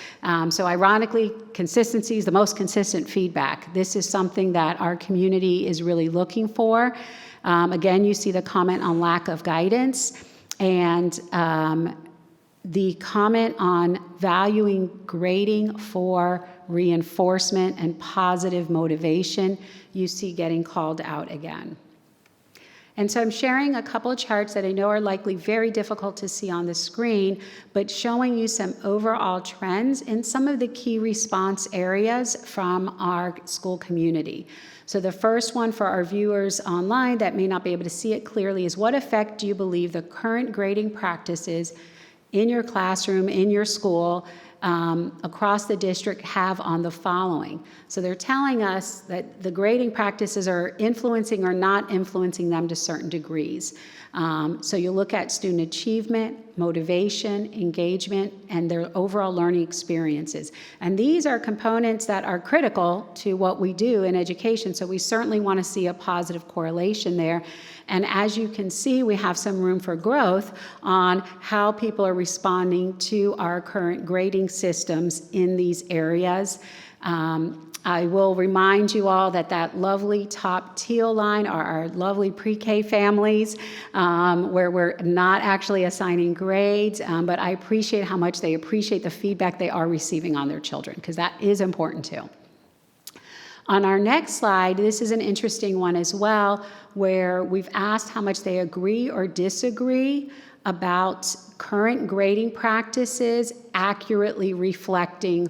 So ironically, consistency is the most consistent feedback. This is something that our community is really looking for. Again, you see the comment on lack of guidance, and the comment on valuing grading for reinforcement and positive motivation, you see getting called out again. And so I'm sharing a couple of charts that I know are likely very difficult to see on the screen, but showing you some overall trends in some of the key response areas from our school community. So the first one for our viewers online that may not be able to see it clearly is, what effect do you believe the current grading practices in your classroom, in your school, across the district have on the following? So they're telling us that the grading practices are influencing or not influencing them to certain degrees. So you look at student achievement, motivation, engagement, and their overall learning experiences. And these are components that are critical to what we do in education, so we certainly want to see a positive correlation there. And as you can see, we have some room for growth on how people are responding to our current grading systems in these areas. I will remind you all that that lovely top teal line are our lovely pre-K families, where we're not actually assigning grades, but I appreciate how much they appreciate the feedback they are receiving on their children, because that is important too. On our next slide, this is an interesting one as well, where we've asked how much they agree or disagree about current grading practices accurately reflecting ...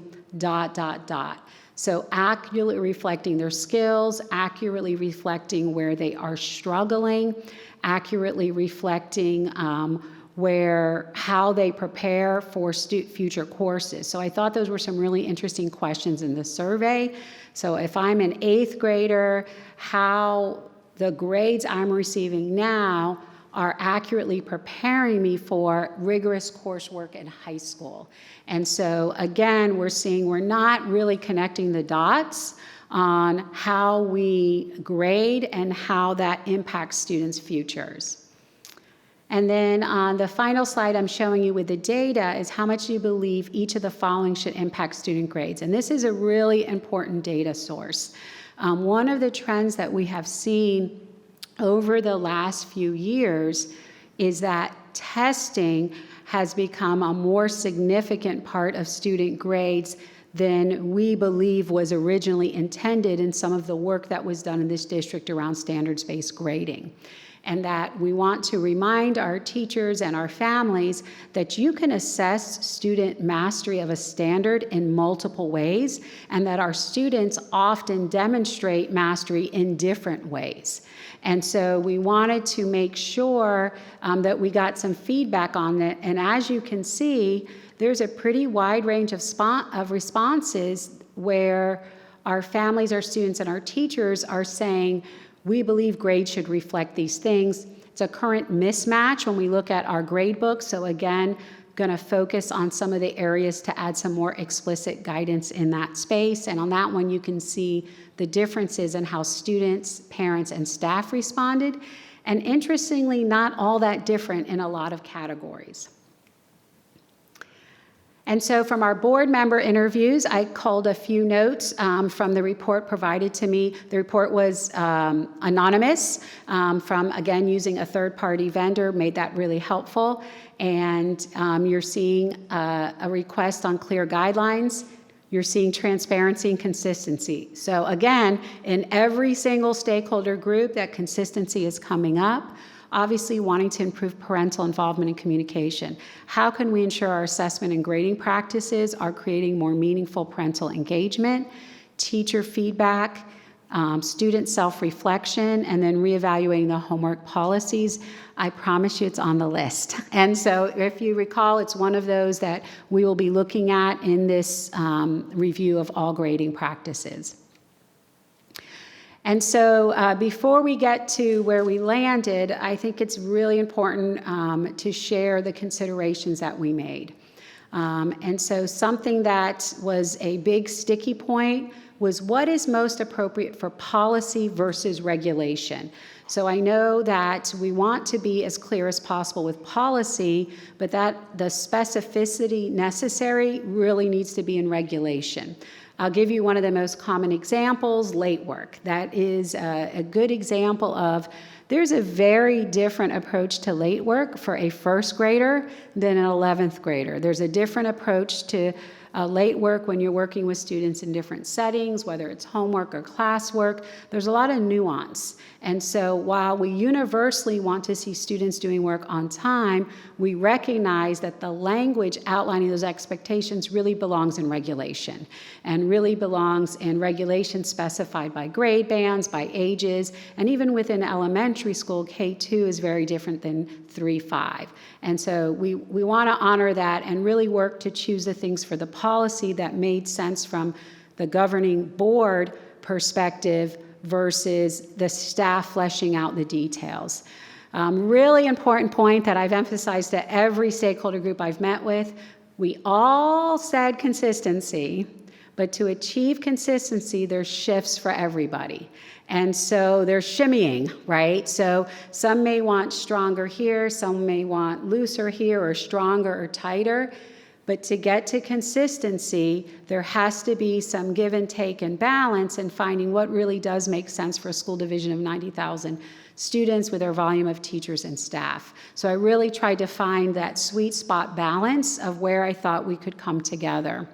So accurately reflecting their skills, accurately reflecting where they are struggling, accurately reflecting how they prepare for future courses. So I thought those were some really interesting questions in the survey. So if I'm an 8th grader, how the grades I'm receiving now are accurately preparing me for rigorous coursework in high school. And so again, we're seeing we're not really connecting the dots on how we grade and how that impacts students' futures. And then on the final slide I'm showing you with the data is how much do you believe each of the following should impact student grades. And this is a really important data source. One of the trends that we have seen over the last few years is that testing has become a more significant part of student grades than we believe was originally intended in some of the work that was done in this district around standards-based grading. And that we want to remind our teachers and our families that you can assess student mastery of a standard in multiple ways, and that our students often demonstrate mastery in different ways. And so we wanted to make sure that we got some feedback on that. And as you can see, there's a pretty wide range of responses where our families, our students, and our teachers are saying, we believe grades should reflect these things. It's a current mismatch when we look at our grade book. So again, going to focus on some of the areas to add some more explicit guidance in that space. And on that one, you can see the differences in how students, parents, and staff responded. And interestingly, not all that different in a lot of categories. And so from our board member interviews, I culled a few notes from the report provided to me. The report was anonymous from, again, using a third-party vendor, made that really helpful. And you're seeing a request on clear guidelines. You're seeing transparency and consistency. So again, in every single stakeholder group, that consistency is coming up. Obviously wanting to improve parental involvement and communication. How can we ensure our assessment and grading practices are creating more meaningful parental engagement, teacher feedback, student self-reflection, and then reevaluating the homework policies. I promise you it's on the list. And so if you recall, it's one of those that we will be looking at in this review of all grading practices. And so before we get to where we landed, I think it's really important to share the considerations that we made. And so something that was a big sticky point was what is most appropriate for policy versus regulation. So I know that we want to be as clear as possible with policy, but that the specificity necessary really needs to be in regulation. I'll give you one of the most common examples, late work. That is a good example of there's a very different approach to late work for a first grader than an 11th grader. There's a different approach to late work when you're working with students in different settings, whether it's homework or classwork. There's a lot of nuance. And so while we universally want to see students doing work on time, we recognize that the language outlining those expectations really belongs in regulation and really belongs in regulation specified by grade bands, by ages, and even within elementary school, K2 is very different than 3-5. And so we want to honor that and really work to choose the things for the policy that made sense from the governing board perspective versus the staff fleshing out the details. Really important point that I've emphasized to every stakeholder group I've met with, we all said consistency, but to achieve consistency, there's shifts for everybody. And so they're shimmying, right? So some may want stronger here, some may want looser here, or stronger or tighter. But to get to consistency, there has to be some give and take and balance in finding what really does make sense for a school division of 90,000 students with their volume of teachers and staff. So I really tried to find that sweet spot balance of where I thought we could come together.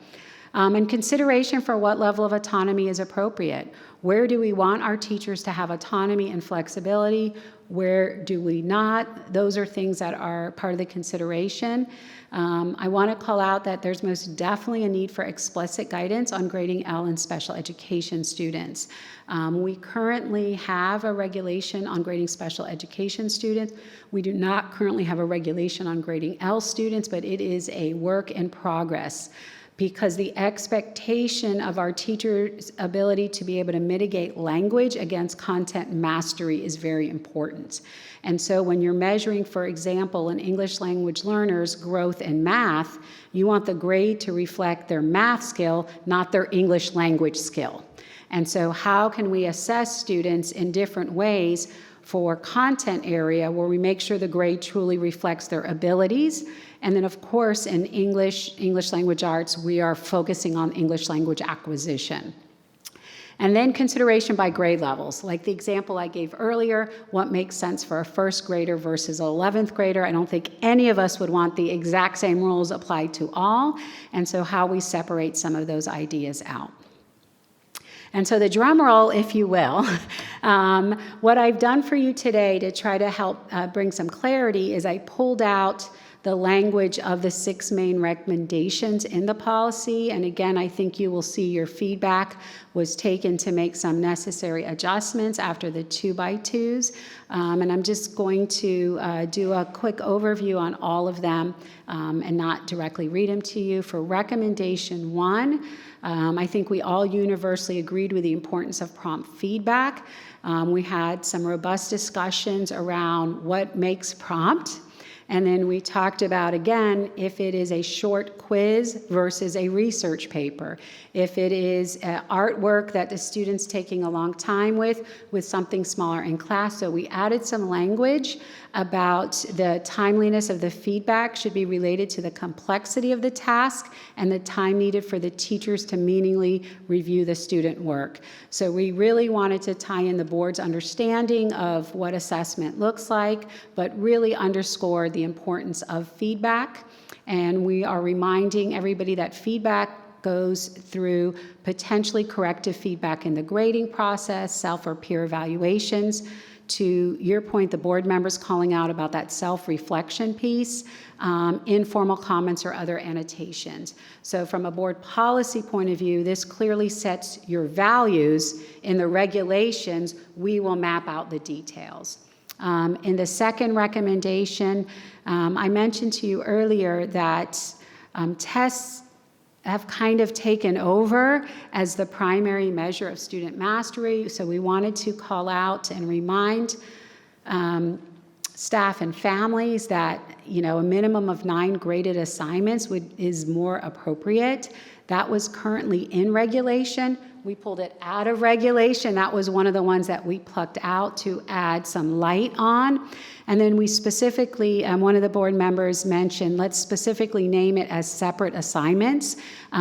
And consideration for what level of autonomy is appropriate. Where do we want our teachers to have autonomy and flexibility? Where do we not? Those are things that are part of the consideration. I want to call out that there's most definitely a need for explicit guidance on grading L and special education students. We currently have a regulation on grading special education students. We do not currently have a regulation on grading L students, but it is a work in progress, because the expectation of our teachers' ability to be able to mitigate language against content mastery is very important. And so when you're measuring, for example, an English language learner's growth in math, you want the grade to reflect their math skill, not their English language skill. And so how can we assess students in different ways for content area where we make sure the grade truly reflects their abilities? And then, of course, in English language arts, we are focusing on English language acquisition. And then consideration by grade levels. Like the example I gave earlier, what makes sense for a first grader versus an 11th grader. I don't think any of us would want the exact same rules applied to all. And so how we separate some of those ideas out. And so the drum roll, if you will, what I've done for you today to try to help bring some clarity is I pulled out the language of the 6 main recommendations in the policy. And again, I think you will see your feedback was taken to make some necessary adjustments after the 2x2s. And I'm just going to do a quick overview on all of them and not directly read them to you. For recommendation 1, I think we all universally agreed with the importance of prompt feedback. We had some robust discussions around what makes prompt. And then we talked about, again, if it is a short quiz versus a research paper, if it is artwork that the student's taking a long time with something smaller in class. So we added some language about the timeliness of the feedback should be related to the complexity of the task and the time needed for the teachers to meaningfully review the student work. So we really wanted to tie in the board's understanding of what assessment looks like, but really underscore the importance of feedback. And we are reminding everybody that feedback goes through potentially corrective feedback in the grading process, self or peer evaluations, to your point, the board members calling out about that self-reflection piece, informal comments or other annotations. So from a board policy point of view, this clearly sets your values. In the regulations, we will map out the details. In the second recommendation, I mentioned to you earlier that tests have kind of taken over as the primary measure of student mastery. So we wanted to call out and remind staff and families that, a minimum of 9 graded assignments is more appropriate. That was currently in regulation. We pulled it out of regulation. That was one of the ones that we plucked out to add some light on. And then we specifically, one of the board members mentioned, let's specifically name it as separate assignments.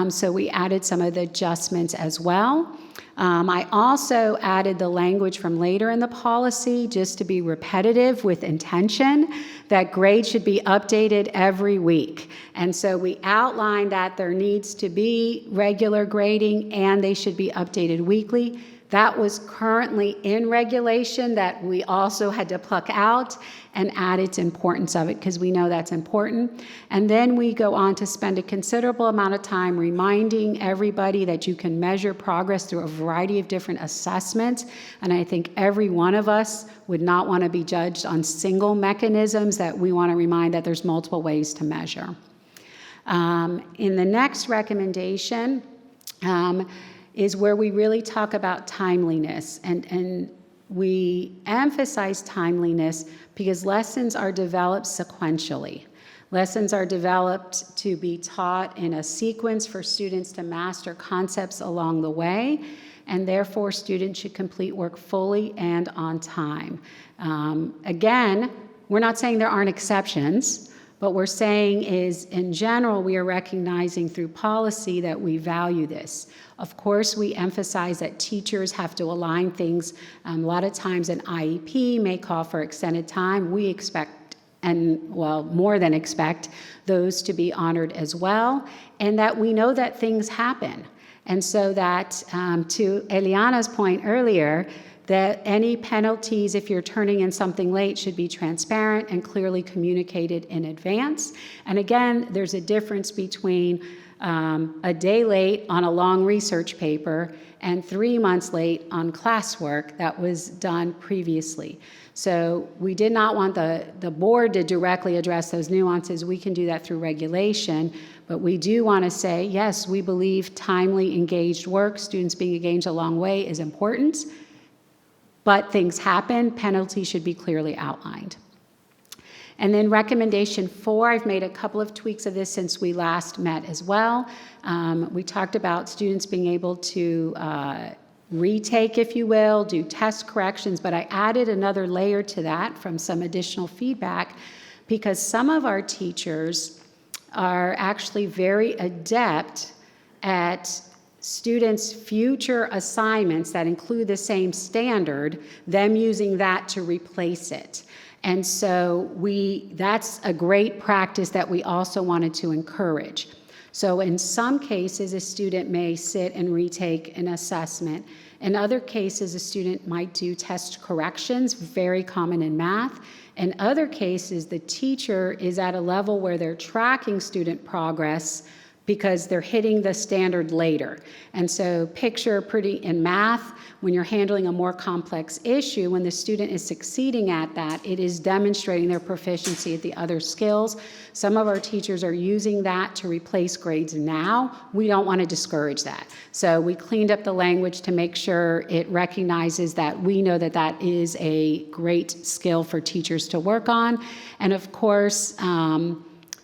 So we added some of the adjustments as well. I also added the language from later in the policy, just to be repetitive with intention, that grades should be updated every week. And so we outlined that there needs to be regular grading and they should be updated weekly. That was currently in regulation that we also had to pluck out and add its importance of it because we know that's important. And then we go on to spend a considerable amount of time reminding everybody that you can measure progress through a variety of different assessments. And I think every one of us would not want to be judged on single mechanisms, that we want to remind that there's multiple ways to measure. In the next recommendation, is where we really talk about timeliness. And we emphasize timeliness because lessons are developed sequentially. Lessons are developed to be taught in a sequence for students to master concepts along the way, and therefore students should complete work fully and on time. Again, we're not saying there aren't exceptions. What we're saying is, in general, we are recognizing through policy that we value this. Of course, we emphasize that teachers have to align things. A lot of times an IEP may call for extended time. We expect, and well, more than expect, those to be honored as well, and that we know that things happen. And so that, to Eliana's point earlier, that any penalties, if you're turning in something late, should be transparent and clearly communicated in advance. And again, there's a difference between a day late on a long research paper and 3 months late on classwork that was done previously. So we did not want the board to directly address those nuances. We can do that through regulation, but we do want to say, yes, we believe timely engaged work, students being engaged a long way, is important. But things happen, penalties should be clearly outlined. And then recommendation 4, I've made a couple of tweaks of this since we last met as well. We talked about students being able to retake, if you will, do test corrections, but I added another layer to that from some additional feedback because some of our teachers are actually very adept at students' future assignments that include the same standard, them using that to replace it. And so that's a great practice that we also wanted to encourage. So in some cases, a student may sit and retake an assessment. In other cases, a student might do test corrections, very common in math. In other cases, the teacher is at a level where they're tracking student progress because they're hitting the standard later. And so picture in math, when you're handling a more complex issue, when the student is succeeding at that, it is demonstrating their proficiency at the other skills. Some of our teachers are using that to replace grades now. We don't want to discourage that. So we cleaned up the language to make sure it recognizes that we know that that is a great skill for teachers to work on. And of course,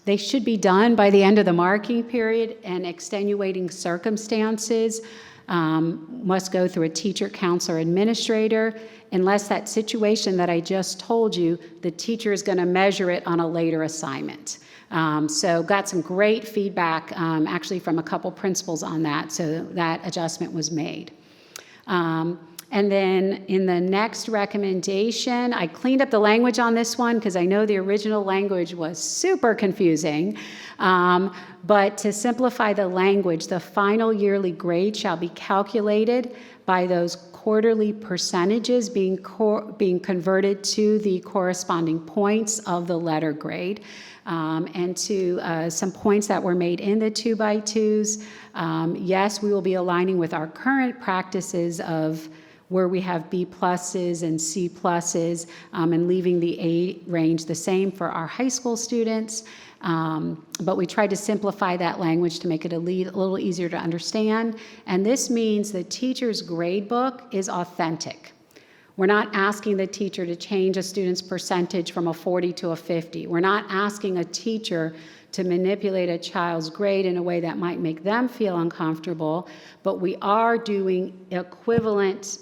they should be done by the end of the marking period, and extenuating circumstances must go through a teacher, counselor, administrator. Unless that situation that I just told you, the teacher is going to measure it on a later assignment. So got some great feedback actually from a couple principals on that, so that adjustment was made. And then in the next recommendation, I cleaned up the language on this one because I know the original language was super confusing. But to simplify the language, the final yearly grade shall be calculated by those quarterly percentages being converted to the corresponding points of the letter grade. And to some points that were made in the 2x2s, yes, we will be aligning with our current practices of where we have B pluses and C pluses, and leaving the A range the same for our high school students. But we tried to simplify that language to make it a little easier to understand. And this means the teacher's grade book is authentic. We're not asking the teacher to change a student's percentage from a 40 to a 50. We're not asking a teacher to manipulate a child's grade in a way that might make them feel uncomfortable, but we are doing equivalent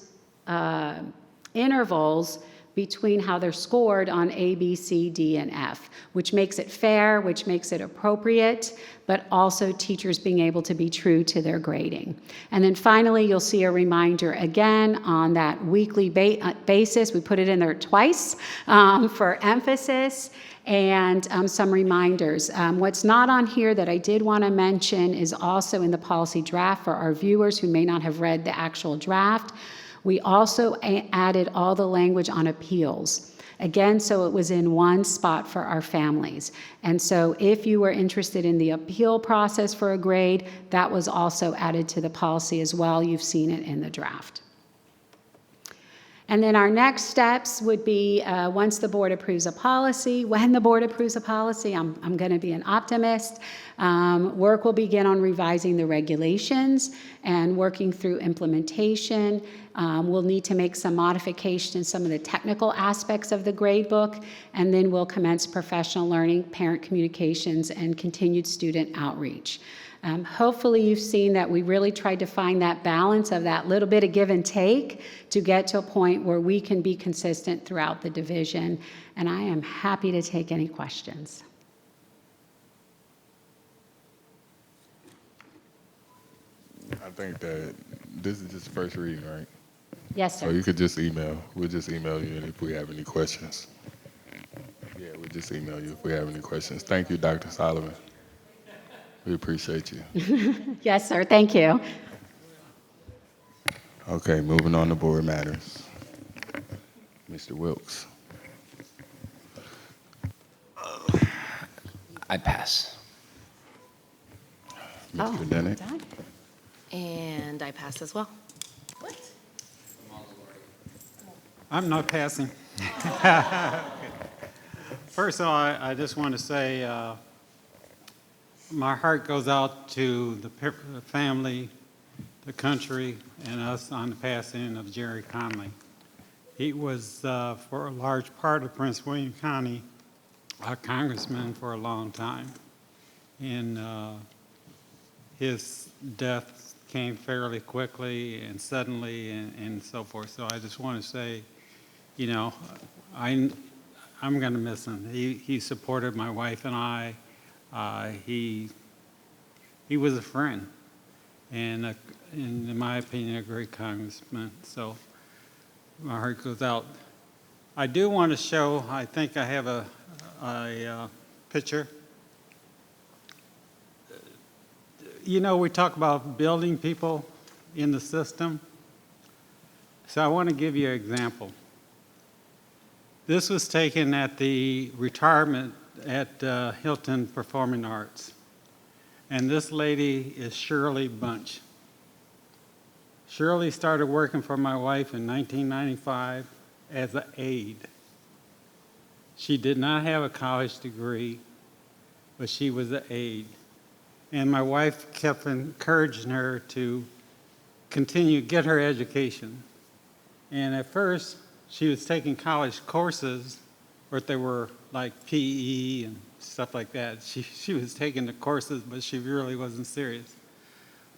intervals between how they're scored on A, B, C, D, and F, which makes it fair, which makes it appropriate, but also teachers being able to be true to their grading. And then finally, you'll see a reminder again on that weekly basis. We put it in there twice for emphasis, and some reminders. What's not on here that I did want to mention is also in the policy draft for our viewers who may not have read the actual draft. We also added all the language on appeals. Again, so it was in one spot for our families. And so if you were interested in the appeal process for a grade, that was also added to the policy as well. You've seen it in the draft. And then our next steps would be once the board approves a policy, when the board approves a policy, I'm going to be an optimist. Work will begin on revising the regulations and working through implementation. We'll need to make some modifications in some of the technical aspects of the grade book, and then we'll commence professional learning, parent communications, and continued student outreach. Hopefully you've seen that we really tried to find that balance of that little bit of give and take to get to a point where we can be consistent throughout the division, and I am happy to take any questions. I think that this is just first reading, right? Yes, sir. So you could just email. We'll just email you if we have any questions. Yeah, we'll just email you if we have any questions. Thank you, Dr. Solomon. We appreciate you. Yes, sir. Thank you. Okay, moving on to board matters. Mr. Wilkes. I pass. Mr. Dennett. And I pass as well. I'm not passing. First of all, I just want to say my heart goes out to the family, the country, and us on the passing of Jerry Conley. He was, for a large part of Prince William County, a congressman for a long time. And his death came fairly quickly and suddenly and so forth. So I just want to say, you know, I'm going to miss him. He supported my wife and I. He was a friend, and in my opinion, a great congressman. So my heart goes out. I do want to show. I think I have a picture. You know, we talk about building people in the system. So I want to give you an example. This was taken at the retirement at Hilton Performing Arts. And this lady is Shirley Bunch. Shirley started working for my wife in 1995 as an aide. She did not have a college degree, but she was an aide. And my wife kept encouraging her to continue, get her education. And at first, she was taking college courses, but they were like PE and stuff like that. She was taking the courses, but she really wasn't serious.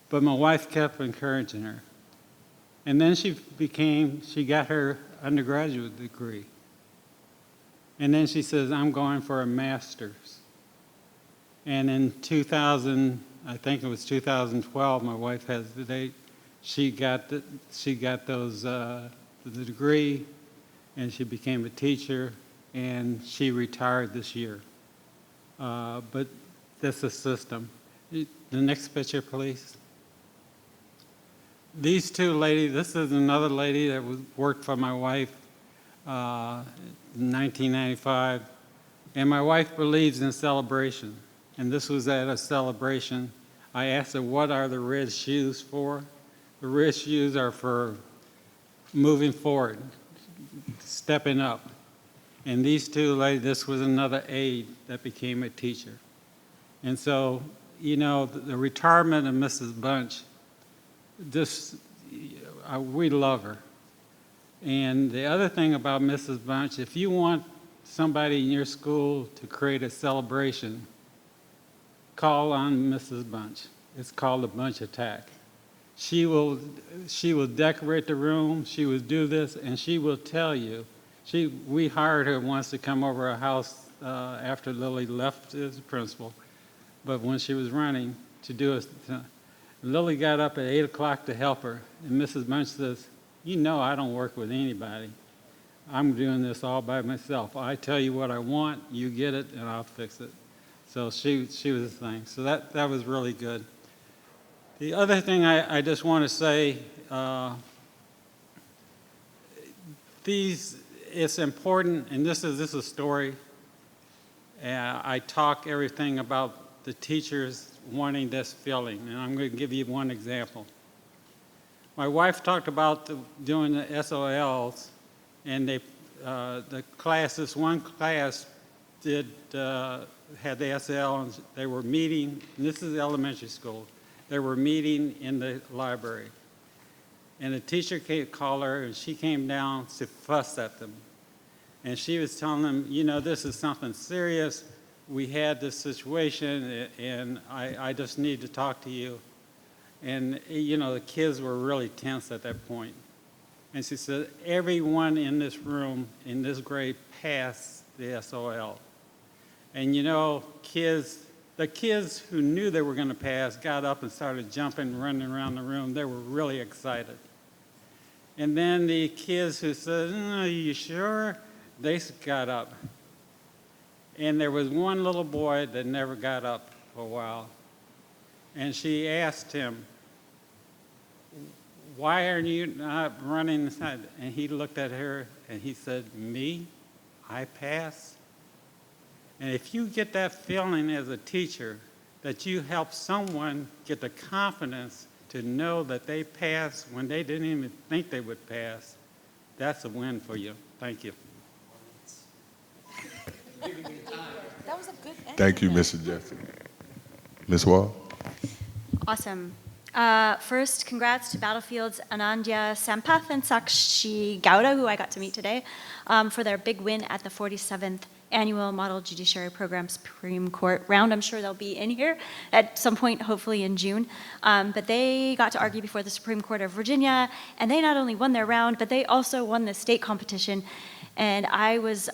But my wife kept encouraging her. And then she got her undergraduate degree. And then she says, I'm going for a master's. And in 2000, I think it was 2012, my wife has the date, she got the degree, and she became a teacher, and she retired this year. But That's the system. The next picture, please. These two ladies, this is another lady that worked for my wife in 1995. And my wife believes in celebration. And this was at a celebration. I asked her, what are the red shoes for? The red shoes are for moving forward, stepping up. And these two ladies, this was another aide that became a teacher. And so, you know, the retirement of Mrs. Bunch, we love her. And the other thing about Mrs. Bunch, if you want somebody in your school to create a celebration, call on Mrs. Bunch. It's called the Bunch Attack. She will decorate the room, she will do this, and she will tell you. We hired her once to come over our house after Lily left as principal, but when she was running to do it, Lily got up at 8 o'clock to help her, and Mrs. Bunch says, you know I don't work with anybody. I'm doing this all by myself. I tell you what I want, you get it, and I'll fix it. So she was the thing. So that was really good. The other thing I just want to say, it's important, and this is a story. I talk everything about the teachers wanting this feeling, and I'm going to give you one example. My wife talked about doing the SOLs, and the classes, one class had the SL, and they were meeting, and this is elementary school, they were meeting in the library. And the teacher called her, and she came down to fuss at them. And she was telling them, you know, this is something serious. We had this situation, and I just need to talk to you. And, you know, the kids were really tense at that point. And she said, everyone in this room, in this grade, passed the SOL. And, you know, the kids who knew they were going to pass got up and started jumping, running around the room. They were really excited. And then the kids who said, are you sure? They got up. And there was one little boy that never got up for a while. And she asked him, why are you not running inside? And he looked at her and he said, me? I pass? And if you get that feeling as a teacher that you help someone get the confidence to know that they pass when they didn't even think they would pass, that's a win for you. Thank you. That was a good ending. Thank you, Mr. Jeffrey. Ms. Wall? Awesome. First, congrats to Battlefield's Anandya Sampath and Sakshi Gowda, who I got to meet today, for their big win at the 47th Annual Model Judiciary Program Supreme Court round. I'm sure they'll be in here at some point, hopefully in June. But they got to argue before the Supreme Court of Virginia, and they not only won their round, but they also won the state competition. And I was,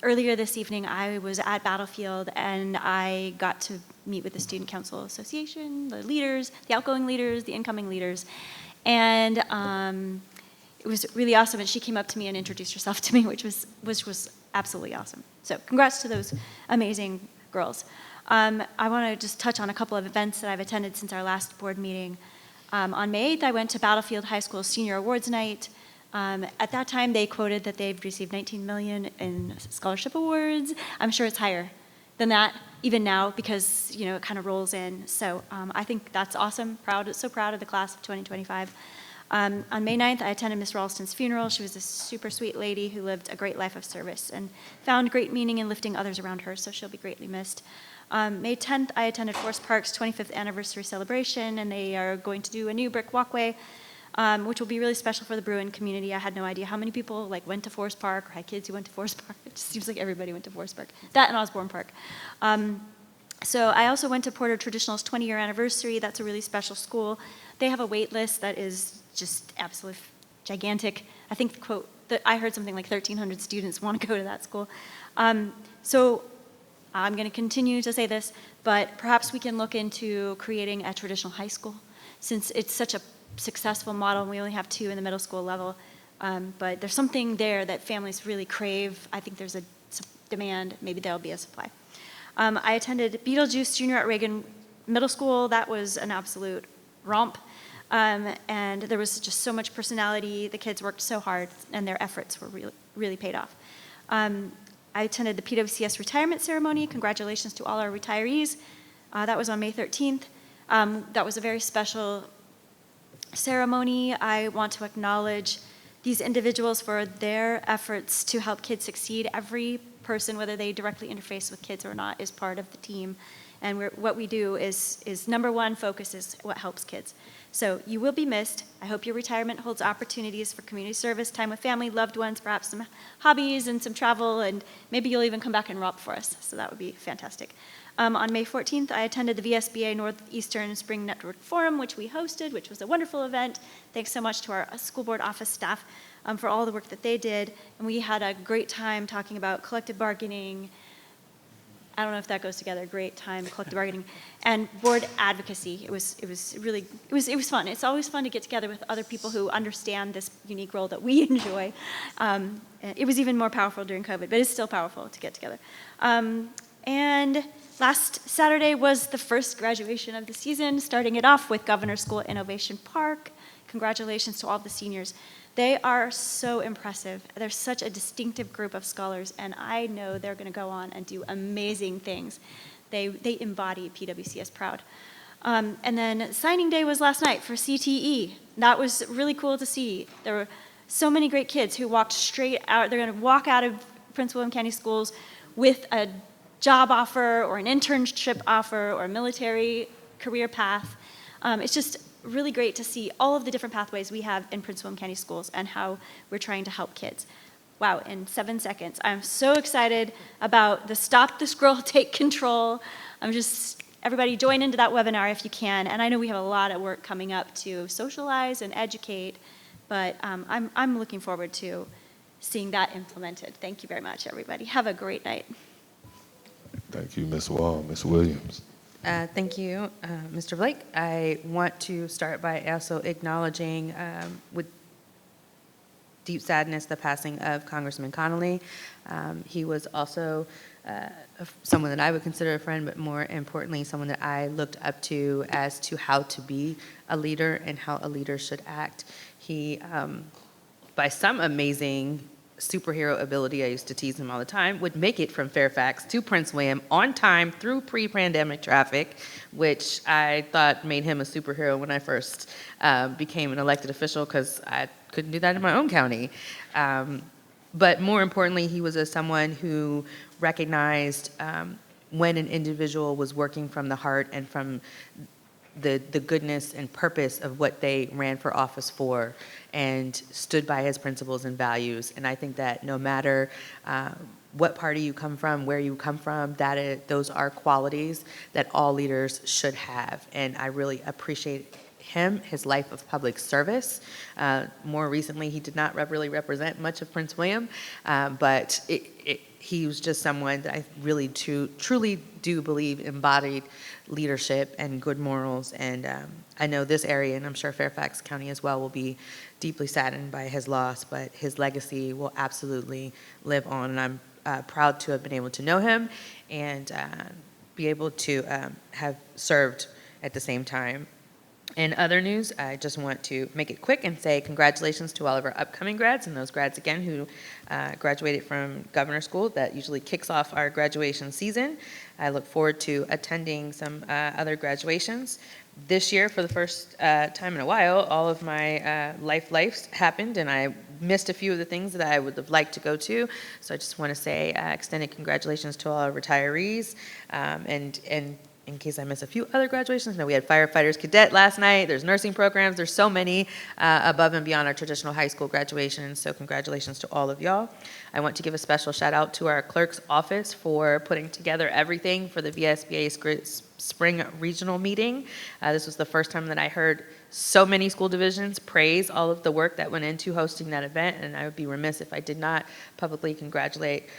earlier this evening, I was at Battlefield, and I got to meet with the Student Council Association, the leaders, the outgoing leaders, the incoming leaders. And it was really awesome. And she came up to me and introduced herself to me, which was absolutely awesome. So congrats to those amazing girls. I want to just touch on a couple of events that I've attended since our last board meeting. On May 8th, I went to Battlefield High School Senior Awards Night. At that time, they quoted that they've received $19 million in scholarship awards. I'm sure it's higher than that, even now, because, you know, it kind of rolls in. So I think that's awesome. So proud of the class of 2025. On May 9th, I attended Miss Ralston's funeral. She was a super sweet lady who lived a great life of service and found great meaning in lifting others around her, so she'll be greatly missed. May 10th, I attended Forest Park's 25th anniversary celebration, and they are going to do a new brick walkway, which will be really special for the Bruin community. I had no idea how many people went to Forest Park or had kids who went to Forest Park. It just seems like everybody went to Forest Park. That and Osborne Park. So I also went to Porter Traditional's 20-year anniversary. That's a really special school. They have a wait list that is just absolutely gigantic. I think the quote that I heard something like 1,300 students want to go to that school. So I'm going to continue to say this, but perhaps we can look into creating a traditional high school, since it's such a successful model and we only have 2 in the middle school level. But there's something there that families really crave. I think there's a demand. Maybe there'll be a supply. I attended Beetlejuice Junior at Reagan Middle School. That was an absolute romp. And there was just so much personality. The kids worked so hard, and their efforts were really paid off. I attended the PWCS retirement ceremony. Congratulations to all our retirees. That was on May 13th. That was a very special ceremony. I want to acknowledge these individuals for their efforts to help kids succeed. Every person, whether they directly interface with kids or not, is part of the team. And what we do is number one focus is what helps kids. So you will be missed. I hope your retirement holds opportunities for community service, time with family, loved ones, perhaps some hobbies and some travel, and maybe you'll even come back and romp for us. So that would be fantastic. On May 14th, I attended the VSBA Northeastern Spring Network Forum, which we hosted, which was a wonderful event. Thanks so much to our school board office staff for all the work that they did. And we had a great time talking about collective bargaining. I don't know if that goes together. Great time, collective bargaining, and board advocacy. It was fun. It's always fun to get together with other people who understand this unique role that we enjoy. It was even more powerful during COVID, but it's still powerful to get together. And last Saturday was the first graduation of the season, starting it off with Governor's School at Innovation Park. Congratulations to all the seniors. They are so impressive. They're such a distinctive group of scholars, and I know they're going to go on and do amazing things. They embody PWCS proud. And then signing day was last night for CTE. That was really cool to see. There were so many great kids who walked straight out. They're going to walk out of Prince William County Schools with a job offer or an internship offer or a military career path. It's just really great to see all of the different pathways we have in Prince William County Schools and how we're trying to help kids. Wow, in 7 seconds. I'm so excited about the Stop the Scroll, Take Control. Everybody join into that webinar if you can. And I know we have a lot of work coming up to socialize and educate, but I'm looking forward to seeing that implemented. Thank you very much, everybody. Have a great night. Thank you, Ms. Wall. Ms. Williams. Thank you, Mr. Blake. I want to start by also acknowledging with deep sadness the passing of Congressman Connolly. He was also someone that I would consider a friend, but more importantly, someone that I looked up to as to how to be a leader and how a leader should act. He, by some amazing superhero ability, I used to tease him all the time, would make it from Fairfax to Prince William on time through pre-pandemic traffic, which I thought made him a superhero when I first became an elected official, because I couldn't do that in my own county. But more importantly, he was someone who recognized when an individual was working from the heart and from the goodness and purpose of what they ran for office for, and stood by his principles and values. And I think that no matter what party you come from, where you come from, those are qualities that all leaders should have. And I really appreciate him, his life of public service. More recently, he did not really represent much of Prince William, but he was just someone that I really truly do believe embodied leadership and good morals. And I know this area, and I'm sure Fairfax County as well, will be deeply saddened by his loss, but his legacy will absolutely live on. And I'm proud to have been able to know him and be able to have served at the same time. In other news, I just want to make it quick and say congratulations to all of our upcoming grads and those grads again who graduated from Governor's School. That usually kicks off our graduation season. I look forward to attending some other graduations. This year, for the first time in a while, all of my lives happened, and I missed a few of the things that I would have liked to go to. So I just want to say extended congratulations to all our retirees, and in case I miss a few other graduations, we had firefighters cadet last night. There's nursing programs. There's so many above and beyond our traditional high school graduations. So congratulations to all of y'all. I want to give a special shout out to our clerk's office for putting together everything for the VSBA spring regional meeting. This was the first time that I heard so many school divisions praise all of the work that went into hosting that event. And I would be remiss if I did not publicly congratulate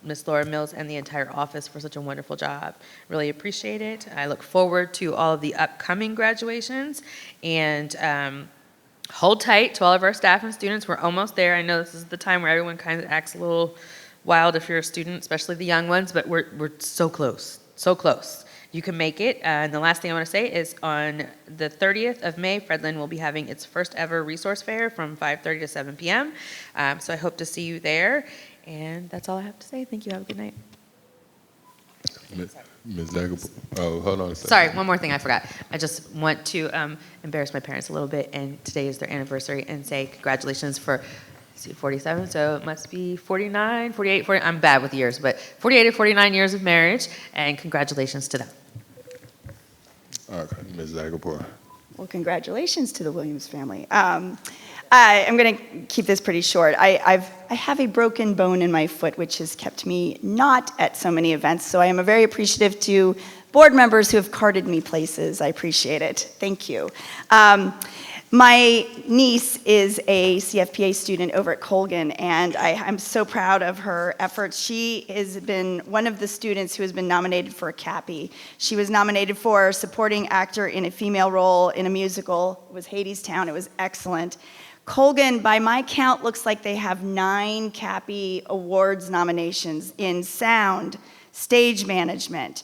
Ms. Laura Mills and the entire office for such a wonderful job. Really appreciate it. I look forward to all of the upcoming graduations, and hold tight to all of our staff and students. We're almost there. I know this is the time where everyone kind of acts a little wild if you're a student, especially the young ones, but we're so close, so close. You can make it. And the last thing I want to say is on the 30th of May, Fredland will be having its first ever resource fair from 5:30 to 7 p.m. So I hope to see you there. And that's all I have to say. Thank you. Have a good night. Ms. Dagoberto, oh, hold on a second. Sorry, one more thing I forgot. I just want to embarrass my parents a little bit, and today is their anniversary, and say congratulations for 47, so it must be 49, 48, 40, I'm bad with years, but 48 or 49 years of marriage, and congratulations to them. Okay, Ms. Dagoberto. Well, congratulations to the Williams family. I'm going to keep this pretty short. I have a broken bone in my foot, which has kept me not at so many events, so I am very appreciative to board members who have carted me places. I appreciate it. Thank you. My niece is a CFPA student over at Colgan, and I'm so proud of her efforts. She has been one of the students who has been nominated for a CAPI. She was nominated for supporting actor in a female role in a musical. It was Hadestown. It was excellent. Colgan, by my count, looks like they have 9 CAPI Awards nominations in sound, stage management,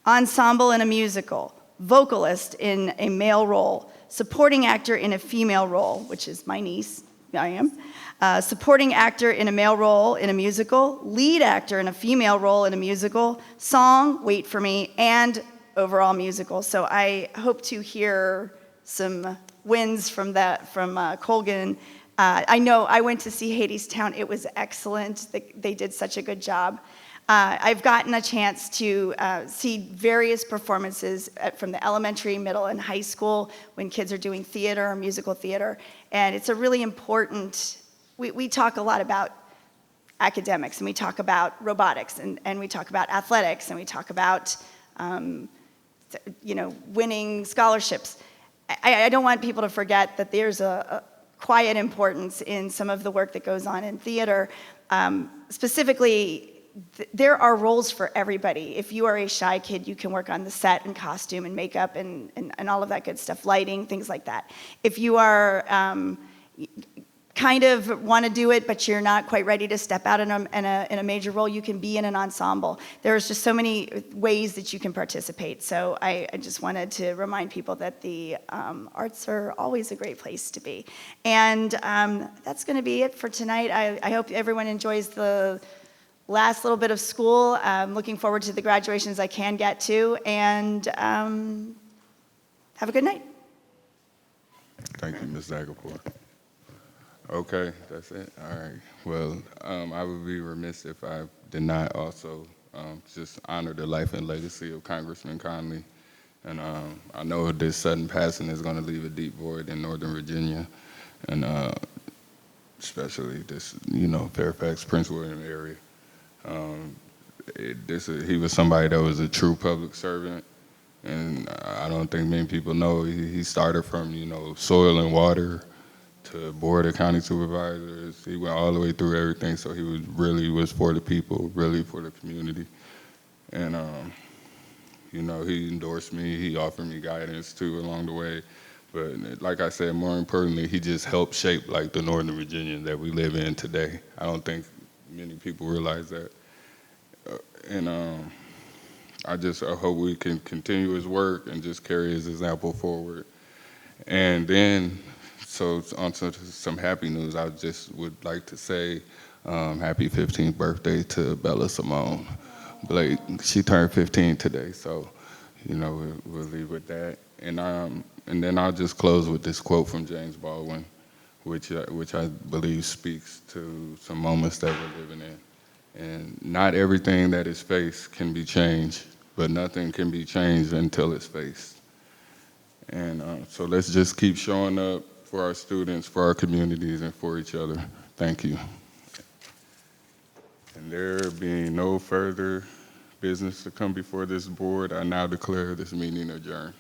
ensemble in a musical, vocalist in a male role, supporting actor in a female role, which is my niece, I am, supporting actor in a male role in a musical, lead actor in a female role in a musical, song, Wait for Me, and overall musical. So I hope to hear some wins from Colgan. I know I went to see Hadestown. It was excellent. They did such a good job. I've gotten a chance to see various performances from the elementary, middle, and high school when kids are doing theater or musical theater. And it's a really important, we talk a lot about academics, and we talk about robotics, and we talk about athletics, and we talk about winning scholarships. I don't want people to forget that there's a quiet importance in some of the work that goes on in theater. Specifically, there are roles for everybody. If you are a shy kid, you can work on the set and costume and makeup and all of that good stuff, lighting, things like that. If you are kind of want to do it, but you're not quite ready to step out in a major role, you can be in an ensemble. There's just so many ways that you can participate. So I just wanted to remind people that the arts are always a great place to be. And that's going to be it for tonight. I hope everyone enjoys the last little bit of school. I'm looking forward to the graduations I can get to, and have a good night. Thank you, Ms. Dagoberto. Okay, that's it. All right. Well, I would be remiss if I did not also just honor the life and legacy of Congressman Conley. And I know this sudden passing is going to leave a deep void in Northern Virginia, and especially this, Fairfax, Prince William area. He was somebody that was a true public servant, and I don't think many people know he started from soil and water to board of county supervisors. He went all the way through everything, so he was for the people, really for the community. And he endorsed me, he offered me guidance too along the way. But like I said, more importantly, he just helped shape like the Northern Virginia that we live in today. I don't think many people realize that. And I hope we can continue his work and just carry his example forward. And then, so on to some happy news, I just would like to say happy 15th birthday to Bella Simone Blake. She turned 15 today, so we'll leave with that. And then I'll just close with this quote from James Baldwin, which I believe speaks to some moments that we're living in. And not everything that is faced can be changed, but nothing can be changed until it's faced. And so let's just keep showing up for our students, for our communities, and for each other. Thank you. And there being no further business to come before this board, I now declare this meeting adjourned.